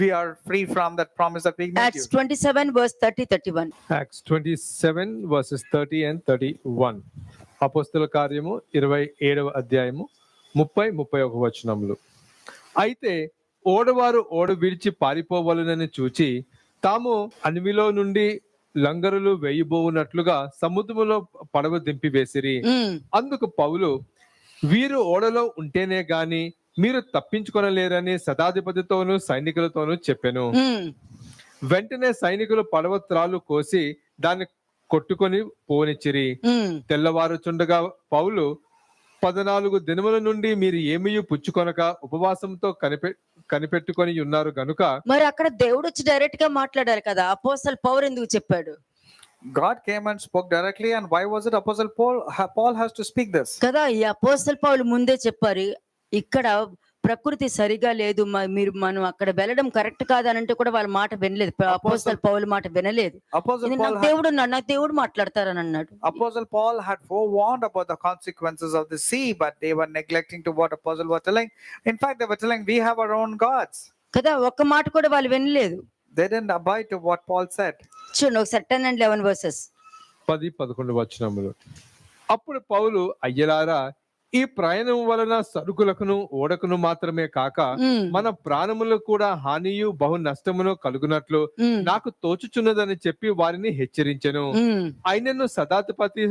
we are free from that promise that we made Acts you. 27 verse 30-31. Acts 27 verses 30 and 31. అపోస్తల కార్యము 27వ అధ్యాయము 30-31 వచనములు. అయితే ఓడవారు ఓడ విడిచి పారిపోవలనని చూచి తాము అణివిలో నుండి లంగరులు వేయబోవునట్లుగా సముద్రములో పడవ దింపివేసిరి. అందుకు పౌలు, వీరు ఓడలో ఉంటేనే గాని మీరు తప్పించుకొనలేరని శతాధిపతితోనూ సైనికులతోనూ చెప్పెను. వెంటనే సైనికులు పడవ త్రాళ్ళు కోసి దాన్ని కొట్టుకొని పోనిచ్చిరి. తెల్లవారుచుండగా పౌలు, 14 దినముల నుండి మీరు ఏమీ పుచ్చుకొనక ఉపవాసంతో కనిపెట్టుకొని ఉన్నారు గనుక. మరి అక్కడ దేవుడు వచ్చి డైరెక్ట్ గా మాట్లాడారు కదా, అపోస్తలు పౌలు ఎందుకు చెప్పాడు? God came and spoke directly, and why was it Apostle Paul has to speak this? కదా, ఈ అపోస్తలు పౌలు ముందే చెప్పారు, ఇక్కడ ప్రకృతి సరిగా లేదు, మనం అక్కడ వెళ్ళడం కరెక్ట్ కాదనంటే కూడా వాళ్ళ మాట వినలేదు. అపోస్తలు పౌలు మాట వినలేదు. నాకు దేవుడు ఉన్నాడు, నాకు దేవుడు మాట్లాడతారని అన్నాడు. Apostle Paul had forewarned about the consequences of the sea, but they were neglecting to what Apostle was telling. In fact, they were telling, we have our own gods. కదా, ఒక్క మాట కూడా వాళ్ళు వినలేదు. They didn't abide to what Paul said. చూడండి ఒకసారి 10 and 11 verses. 10-11 వచనములు. అప్పుడు పౌలు, అయ్యలారా, ఈ ప్రయాణం వలన సరుకులకును ఓడకును మాత్రమే కాక మన ప్రాణములకు కూడా హానియు బహు నష్టమును కలుగునట్లు నాకు తోచుచున్నదని చెప్పి వారిని హెచ్చరించెను. అయినను శతాధిపతి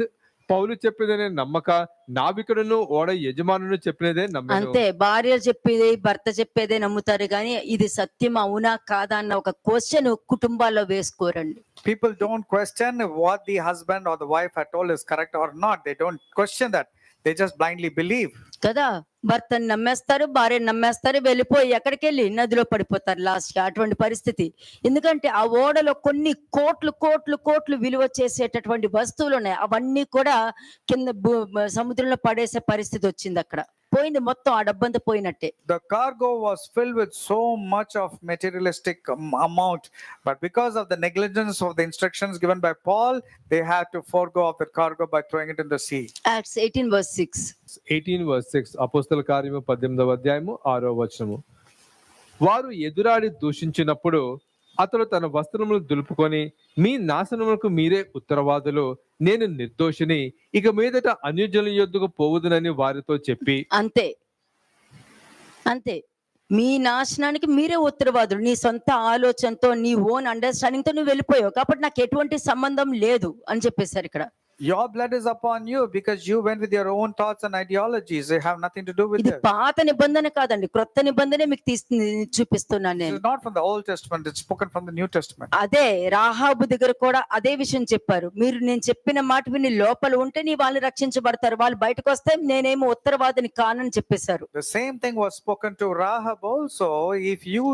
పౌలు చెప్పేదనే నమ్మక నావికుడును ఓడ యజమానును చెప్పినదే నమ్మాను. అంతే, భార్య చెప్పేది భర్త చెప్పేదే నమ్ముతారు కానీ ఇది సత్యం అవునా కాదా అన్న ఒక క్వశ్చన్ కుటుంబాల్లో వేసుకోరండి. People don't question what the husband or the wife had told is correct or not. They don't question that. They just blindly believe. కదా, భర్తను నమ్మేస్తారు, భార్యను నమ్మేస్తారు, వెళ్ళిపోయి ఎక్కడికి వెళ్ళి నదిలో పడిపోతారు లాస్ట్. అటువంటి పరిస్థితి. ఎందుకంటే ఆ ఓడలో కొన్ని కోట్లు విలువ చేసేటటువంటి వస్తువులు ఉన్నాయి. అవన్నీ కూడా కింద సముద్రంలో పడేసే పరిస్థితి వచ్చింది. అక్కడ పోయింది మొత్తం, ఆ డబ్బంతా పోయినట్టే. The cargo was filled with so much of materialistic amount, but because of the negligence of the instructions given by Paul, they had to forego of the cargo by throwing it in the sea. Acts 18 verse 6. 18 verse 6. అపోస్తల కార్యము 18వ అధ్యాయము 6వ వచనము. వారు ఎదురాడి దూషించినప్పుడు అతడు తన వస్త్రములు దులుపుకొని, మీ నాశనములకు మీరే ఉత్తరవాదులు, నేను నిర్దోషిని, ఇక మీదట అన్యజనుల యొద్దకు పోవుదునని వారితో చెప్పి. అంతే, మీ నాశనానికి మీరే ఉత్తరవాదులు. నీ సొంత ఆలోచనతో, నీ ఓన్ అండర్స్టాండింగ్ తో నువ్వు వెళ్ళిపోయావు కాబట్టి నాకు ఎటువంటి సంబంధం లేదు అని చెప్పేశారు ఇక్కడ. Your blood is upon you because you went with your own thoughts and ideologies. They have nothing to do with ఇది it. పాత నిబంధన కాదండి, క్రొత్త నిబంధనే మీకు చూపిస్తున్నాను నేను. It is not from the Old Testament, it's spoken from the New Testament. అదే రాహాబు దగ్గర కూడా అదే విషయం చెప్పారు. మీరు నేను చెప్పిన మాట విని లోపల ఉంటే నీ వాళ్ళు రక్షించబడతారు, వాళ్ళు బయటకు వస్తే నేనేమో ఉత్తరవాదిని కానని చెప్పేశారు. The same thing was spoken to Rahab also. If you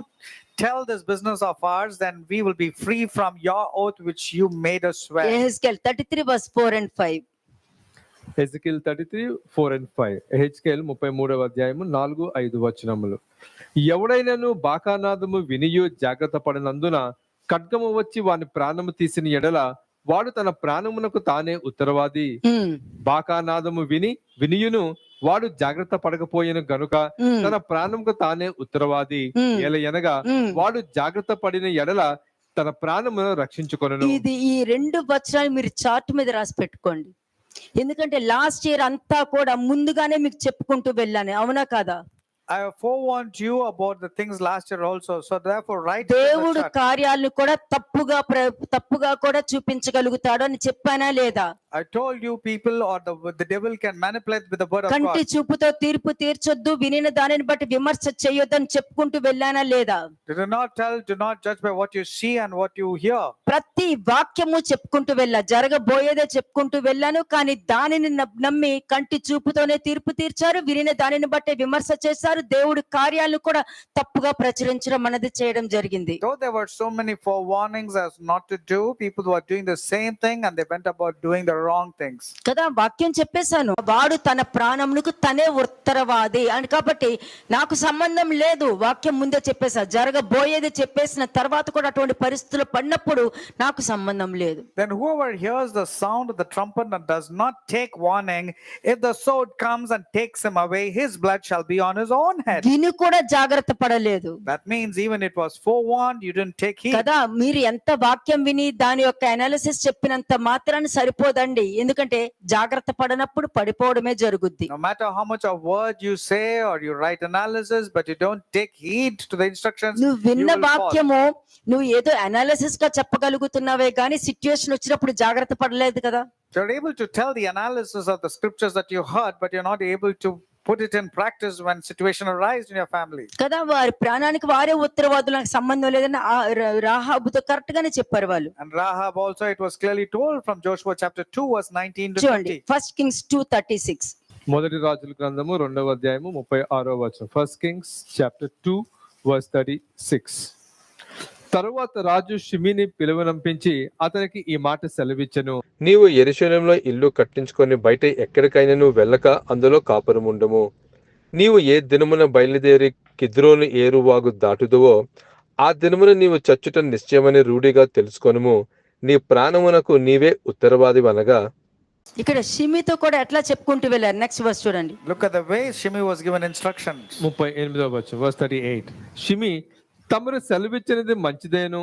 tell this business of ours, then we will be free from your oath which you made us swear. Ezekiel 33 verse 4 and 5. Ezekiel 33, 4 and 5. Ezekiel 33వ అధ్యాయము 4-5 వచనములు. ఎవడైనను బాకానాదము వినియు జాగ్రత్త పడినందున ఖడ్గము వచ్చి వాని ప్రాణము తీసిన ఎడల వాడు తన ప్రాణమునకు తానే ఉత్తరవాది. బాకానాదము వినియును వాడు జాగ్రత్త పడకపోయిన గనుక తన ప్రాణముకు తానే ఉత్తరవాది. ఎలయనగా వాడు జాగ్రత్త పడిన ఎడల తన ప్రాణమును రక్షించుకొనును. ఈ 2 వచనాలు మీరు చార్ట్ మీద రాసి పెట్టుకోండి. ఎందుకంటే లాస్ట్ ఇయర్ అంతా కూడా ముందుగానే మీకు చెప్పుకుంటూ వెళ్ళాను. అవునా కాదా? I have forewarned you about the things last year also. So therefore, write it in the దేవుడు chart. కార్యాలను కూడా తప్పుగా కూడా చూపించగలుగుతాడు అని చెప్పానా లేదా? I told you people or the devil can manipulate with the word of కంటి God. చూపుతో తీర్పు తీర్చొద్దు, వినిన దానిని బట్టి విమర్శ చేయొద్దు అని చెప్పుకుంటూ వెళ్ళానా లేదా? Do not tell, do not judge by what you see and what you hear. ప్రతి వాక్యము చెప్పుకుంటూ వెళ్ళా, జరగబోయేదే చెప్పుకుంటూ వెళ్ళాను. కానీ దానిని నమ్మి కంటి చూపుతోనే తీర్పు తీర్చారు, వినిన దానిని బట్టి విమర్శ చేశారు. దేవుడి కార్యాలను కూడా తప్పుగా ప్రచురించడం అన్నది చేయడం జరిగింది. Though there were so many forewarnings as not to do, people were doing the same thing and they went about doing the wrong things. కదా, వాక్యం చెప్పేశాను, వాడు తన ప్రాణమునకు తనే ఉత్తరవాది అని. కాబట్టి నాకు సంబంధం లేదు, వాక్యం ముందే చెప్పేసా. జరగబోయేది చెప్పేసిన తర్వాత కూడా అటువంటి పరిస్థితులు పడినప్పుడు నాకు సంబంధం లేదు. Then whoever hears the sound of the trumpet and does not take warning, if the sword comes and takes him away, his blood shall be on his own head. విని కూడా జాగ్రత్త పడలేదు That means even it was forewarned, you didn't take heed. కదా. మీరు ఎంత వాక్యం విని దాని యొక్క అనాలిసిస్ చెప్పినంత మాత్రాన్ని సరిపోదండి. ఎందుకంటే జాగ్రత్త పడనప్పుడు పడిపోవడమే జరుగుద్ది. No matter how much of word you say or you write analysis, but you don't take heed to the instructions, నువ్వు you విన్న will fall. వాక్యము నువ్వు ఏదో అనాలిసిస్ గా చెప్పగలుగుతున్నావే గానీ సిచ్యుయేషన్ వచ్చినప్పుడు జాగ్రత్త పడలేదు కదా. You're able to tell the analysis of the scriptures that you heard, but you're not able to put it in practice when situation arises in your family. కదా, వారి ప్రాణానికి వారే ఉత్తరవాదులు, నాకు సంబంధం లేదని రాహాబుతో కరెక్ట్ గానే చెప్పారు వాళ్ళు. And Rahab also, it was clearly told from Joshua chapter 2 verse 19 to చూడండి 20. 1 Kings 2:36. మొదటి రాజుల గ్రంథము 2వ అధ్యాయము 36వ వచనం. First Kings chapter 2 verse 36. తరువాత రాజు షిమీని పిలువనంపించి అతనికి ఈ మాట సెలవిచ్చెను. నీవు యెరూషలేములో ఇల్లు కట్టించుకొని బయట ఎక్కడికైనా వెళ్ళక అందులో కాపురముండుము. నీవు ఏ దినమున బయలుదేరి కిద్రోను ఏరువాగు దాటుదువో ఆ దినమున నీవు చచ్చుట నిశ్చయమని రూఢిగా తెలుసుకొనుము. నీ ప్రాణమునకు నీవే ఉత్తరవాది అనగా. ఇక్కడ షిమితో కూడా ఎట్లా చెప్పుకుంటూ వెళ్ళారు. నెక్స్ట్ వర్స్ చూడండి. Look at the way Shimei was given instructions. 38వ వచనం వర్స్ 38. షిమి తమరు సెలవిచ్చినది మంచిదేను.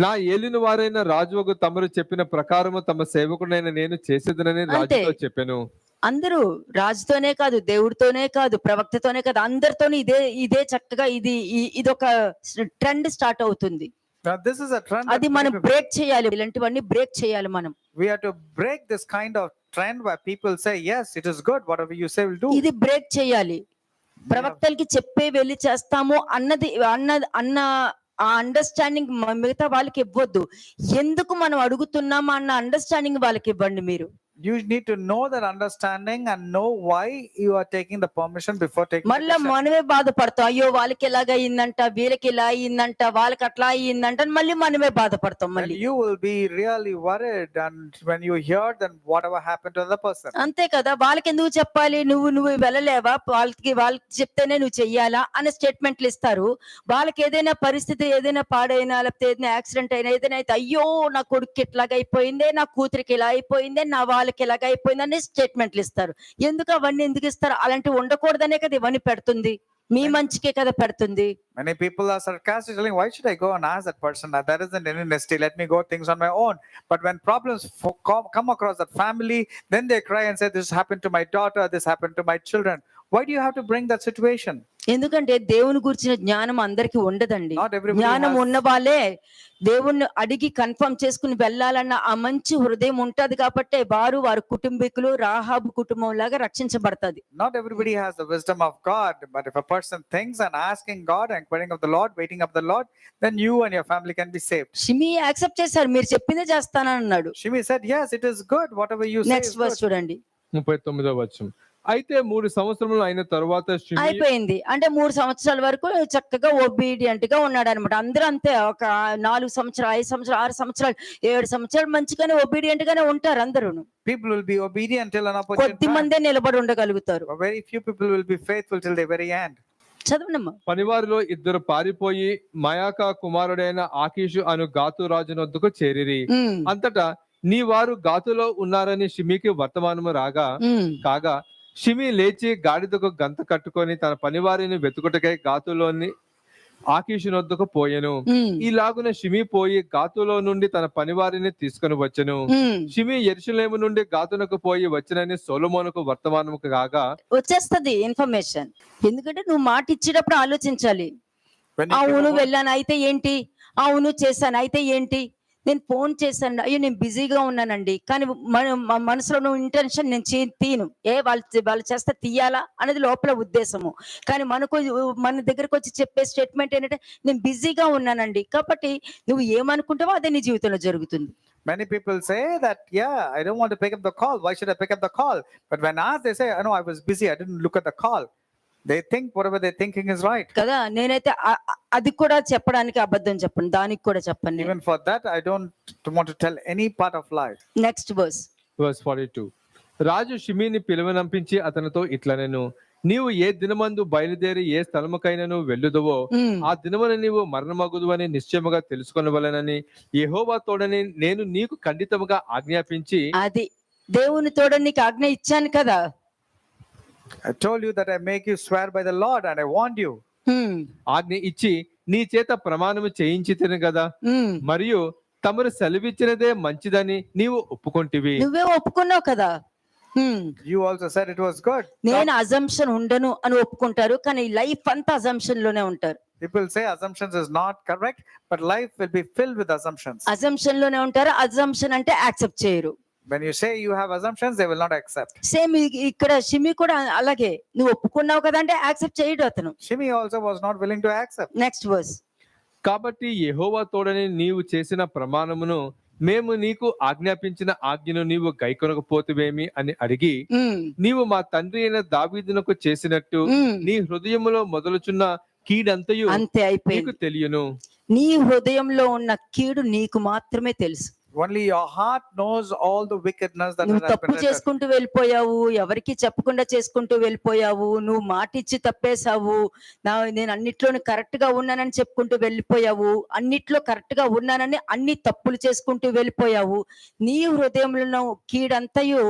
నా ఏలిన వారైన రాజువగు తమరు చెప్పిన ప్రకారము తమ సేవకుడైన నేను చేసేదనని రాజుతో చెప్పాను. అందరూ రాజుతోనే కాదు, దేవుడితోనే కాదు, ప్రవక్తతోనే కాదు, అందరితోనే ఇదే చక్కగా ఇదొక ట్రెండ్ స్టార్ట్ అవుతుంది. Now this is a trend. అది మనం బ్రేక్ చేయాలి. ఇలాంటివన్నీ బ్రేక్ చేయాలి మనం. We have to break this kind of trend where people say, yes, it is good, whatever you say will do. ఇది బ్రేక్ చేయాలి. ప్రవక్తలకి చెప్పే వెళ్ళి చేస్తాము అన్న ఆ అండర్స్టాండింగ్ మిగతా వాళ్ళకి ఇవ్వద్దు. ఎందుకు మనం అడుగుతున్నామా అన్న అండర్స్టాండింగ్ వాళ్ళకి ఇవ్వండి. మీరు You need to know that understanding and know why you are taking the permission before taking మళ్ళా the మనమే బాధపడతాం. అయ్యో వాళ్ళకి ఎలాగ అయిందంట, వీళ్ళకి ఇలా అయిందంట, వాళ్ళకి అట్లా అయ్యిందంట అని మళ్ళీ మనమే బాధపడతాం. And మళ్ళీ you will be really worried, and when you hear then whatever happened to the person. అంతే కదా. వాళ్ళకి ఎందుకు చెప్పాలి, నువ్వు వెళ్ళలేవా, వాళ్ళకి చెప్తేనే నువ్వు చెయ్యాలా అనే స్టేట్మెంట్లు ఇస్తారు. వాళ్ళకి ఏదైనా పరిస్థితి, ఏదైనా పాడైనా, లేకపోతే ఏదైనా యాక్సిడెంట్ అయినా, ఏదైనా అయితే అయ్యో నా కొడుకు ఇట్లాగ అయిపోయిందే, నా కూతురికి ఇలా అయిపోయిందే, నా వాళ్ళకి ఇలాగ అయిపోయిందని స్టేట్మెంట్లు ఇస్తారు. ఎందుకు అవన్నీ ఎందుకు ఇస్తారు? అలాంటివి ఉండకూడదనే కదా ఇవన్నీ పెడుతుంది. మీ మంచికే కదా పెడుతుంది. Many people are sarcastic, telling, why should I go and ask that person? That isn't any necessity. Let me go things on my own. But when problems come across that family, then they cry and say, this happened to my daughter, this happened to my children. Why do you have to bring that situation? ఎందుకంటే దేవుని గురించిన జ్ఞానం అందరికి ఉండదండి. Not everybody జ్ఞానం has. ఉన్న వాళ్ళే దేవుణ్ణి అడిగి కన్ఫర్మ్ చేసుకుని వెళ్ళాలన్న ఆ మంచి హృదయం ఉంటది. కాబట్టి వారి కుటుంబీకులు రాహాబు కుటుంబం లాగా రక్షించబడతది. Not everybody has the wisdom of God, but if a person thinks and asking God and inquiring of the Lord, waiting of the Lord, then you and your family can be saved. షిమి accept చేశారు. మీరు చెప్పిందే చేస్తానని అన్నాడు. Shimei said, yes, it is good, whatever you say next is verse good. చూడండి. 39వ వచనం. అయితే 3 సంవత్సరములు అయిన తరువాత షిమి అయిపోయింది. అంటే 3 సంవత్సరాల వరకు చక్కగా ఒబీడియంట్ గా ఉన్నాడు అనమాట. అందరూ అంతే. ఒక 4 సంవత్సరాలు, 5 సంవత్సరాలు, 6 సంవత్సరాలు, 7 సంవత్సరాలు మంచిగానే ఒబీడియంట్ గానే ఉంటారు అందరూ. People will be obedient till an opportune కొద్ది time. మందే నిలబడి ఉండగలుగుతారు. But very few people will be faithful till the very end. చదవనమ్మా. పనివారిలో 2 పారిపోయి మయాకా కుమారుడైన ఆకీషు అను గాతు రాజునొద్దకు చేరిరి. అంతటా నీ వారు గాతులో ఉన్నారని షిమికి వర్తమానము కాగా షిమి లేచి గాడిదకు గంత కట్టుకొని తన పనివారిని వెతుకుటకై గాతులోని ఆకీషు నొద్దకు పోయెను. ఉమ్, ఈలాగున షిమి పోయి గాతులో నుండి తన పనివారిని తీసుకొని వచ్చెను. ఉమ్. షిమి యెరూషలేము నుండి గాతునకు పోయి వచ్చినని సొలొమోనుకు వర్తమానము కాగా వచ్చేస్తది ఇన్ఫర్మేషన్. ఎందుకంటే నువ్వు మాట ఇచ్చేటప్పుడు ఆలోచించాలి. When you give అవును a word, వెళ్ళాను అయితే ఏంటి, అవును చేశాను అయితే ఏంటి, నేను ఫోన్ చేశాను అయ్యో నేను బిజీగా ఉన్నానండి, కానీ మనసులో నువ్వు ఇంటెన్షన్ నేను తీను, వాళ్ళు చేస్తే తీయాలా అనేది లోపల ఉద్దేశము. కానీ మన దగ్గరకు వచ్చి చెప్పే స్టేట్మెంట్ ఏంటంటే నేను బిజీగా ఉన్నానండి, కాబట్టి నువ్వు ఏమనుకుంటావో అదే నీ జీవితంలో జరుగుతుంది. many people say that, yeah, I don't want to pick up the call. Why should I pick up the call? But when asked, they say, I know I was busy. I didn't look at the call. They think whatever they're thinking is right. కదా, నేనైతే అది కూడా చెప్పడానికి అబద్ధం చెప్పను, దానికి కూడా చెప్పను. Even for that, I don't want to tell any part of life. Next verse. verse 42. రాజు షిమీని పిలువనంపించి అతనితో ఇట్లనెను, నీవు ఏ దినమందు బయలుదేరి ఏ స్థలముకైనను వెళ్ళుదువో ఆ దినమున నీవు మరణమగుదు అని నిశ్చయముగా తెలుసుకొనవలెనని యెహోవా తోడని నేను నీకు ఖండితముగా ఆజ్ఞాపించి. అది దేవుని తోడని నీకు ఆజ్ఞ ఇచ్చాను కదా. I told you that I make you swear by the Lord, and I warned you. ఆజ్ఞ ఇచ్చి నీ చేత ప్రమాణము చేయించితిని కదా, మరియు తమరు సెలవిచ్చినదే మంచిదని నీవు ఒప్పుకొంటివి. నువ్వే ఒప్పుకున్నావు కదా. You also said it was good. నేను అజంప్షన్ ఉండను అని ఒప్పుకుంటారు, కానీ లైఫ్ అంతా అజంప్షన్ లోనే ఉంటారు. People say assumptions is not correct, but life will be filled with assumptions. Assumption లోనే ఉంటారు. అజంప్షన్ అంటే యాక్సెప్ట్ చేయరు. When you say you have assumptions, they will not accept. Same ఇక్కడ షిమి కూడా అలాగే, నువ్వు ఒప్పుకున్నావు కదా అంటే యాక్సెప్ట్ చేయడు అతను. Shimi also was not willing to accept. Next verse. కాబట్టి యెహోవా తోడని నీవు చేసిన ప్రమాణమును మేము నీకు ఆజ్ఞాపించిన ఆజ్ఞను నీవు గైకొనకపోతువేమి అని అడిగి, నీవు మా తండ్రి అయిన దావీదునకు చేసినట్టు నీ హృదయములో మొదలుచున్న కీడంతయు అంతే అయిపోయింది. నీకు తెలియను. నీ హృదయంలో ఉన్న కీడు నీకు మాత్రమే తెలుసు. Only your heart knows all the wickedness that నువ్వు has తప్పు been written. చేసుకుంటూ వెళ్ళిపోయావు, ఎవరికి చెప్పకుండా చేసుకుంటూ వెళ్ళిపోయావు, నువ్వు మాట ఇచ్చి తప్పేశావు, నేను అన్నిట్లోనూ కరెక్ట్ గా ఉన్నానని చెప్పుకుంటూ వెళ్ళిపోయావు, అన్నిట్లో కరెక్ట్ గా ఉన్నానని అన్ని తప్పులు చేసుకుంటూ వెళ్ళిపోయావు. నీ హృదయంలో కీడంతయు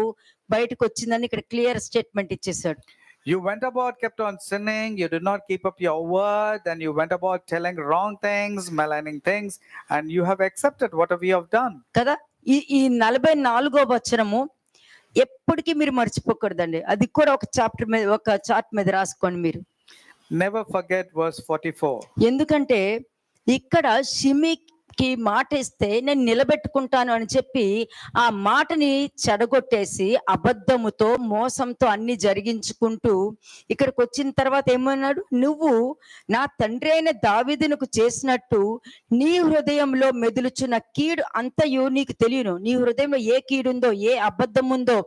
బయటకు వచ్చిందని ఇక్కడ క్లియర్ స్టేట్మెంట్ ఇచ్చేసాడు. You went about, kept on sinning, you did not keep up your word, and you went about telling wrong things, maligning things, and you have accepted whatever you have done. కదా, ఈ 44వ వచనము ఎప్పటికీ మీరు మర్చిపోకూడదండి. అది కూడా ఒక chart మీద రాసుకోండి మీరు. Never forget verse 44. ఎందుకంటే ఇక్కడ షిమికి మాట ఇస్తే నేను నిలబెట్టుకుంటాను అని చెప్పి ఆ మాటని చెడగొట్టేసి అబద్ధముతో మోసంతో అన్ని జరిగించుకుంటూ ఇక్కడికి వచ్చిన తర్వాత ఏమన్నాడు, నువ్వు నా తండ్రి అయిన దావీదునకు చేసినట్టు నీ హృదయంలో మెదులుచున్న కీడు అంతయు నీకు తెలియను. నీ హృదయంలో ఏ కీడుందో, ఏ అబద్ధం ఉందో,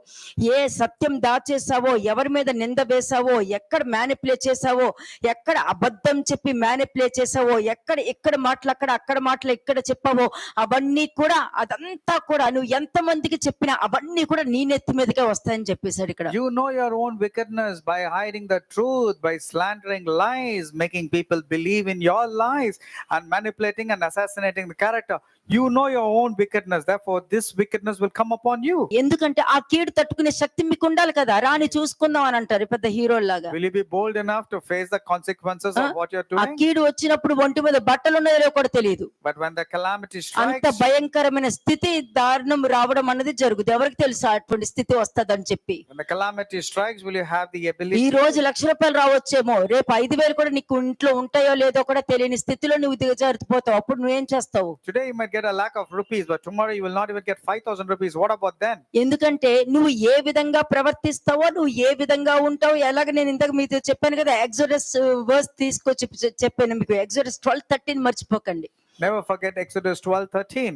ఏ సత్యం దాచేసావో, ఎవరి మీద నింద వేసావో, ఎక్కడ మ్యానిపులేట్ చేసావో, ఎక్కడ అబద్ధం చెప్పి మ్యానిపులేట్ చేసావో, ఎక్కడ మాటలు అక్కడ మాటలు ఇక్కడ చెప్పావో, అవన్నీ కూడా అదంతా కూడా నువ్వు ఎంత మందికి చెప్పినా అవన్నీ కూడా నీ నెత్తి మీదకే వస్తాయని చెప్పేశాడు ఇక్కడ. You know your own wickedness by hiding the truth, by slandering lies, making people believe in your lies, and manipulating and assassinating the character. You know your own wickedness, therefore this wickedness will come upon you. ఎందుకంటే ఆ కీడు తట్టుకునే శక్తి మీకు ఉండాలి కదా. రాని చూసుకుందాం అని అంటారు పెద్ద హీరోల్లాగా. Will you be bold enough to face the consequences of what you're ఆ doing? కీడు వచ్చినప్పుడు ఒంటి మీద బట్టలు ఉన్నాయో కూడా తెలియదు. But when the calamity అంత strikes, భయంకరమైన స్థితి, దారుణం రావడం అన్నది జరుగుతుంది. ఎవరికి తెలుసు అటువంటి స్థితి వస్తదని చెప్పి. when the calamity strikes, will you have the ఈ ability? రోజు ₹1,00,000 రావచ్చేమో, రేపు 5,000 కూడా నీకు ఇంట్లో ఉంటాయో లేదో కూడా తెలియని స్థితిలో నువ్వు దిగజారిపోతావు. అప్పుడు నువ్వేం చేస్తావు? Today you might get a lakh of rupees, but tomorrow you will not even get 5,000 rupees. What about then? ఎందుకంటే నువ్వు ఏ విధంగా ప్రవర్తిస్తావో, నువ్వు ఏ విధంగా ఉంటావు. ఎలాగ నేను ఇంతకు మీతో చెప్పాను కదా, ఎగ్జోడస్ వర్స్ తీసుకొచ్చి చెప్పాను మీకు. ఎగ్జోడస్ 12:13 మర్చిపోకండి. Never forget Exodus 12:13.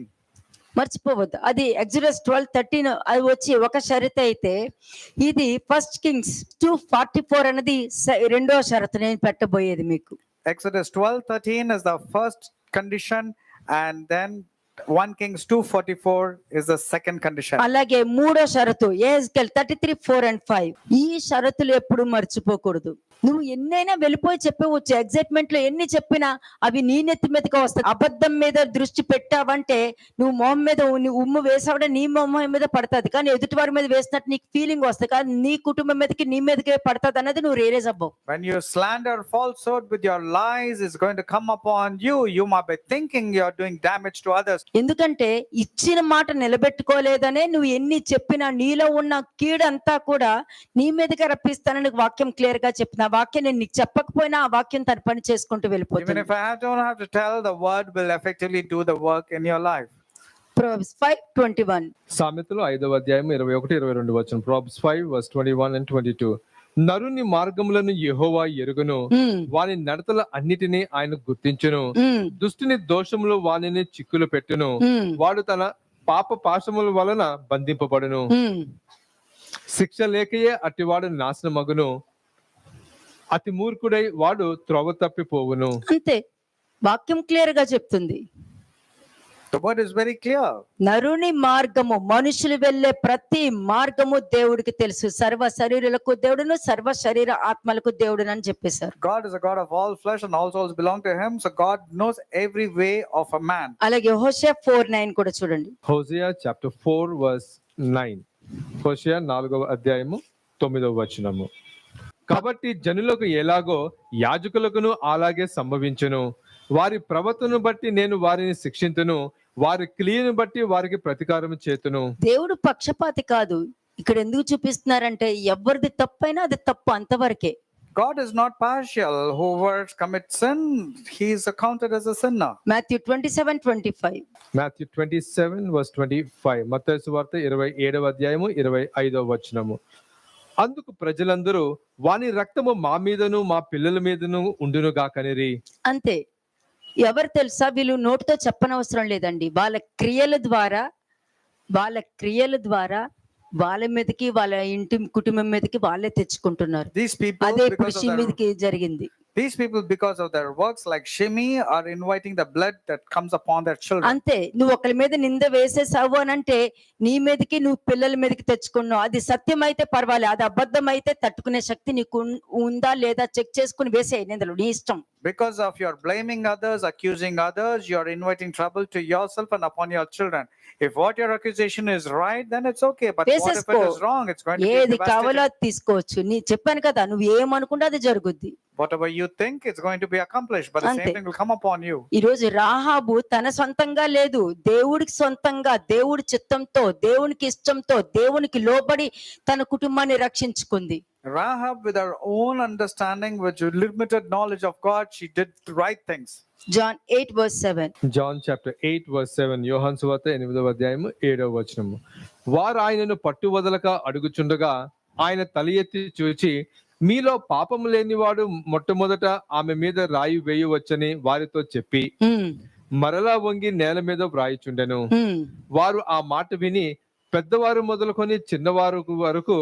మర్చిపోవద్దు. అది ఎగ్జోడస్ 12:13 అది వచ్చి ఒక షరతు అయితే, ఇది 1 Kings 2:44 అనేది రెండో షరతు నేను పెట్టబోయేది మీకు. Exodus 12:13 is the first condition, and then 1 Kings 2:44 is the second condition. అలాగే మూడో షరతు ఎహెజ్కేల్ 33:4-5. ఈ షరతులు ఎప్పుడు మర్చిపోకూడదు. నువ్వు ఎన్నైనా వెళ్ళిపోయి చెప్పవచ్చు, ఎగ్జైట్మెంట్ లో ఎన్ని చెప్పినా అవి నీ నెత్తి మీదకి వస్తాయి. అబద్ధం మీద దృష్టి పెట్టావంటే నువ్వు మొహం మీద ఉమ్ము వేసావంటే నీ మొహం మీద పడుతుంది, కానీ ఎదుటి వారి మీద వేసినట్టు నీకు ఫీలింగ్ వస్తుంది, కానీ నీ కుటుంబం మీదకి నీ మీదకే పడుతుంది అనేది నువ్వు రియలైజ్ అవ్వవు. When you slander falsehood with your lies is going to come upon you, you might be thinking you're doing damage to others. ఎందుకంటే ఇచ్చిన మాట నిలబెట్టుకోలేదనే నువ్వు ఎన్ని చెప్పినా నీలో ఉన్న కీడంతా కూడా నీ మీదకే రప్పిస్తానని వాక్యం క్లియర్ గా చెప్పిన వాక్యం నేను నీకు చెప్పకపోయినా ఆ వాక్యం తన పని చేసుకుంటూ Even వెళ్ళిపోతుంది. if I don't have to tell, the word will effectively do the work in your life. Proverbs 5:21. సామెతలు 5వ అధ్యాయం 21-22 వచనం. Proverbs 5:21-22. నరుని మార్గములను యెహోవా ఎరుగును, వాని నడతల అన్నిటినీ ఆయన గుర్తించును. దుష్టుని దోషములు వానిని చిక్కులు పెట్టును, వాడు తన పాప పాశముల వలన బంధింపబడును. శిక్ష లేకయే అట్టివాడు నాశనమగును, అతి మూర్ఖుడై వాడు త్రోవ తప్పిపోవును. అంతే, వాక్యం క్లియర్ గా చెప్తుంది. The word is very clear. నరుని మార్గము, మనుషులు వెళ్ళే ప్రతి మార్గము దేవుడికి తెలుసు. సర్వ శరీరులకు దేవుడును, సర్వ శరీర ఆత్మలకు దేవుడును అని చెప్పేశారు. God is a God of all flesh and all souls belong to him. So God knows every way of a man. అలాగే హోషేయ 4:9 కూడా చూడండి. హోషేయ చాప్టర్ 4:9. హోషేయ 4వ అధ్యాయము 9వ వచనము. కాబట్టి జనులకు ఎలాగో యాజకులకును అలాగే సంభవించును. వారి ప్రవర్తనను బట్టి నేను వారిని శిక్షింతును, వారి క్రియను బట్టి వారికి ప్రతీకారం చేతును. దేవుడు పక్షపాతి కాదు. ఇక్కడ ఎందుకు చూపిస్తున్నారంటే ఎవరిది తప్పైనా అది తప్పు, అంతవరకే. God is not partial. Whoever commits sin, he is accounted as a sinner. Matthew 27:25. Matthew 27:25. మత్తయి సువార్త 27వ అధ్యాయము 25వ వచనము. అందుకు ప్రజలందరూ వాని రక్తము మా మీదను మా పిల్లల మీదను ఉండును గాకనిరి. అంతే. ఎవరు తెలుసా, వీళ్ళు నోటితో చెప్పనవసరం లేదండి, వాళ్ళ క్రియల ద్వారా వాళ్ళ మీదకి, వాళ్ళ ఇంటి కుటుంబం మీదకి వాళ్ళే తెచ్చుకుంటున్నారు. These people, అదే ఇప్పుడు because of their, షిమీదికి జరిగింది. these people, because of their works like Shimei, are inviting the blood that comes upon their children. అంతే, నువ్వు ఒకరి మీద నింద వేసేసావు అని అంటే నీ మీదకి, నువ్వు పిల్లల మీదకి తెచ్చుకున్నావు. అది సత్యం అయితే పర్వాలేదు, అది అబద్ధం అయితే తట్టుకునే శక్తి నీకు ఉందా లేదా చెక్ చేసుకుని వేసే నిందలు నీ ఇష్టం. Because of your blaming others, accusing others, you are inviting trouble to yourself and upon your children. If what your accusation is right, then it's okay. But what if it is wrong? It's going to be ఏది కావాలో devastating. అది తీసుకోవచ్చు. నీ చెప్పాను కదా, నువ్వు ఏమనుకుంటే అది జరుగుద్ది. Whatever you think, it's going to be accomplished. But the Ante. same thing will come upon you. ఈ రోజు రాహాబు తన సొంతంగా లేదు, దేవుడికి సొంతంగా, దేవుడి చిత్తంతో, దేవునికి ఇష్టంతో, దేవునికి లోబడి తన కుటుంబాన్ని రక్షించుకుంది. Rahab, with her own understanding, with limited knowledge of God, she did the right things. John 8:7. John chapter 8:7. యోహాను సువార్త 8వ అధ్యాయము 7వ వచనము. వారు ఆయనను పట్టు వదలక అడుగుచుండగా ఆయన తల ఎత్తి చూచి, మీలో పాపము లేనివాడు మొట్టమొదట ఆమె మీద రాయి వేయవచ్చని వారితో చెప్పి మరలా వంగి నేల మీద వ్రాయిచుండెను. వారు ఆ మాట విని పెద్దవారు మొదలుకొని చిన్నవారు వరకు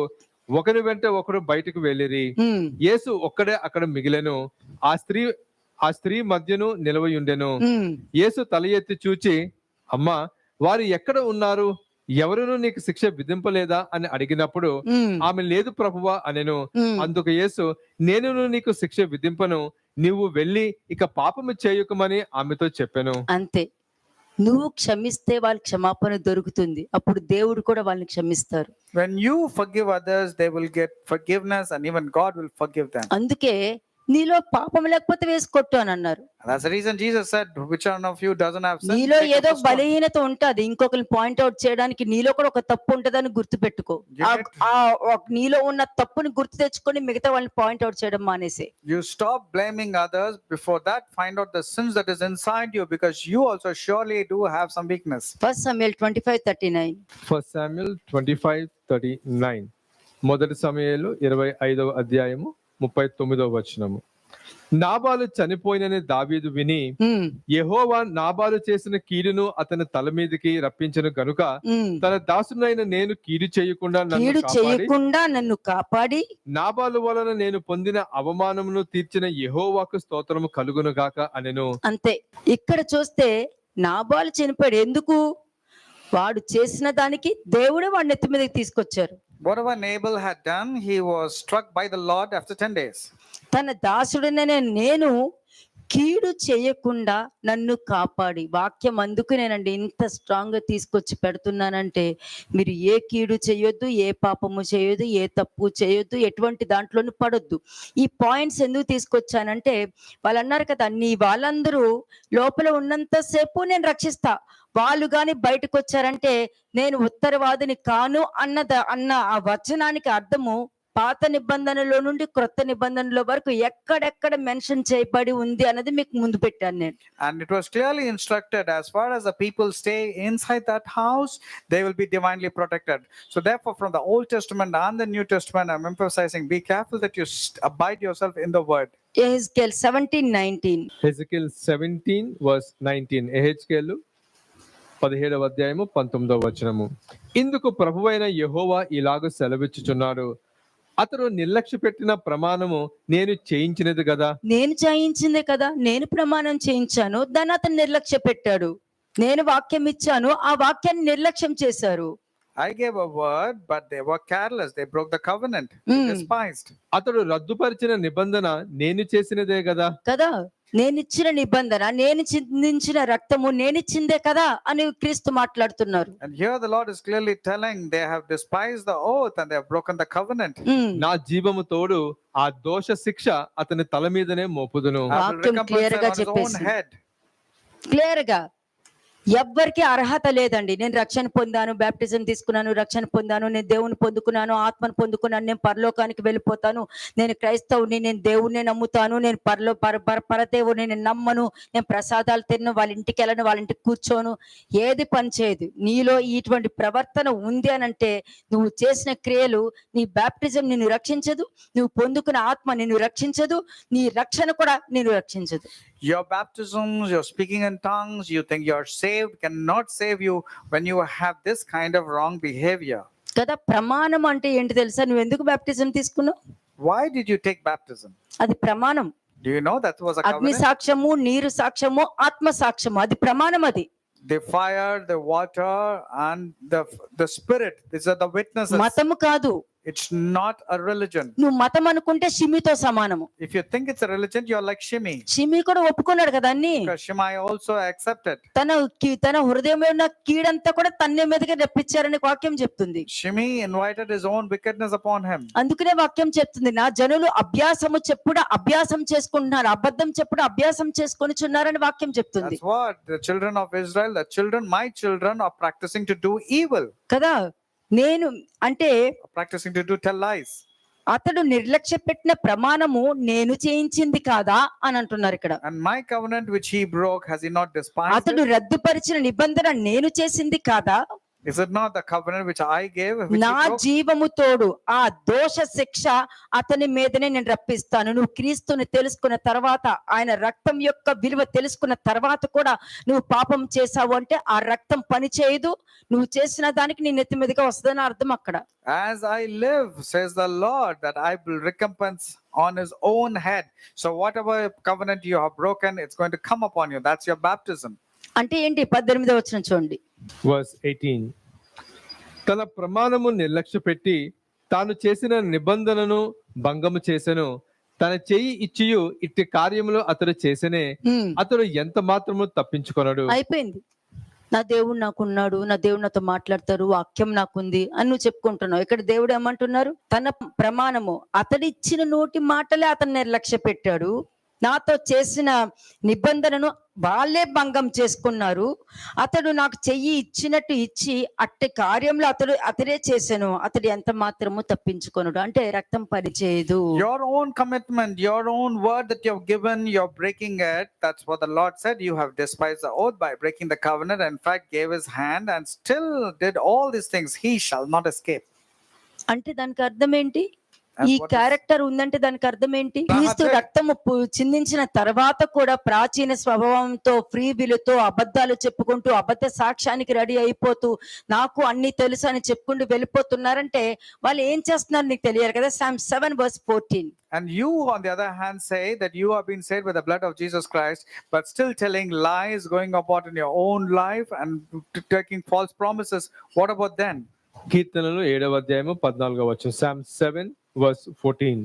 ఒకరి వెంట ఒకరు బయటకు వెళ్ళిరి. యేసు ఒక్కడే అక్కడ మిగిలెను. ఆ స్త్రీ మధ్యను నిలవయుండెను. యేసు తల ఎత్తి చూచి, అమ్మా, వారు ఎక్కడ ఉన్నారు? ఎవరును నీకు శిక్ష విధింపలేదా అని అడిగినప్పుడు ఆమె లేదు ప్రభువా అనెను. అందుకు యేసు, నేను నీకు శిక్ష విధింపను, నీవు వెళ్ళి ఇక పాపము చేయకమని ఆమెతో చెప్పెను. అంతే, నువ్వు క్షమిస్తే వాళ్ళకి క్షమాపణ దొరుకుతుంది, అప్పుడు దేవుడు కూడా వాళ్ళని క్షమిస్తారు. When you forgive others, they will get forgiveness, and even God will forgive them. అందుకే నీలో పాపం లేకపోతే వేసుకొట్టు అని అన్నారు. That's the reason Jesus said, which one of you doesn't have sin? నీలో Take ఏదో up the stone. బలహీనత ఉంటది, ఇంకొకరిని పాయింట్ అవుట్ చేయడానికి నీలో కూడా ఒక తప్పు ఉంటదని గుర్తు పెట్టుకో. నీలో ఉన్న తప్పుని గుర్తు తెచ్చుకొని మిగతా వాళ్ళని పాయింట్ అవుట్ చేయడం మానేసి. You stop blaming others. Before that, find out the sins that is inside you, because you also surely do have some weakness. 1 Samuel 25:39. 1 Samuel 25:39. మొదటి సమూయేలు 25వ అధ్యాయము 39వ వచనము. నాబాలు చనిపోయినని దావీదు విని, యెహోవా నాబాలు చేసిన కీడును అతని తల మీదకి రప్పించను గనుక తన దాసునైన నేను కీడు చేయకుండా నన్ను కాపాడి నాబాలు వలన నేను పొందిన అవమానమును తీర్చిన యెహోవాకు స్తోత్రము కలుగును గాక అనెను. అంతే. ఇక్కడ చూస్తే నాబాలు చనిపోయాడు. ఎందుకు? వాడు చేసిన దానికి దేవుడే వాడిని ఎత్తి మీదకి తీసుకొచ్చారు. Whatever Nabal had done, he was struck by the Lord after 10 days. తన దాసుడినైన నేను కీడు చేయకుండా నన్ను కాపాడి, వాక్యం అందుకునేనండి ఇంత స్ట్రాంగ్ గా తీసుకొచ్చి పెడుతున్నానంటే, మీరు ఏ కీడు చేయొద్దు, ఏ పాపము చేయొద్దు, ఏ తప్పు చేయొద్దు, ఎటువంటి దాంట్లోనూ పడొద్దు. ఈ పాయింట్స్ ఎందుకు తీసుకొచ్చానంటే, వాళ్ళు అన్నారు కదా, నీ వాళ్ళందరూ లోపల ఉన్నంతసేపు నేను రక్షిస్తా, వాళ్ళు గాని బయటకు వచ్చారంటే నేను ఉత్తరవాదిని కాను అన్న ఆ వచనానికి అర్థము పాత నిబంధనలో నుండి క్రొత్త నిబంధనలో వరకు ఎక్కడెక్కడ మెన్షన్ చేయబడి ఉంది అన్నది మీకు ముందు పెట్టాను నేను. And it was clearly instructed, as far as the people stay inside that house, they will be divinely protected. So therefore, from the Old Testament and the New Testament, I'm emphasizing, be careful that you abide yourself in the word. Ezekiel 17:19. హెజ్కేల్ 17:19. Ezekiel 17వ అధ్యాయము 19వ వచనము. ఇందుకు ప్రభువైన యెహోవా ఇలాగ సెలవిచ్చుచున్నాడు, అతడు నిర్లక్ష్య పెట్టిన ప్రమాణము నేను చేయించినది కదా. నేను చేయించిందే కదా, నేను ప్రమాణం చేయించాను, దాన్ని అతను నిర్లక్ష్య పెట్టాడు. నేను వాక్యం ఇచ్చాను, ఆ వాక్యాన్ని నిర్లక్ష్యం చేశారు. I gave a word, but they were careless. They broke the covenant. They despised. అతడు రద్దుపరిచిన నిబంధన నేను చేసినదే కదా. కదా, నేనిచ్చిన నిబంధన, నేను చిందించిన రక్తము నేనిచ్చిందే కదా అని క్రీస్తు మాట్లాడుతున్నారు. And here the Lord is clearly telling they have despised the oath and they have broken the covenant. నా జీవము తోడు ఆ దోష శిక్ష అతని తల మీదనే మోపుదును. I will వాక్యం recompense క్లియర్ them గా on his own చెప్పేసి, head. క్లియర్ గా ఎవ్వరికి అర్హత లేదండి. నేను రక్షణ పొందాను, బ్యాప్టిజం తీసుకున్నాను, రక్షణ పొందాను, నేను దేవుని పొందుకున్నాను, ఆత్మను పొందుకున్నాను, నేను పరలోకానికి వెళ్ళిపోతాను, నేను క్రైస్తవుని, నేను దేవుణ్ణి నమ్ముతాను, నేను పరదేవుని నేను నమ్మను, నేను ప్రసాదాలు తిన్ను, వాళ్ళ ఇంటికి వెళ్ళను, వాళ్ళ ఇంటికి కూర్చోను, ఏది పని చేయదు. నీలో ఇటువంటి ప్రవర్తన ఉంది అని అంటే నువ్వు చేసిన క్రియలు, నీ బ్యాప్టిజం నిన్ను రక్షించదు, నువ్వు పొందుకున్న ఆత్మ నిన్ను రక్షించదు, నీ రక్షణ కూడా నిన్ను రక్షించదు. Your baptisms, your speaking in tongues, you think you're saved, cannot save you when you have this kind of wrong behavior. కదా, ప్రమాణం అంటే ఏంటి తెలుసా? నువ్వు ఎందుకు బ్యాప్టిజం తీసుకున్నావు? Why did you take baptism? అది ప్రమాణం. Do you know that was a అగ్ని covenant? సాక్ష్యము, నీరు సాక్ష్యము, ఆత్మ సాక్ష్యము, అది ప్రమాణం. అది The fire, the water, and the spirit, these are the witnesses. మతము కాదు. It's not a religion. నువ్వు మతం అనుకుంటే షిమితో సమానము. If you think it's a religion, you're like Shimei. షిమి కూడా ఒప్పుకున్నాడు కదా అన్ని. Because Shimei also accepted. తన హృదయంలో ఉన్న కీడంతా కూడా తన్నే మీదకి రప్పించారని వాక్యం చెప్తుంది. Shimei invited his own wickedness upon him. అందుకనే వాక్యం చెప్తుంది, నా జనులు అభ్యాసము చెప్పుడు అభ్యాసం చేసుకుంటున్నారు, అబద్ధం చెప్పుడు అభ్యాసం చేసుకొనిచున్నారని వాక్యం చెప్తుంది. That's what the children of Israel, my children are practicing to do evil. కదా, నేను అంటే Practicing to tell lies. అతడు నిర్లక్ష్య పెట్టిన ప్రమాణము నేను చేయించింది కాదా అని అంటున్నారు ఇక్కడ. And my covenant which he broke, has he not despised అతడు it? రద్దుపరిచిన నిబంధన నేను చేసింది కాదా? Is it not the covenant which I gave, which నా he broke? జీవము తోడు ఆ దోష శిక్ష అతని మీదనే నేను రప్పిస్తాను. నువ్వు క్రీస్తుని తెలుసుకున్న తర్వాత, ఆయన రక్తం యొక్క విలువ తెలుసుకున్న తర్వాత కూడా నువ్వు పాపం చేసావు అంటే ఆ రక్తం పని చేయదు, నువ్వు చేసిన దానికి నీ నెత్తి మీదగా వస్తుందని అర్థం అక్కడ. As I live, says the Lord, that I will recompense on his own head. So whatever covenant you have broken, it's going to come upon you. That's your baptism. అంటే ఏంటి? 18వ వచనం చూడండి. Verse 18. తన ప్రమాణము నిర్లక్ష్య పెట్టి తాను చేసిన నిబంధనను భంగము చేసెను, తన చెయ్యి ఇచ్చియు ఇట్టి కార్యములు అతడు చేసెనే, అతడు ఎంత మాత్రము తప్పించుకొనడు. అయిపోయింది. నా దేవుడు నాకున్నాడు, నా దేవుడు నాతో మాట్లాడతారు, వాక్యం నాకుంది అని నువ్వు చెప్పుకుంటున్నావు. ఇక్కడ దేవుడు ఏమంటున్నారు? తన ప్రమాణము, అతడిచ్చిన నోటి మాటలే అతను నిర్లక్ష్య పెట్టాడు, నాతో చేసిన నిబంధనను వాళ్ళే భంగం చేసుకున్నారు, అతడు నాకు చెయ్యి ఇచ్చినట్టు ఇచ్చి అట్టి కార్యంలో అతడే చేశాను, అతడు ఎంత మాత్రము తప్పించుకొనుడు. అంటే రక్తం పనిచేయదు. Your own commitment, your own word that you have given, you're breaking it. That's what the Lord said. You have despised the oath by breaking the covenant. In fact, gave his hand and still did all these things. He shall not escape. అంటే దానికి అర్థం ఏంటి? And ఈ what is- character ఉందంటే దానికి అర్థం ఏంటి? Rahab క్రీస్తు said- రక్తము చిందించిన తర్వాత కూడా ప్రాచీన స్వభావంతో ఫ్రీ విలుతో అబద్ధాలు చెప్పుకుంటూ అబద్ధ సాక్ష్యానికి రెడీ అయిపోతూ నాకు అన్ని తెలుసు అని చెప్పుకుంటూ వెళ్ళిపోతున్నారంటే వాళ్ళు ఏం చేస్తున్నారు నీకు తెలియాలి కదా. Psalm 7:14. And you, on the other hand, say that you have been saved by the blood of Jesus Christ, but still telling lies, going about in your own life and taking false promises. What about then? కీర్తనలు 7:14 Psalm 7:14.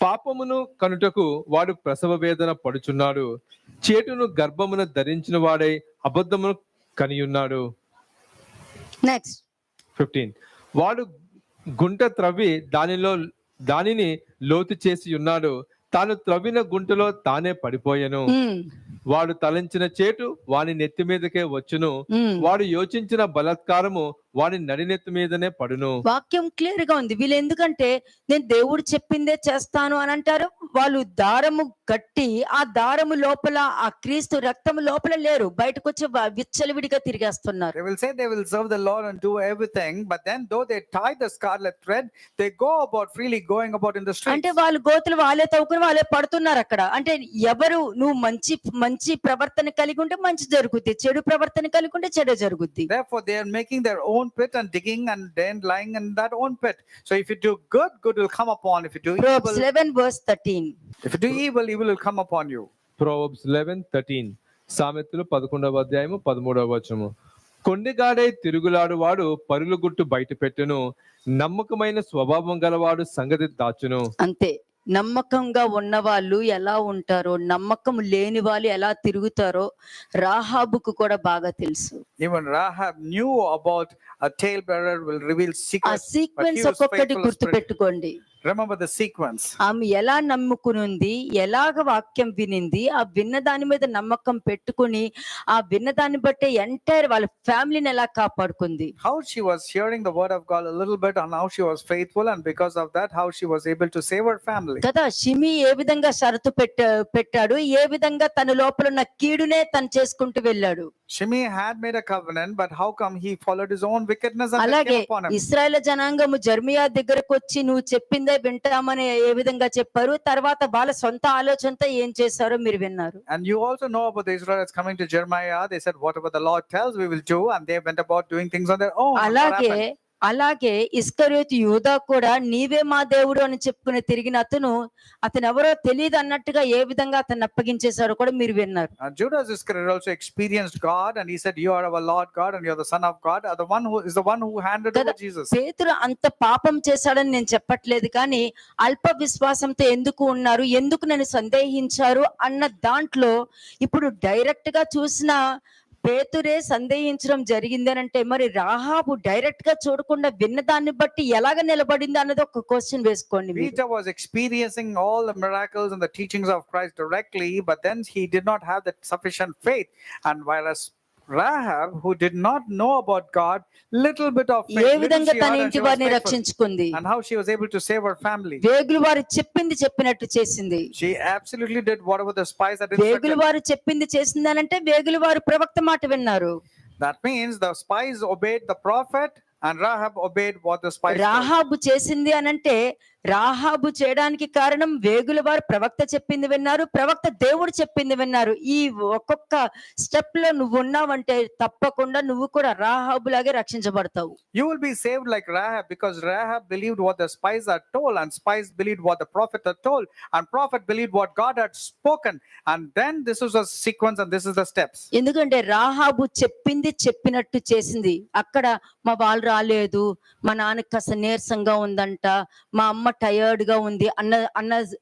పాపమును కనుటకు వాడు ప్రసవ వేదన పడుచున్నాడు, చేటును గర్భమున ధరించిన వాడై అబద్ధమును కనియున్నాడు. Next 15. వాడు గుంట త్రవ్వి దానిని లోతు చేసి ఉన్నాడు, తాను త్రవ్విన గుంటలో తానే పడిపోయెను. వాడు తలంచిన చేటు వాని నెత్తి మీదకే వచ్చును, వాడు యోచించిన బలాత్కారము వాని నడినెత్తి మీదనే పడును. వాక్యం క్లియర్ గా ఉంది. వీళ్ళు ఎందుకంటే నేను దేవుడు చెప్పిందే చేస్తాను అని అంటారు. వాళ్ళు దారము కట్టి ఆ దారము లోపల ఆ క్రీస్తు రక్తము లోపల లేరు, బయటకు వచ్చి విచ్చలవిడిగా తిరిగేస్తున్నారు. They will say they will serve the Lord and do everything, but then though they tie the scarlet thread, they go about freely going about in the streets. అంటే వాళ్ళు గోతులు వాళ్ళే తవ్వుకుని వాళ్ళే పడుతున్నారు అక్కడ. అంటే ఎవరు నువ్వు మంచి ప్రవర్తన కలిగి ఉంటే మంచి జరుగుద్ది, చెడు ప్రవర్తన కలిగి ఉంటే చెడు జరుగుద్ది. Therefore, they are making their own pit and digging and then lying in that own pit. So if you do good, good will come upon. If you do Proverbs evil, 11:13. if you do evil, evil will come upon you. Proverbs 11:13. సామెతలు 11:13. కొండెగాడై తిరుగులాడు వాడు పరులు గుట్టు బయట పెట్టును, నమ్మకమైన స్వభావం గలవాడు సంగతి దాచును. అంతే. నమ్మకంగా ఉన్న వాళ్ళు ఎలా ఉంటారో, నమ్మకం లేని వాళ్ళు ఎలా తిరుగుతారో రాహాబుకు కూడా బాగా తెలుసు. Even Rahab knew about a talebearer will reveal ఆ secrets. సీక్వెన్స్ ఒక్కొక్కటి గుర్తు పెట్టుకోండి. Remember the sequence. ఆమె ఎలా నమ్ముకునుంది, ఎలాగ వాక్యం వినింది, ఆ విన్న దాని మీద నమ్మకం పెట్టుకుని ఆ విన్న దాన్ని బట్టే ఎంటైర్ వాళ్ళ ఫ్యామిలీని ఎలా కాపాడుకుంది. How she was hearing the word of God a little bit and how she was faithful, and because of that how she was able to save her family. కదా. షిమి ఏ విధంగా షరతు పెట్టాడు, ఏ విధంగా తన లోపల ఉన్న కీడునే తను చేసుకుంటూ వెళ్ళాడు. Shimei had made a covenant, but how come he followed his own wickedness and it అలాగే came upon him? ఇశ్రాయేలు జనాంగము జెర్మియా దగ్గరకు వచ్చి నువ్వు చెప్పిందే వింటామని ఏ విధంగా చెప్పారు, తర్వాత వాళ్ళ సొంత ఆలోచనతో ఏం చేశారో మీరు విన్నారు. And you also know about the Israelites coming to Jeremiah. They said, whatever the Lord tells, we will do, and they went about doing things on their own. And what happened? అలాగే ఇస్కరియోతు యూదా కూడా నీవే మా దేవుడు అని చెప్పుకుని తిరిగిన అతను ఎవరో తెలియదు అన్నట్టుగా ఏ విధంగా అతన్ని అప్పగించేశారో కూడా మీరు విన్నారు. Judas Iscariot also experienced God, and he said, you are our Lord God and you're the Son of God. The one who is the one who handed over Jesus. పేతురు అంత పాపం చేశాడని నేను చెప్పట్లేదు, కానీ అల్ప విశ్వాసంతో ఎందుకు ఉన్నారు, ఎందుకు నన్ను సందేహించారు అన్న దాంట్లో ఇప్పుడు డైరెక్ట్ గా చూసిన పేతురే సందేహించడం జరిగింది అని అంటే మరి రాహాబు డైరెక్ట్ గా చూడకుండా విన్న దాన్ని బట్టి ఎలాగ నిలబడింది అన్నది ఒక క్వశ్చన్ వేసుకోండి. Peter was experiencing all the miracles and the teachings of Christ directly, but then he did not have that sufficient faith. And whereas Rahab, who did not know about God, little bit of faith, A little విధంగా she తన had, and ఇంటి she was వారిని faithful. రక్షించుకుంది, And how she was able to save her family. వేగులు వారు చెప్పింది చెప్పినట్టు చేసింది. She absolutely did whatever the spies had వేగులు instructed. వారు చెప్పింది చేసింది అని అంటే వేగులు వారు ప్రవక్త మాట విన్నారు. That means the spies obeyed the prophet and Rahab obeyed what the spies told. Rahab చేసింది అనంటే రాహాబు చేయడానికి కారణం వేగుల వారు ప్రవక్త చెప్పింది విన్నారు, ప్రవక్త దేవుడు చెప్పింది విన్నారు. ఈ ఒక్కొక్క స్టెప్ లో నువ్వు ఉన్నావంటే తప్పకుండా నువ్వు కూడా రాహాబు లాగే రక్షించబడతావు. You will be saved like Rahab, because Rahab believed what the spies had told, and spies believed what the prophet had told, and prophet believed what God had spoken. And then this is a sequence and this is the steps. ఎందుకంటే రాహాబు చెప్పింది చెప్పినట్టు చేసింది. అక్కడ మా వాళ్ళు రాలేదు, మా నాన్నకి కాస్త నీరసంగా ఉందంట, మా అమ్మ టయర్డ్ గా ఉంది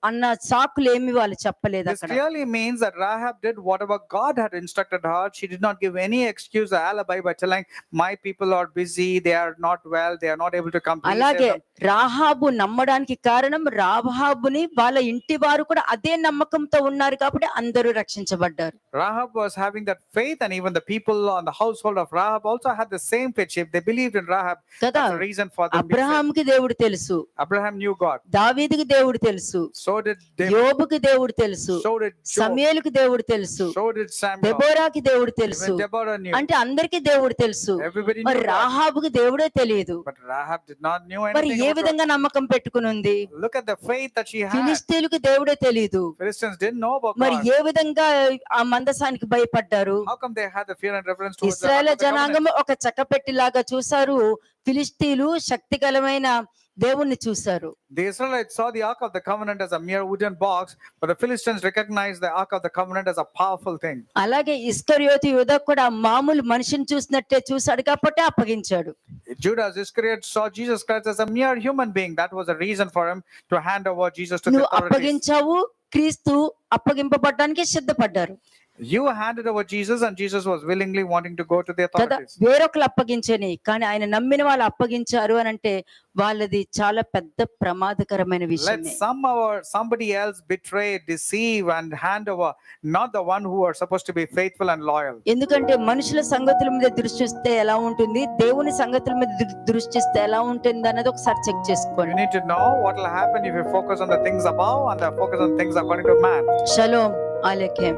అన్న సాకులు ఏమి వాళ్ళు చెప్పలేదు. This అక్కడ clearly means that Rahab did whatever God had instructed her. She did not give any excuse or alibi by telling, my people are busy, they are not well, they are not able to come. అలాగే రాహాబు నమ్మడానికి కారణం రాహాబుని వాళ్ళ ఇంటి వారు కూడా అదే నమ్మకంతో ఉన్నారు కాబట్టి అందరూ రక్షించబడ్డారు. Rahab was having that faith, and even the people on the household of Rahab also had the same faith. They believed in Rahab. కదా. That's the reason for them being saved. అబ్రహాంకి దేవుడు తెలుసు, Abraham knew God. దావీదుకి దేవుడు తెలుసు, So did David. యోబుకి దేవుడు తెలుసు, So did Job. సమూయేలుకి దేవుడు తెలుసు, So did Samuel. దెబోరాకి దేవుడు తెలుసు. Even Deborah knew. అంటే అందరికీ దేవుడు తెలుసు. Everybody మరి knew God. రాహాబుకి దేవుడే తెలియదు. But Rahab did not knew మరి anything ఏ about God. విధంగా నమ్మకం పెట్టుకుని ఉంది? Look at the faith that she had. ఫిలిస్తీయులకు దేవుడే తెలియదు. Philistines didn't know about మరి God. ఏ విధంగా ఆ మందసానికి భయపడ్డారు? How come they had the fear and reverence towards the Ark Israel of the Covenant? జనాంగం ఒక చక్కపెట్టిలాగా చూశారు, ఫిలిస్తీయులు శక్తిగలమైన దేవుణ్ణి చూశారు. The Israelites saw the Ark of the Covenant as a mere wooden box, but the Philistines recognized the Ark of the Covenant as a powerful thing. అలాగే ఇస్కరియోతు యూదా కూడా మామూలు మనిషిని చూసినట్టే చూశాడు కాబట్టి అప్పగించాడు. Judas Iscariot saw Jesus Christ as a mere human being. That was a reason for him to hand over Jesus to the నువ్వు authorities. అప్పగించావు, క్రీస్తు అప్పగింపబడడానికి సిద్ధపడ్డారు You handed over Jesus, and Jesus was willingly wanting to go to the కదా. authorities. వేరొకరు అప్పగించని, కానీ ఆయన నమ్మిన వాళ్ళు అప్పగించారు అని అంటే వాళ్ళది చాలా పెద్ద ప్రమాదకరమైన Let విషయమే. somebody else betray, deceive, and hand over, not the one who are supposed to be faithful and loyal. ఎందుకంటే మనుషుల సంగతుల మీద దృష్టిస్తే ఎలా ఉంటుంది, దేవుని సంగతుల మీద దృష్టిస్తే ఎలా ఉంటుంది అన్నది ఒకసారి చెక్ You చేసుకోండి. need to know what will happen if you focus on the things above and focus on things according to man. షలోమ్ ఆలేఖేం.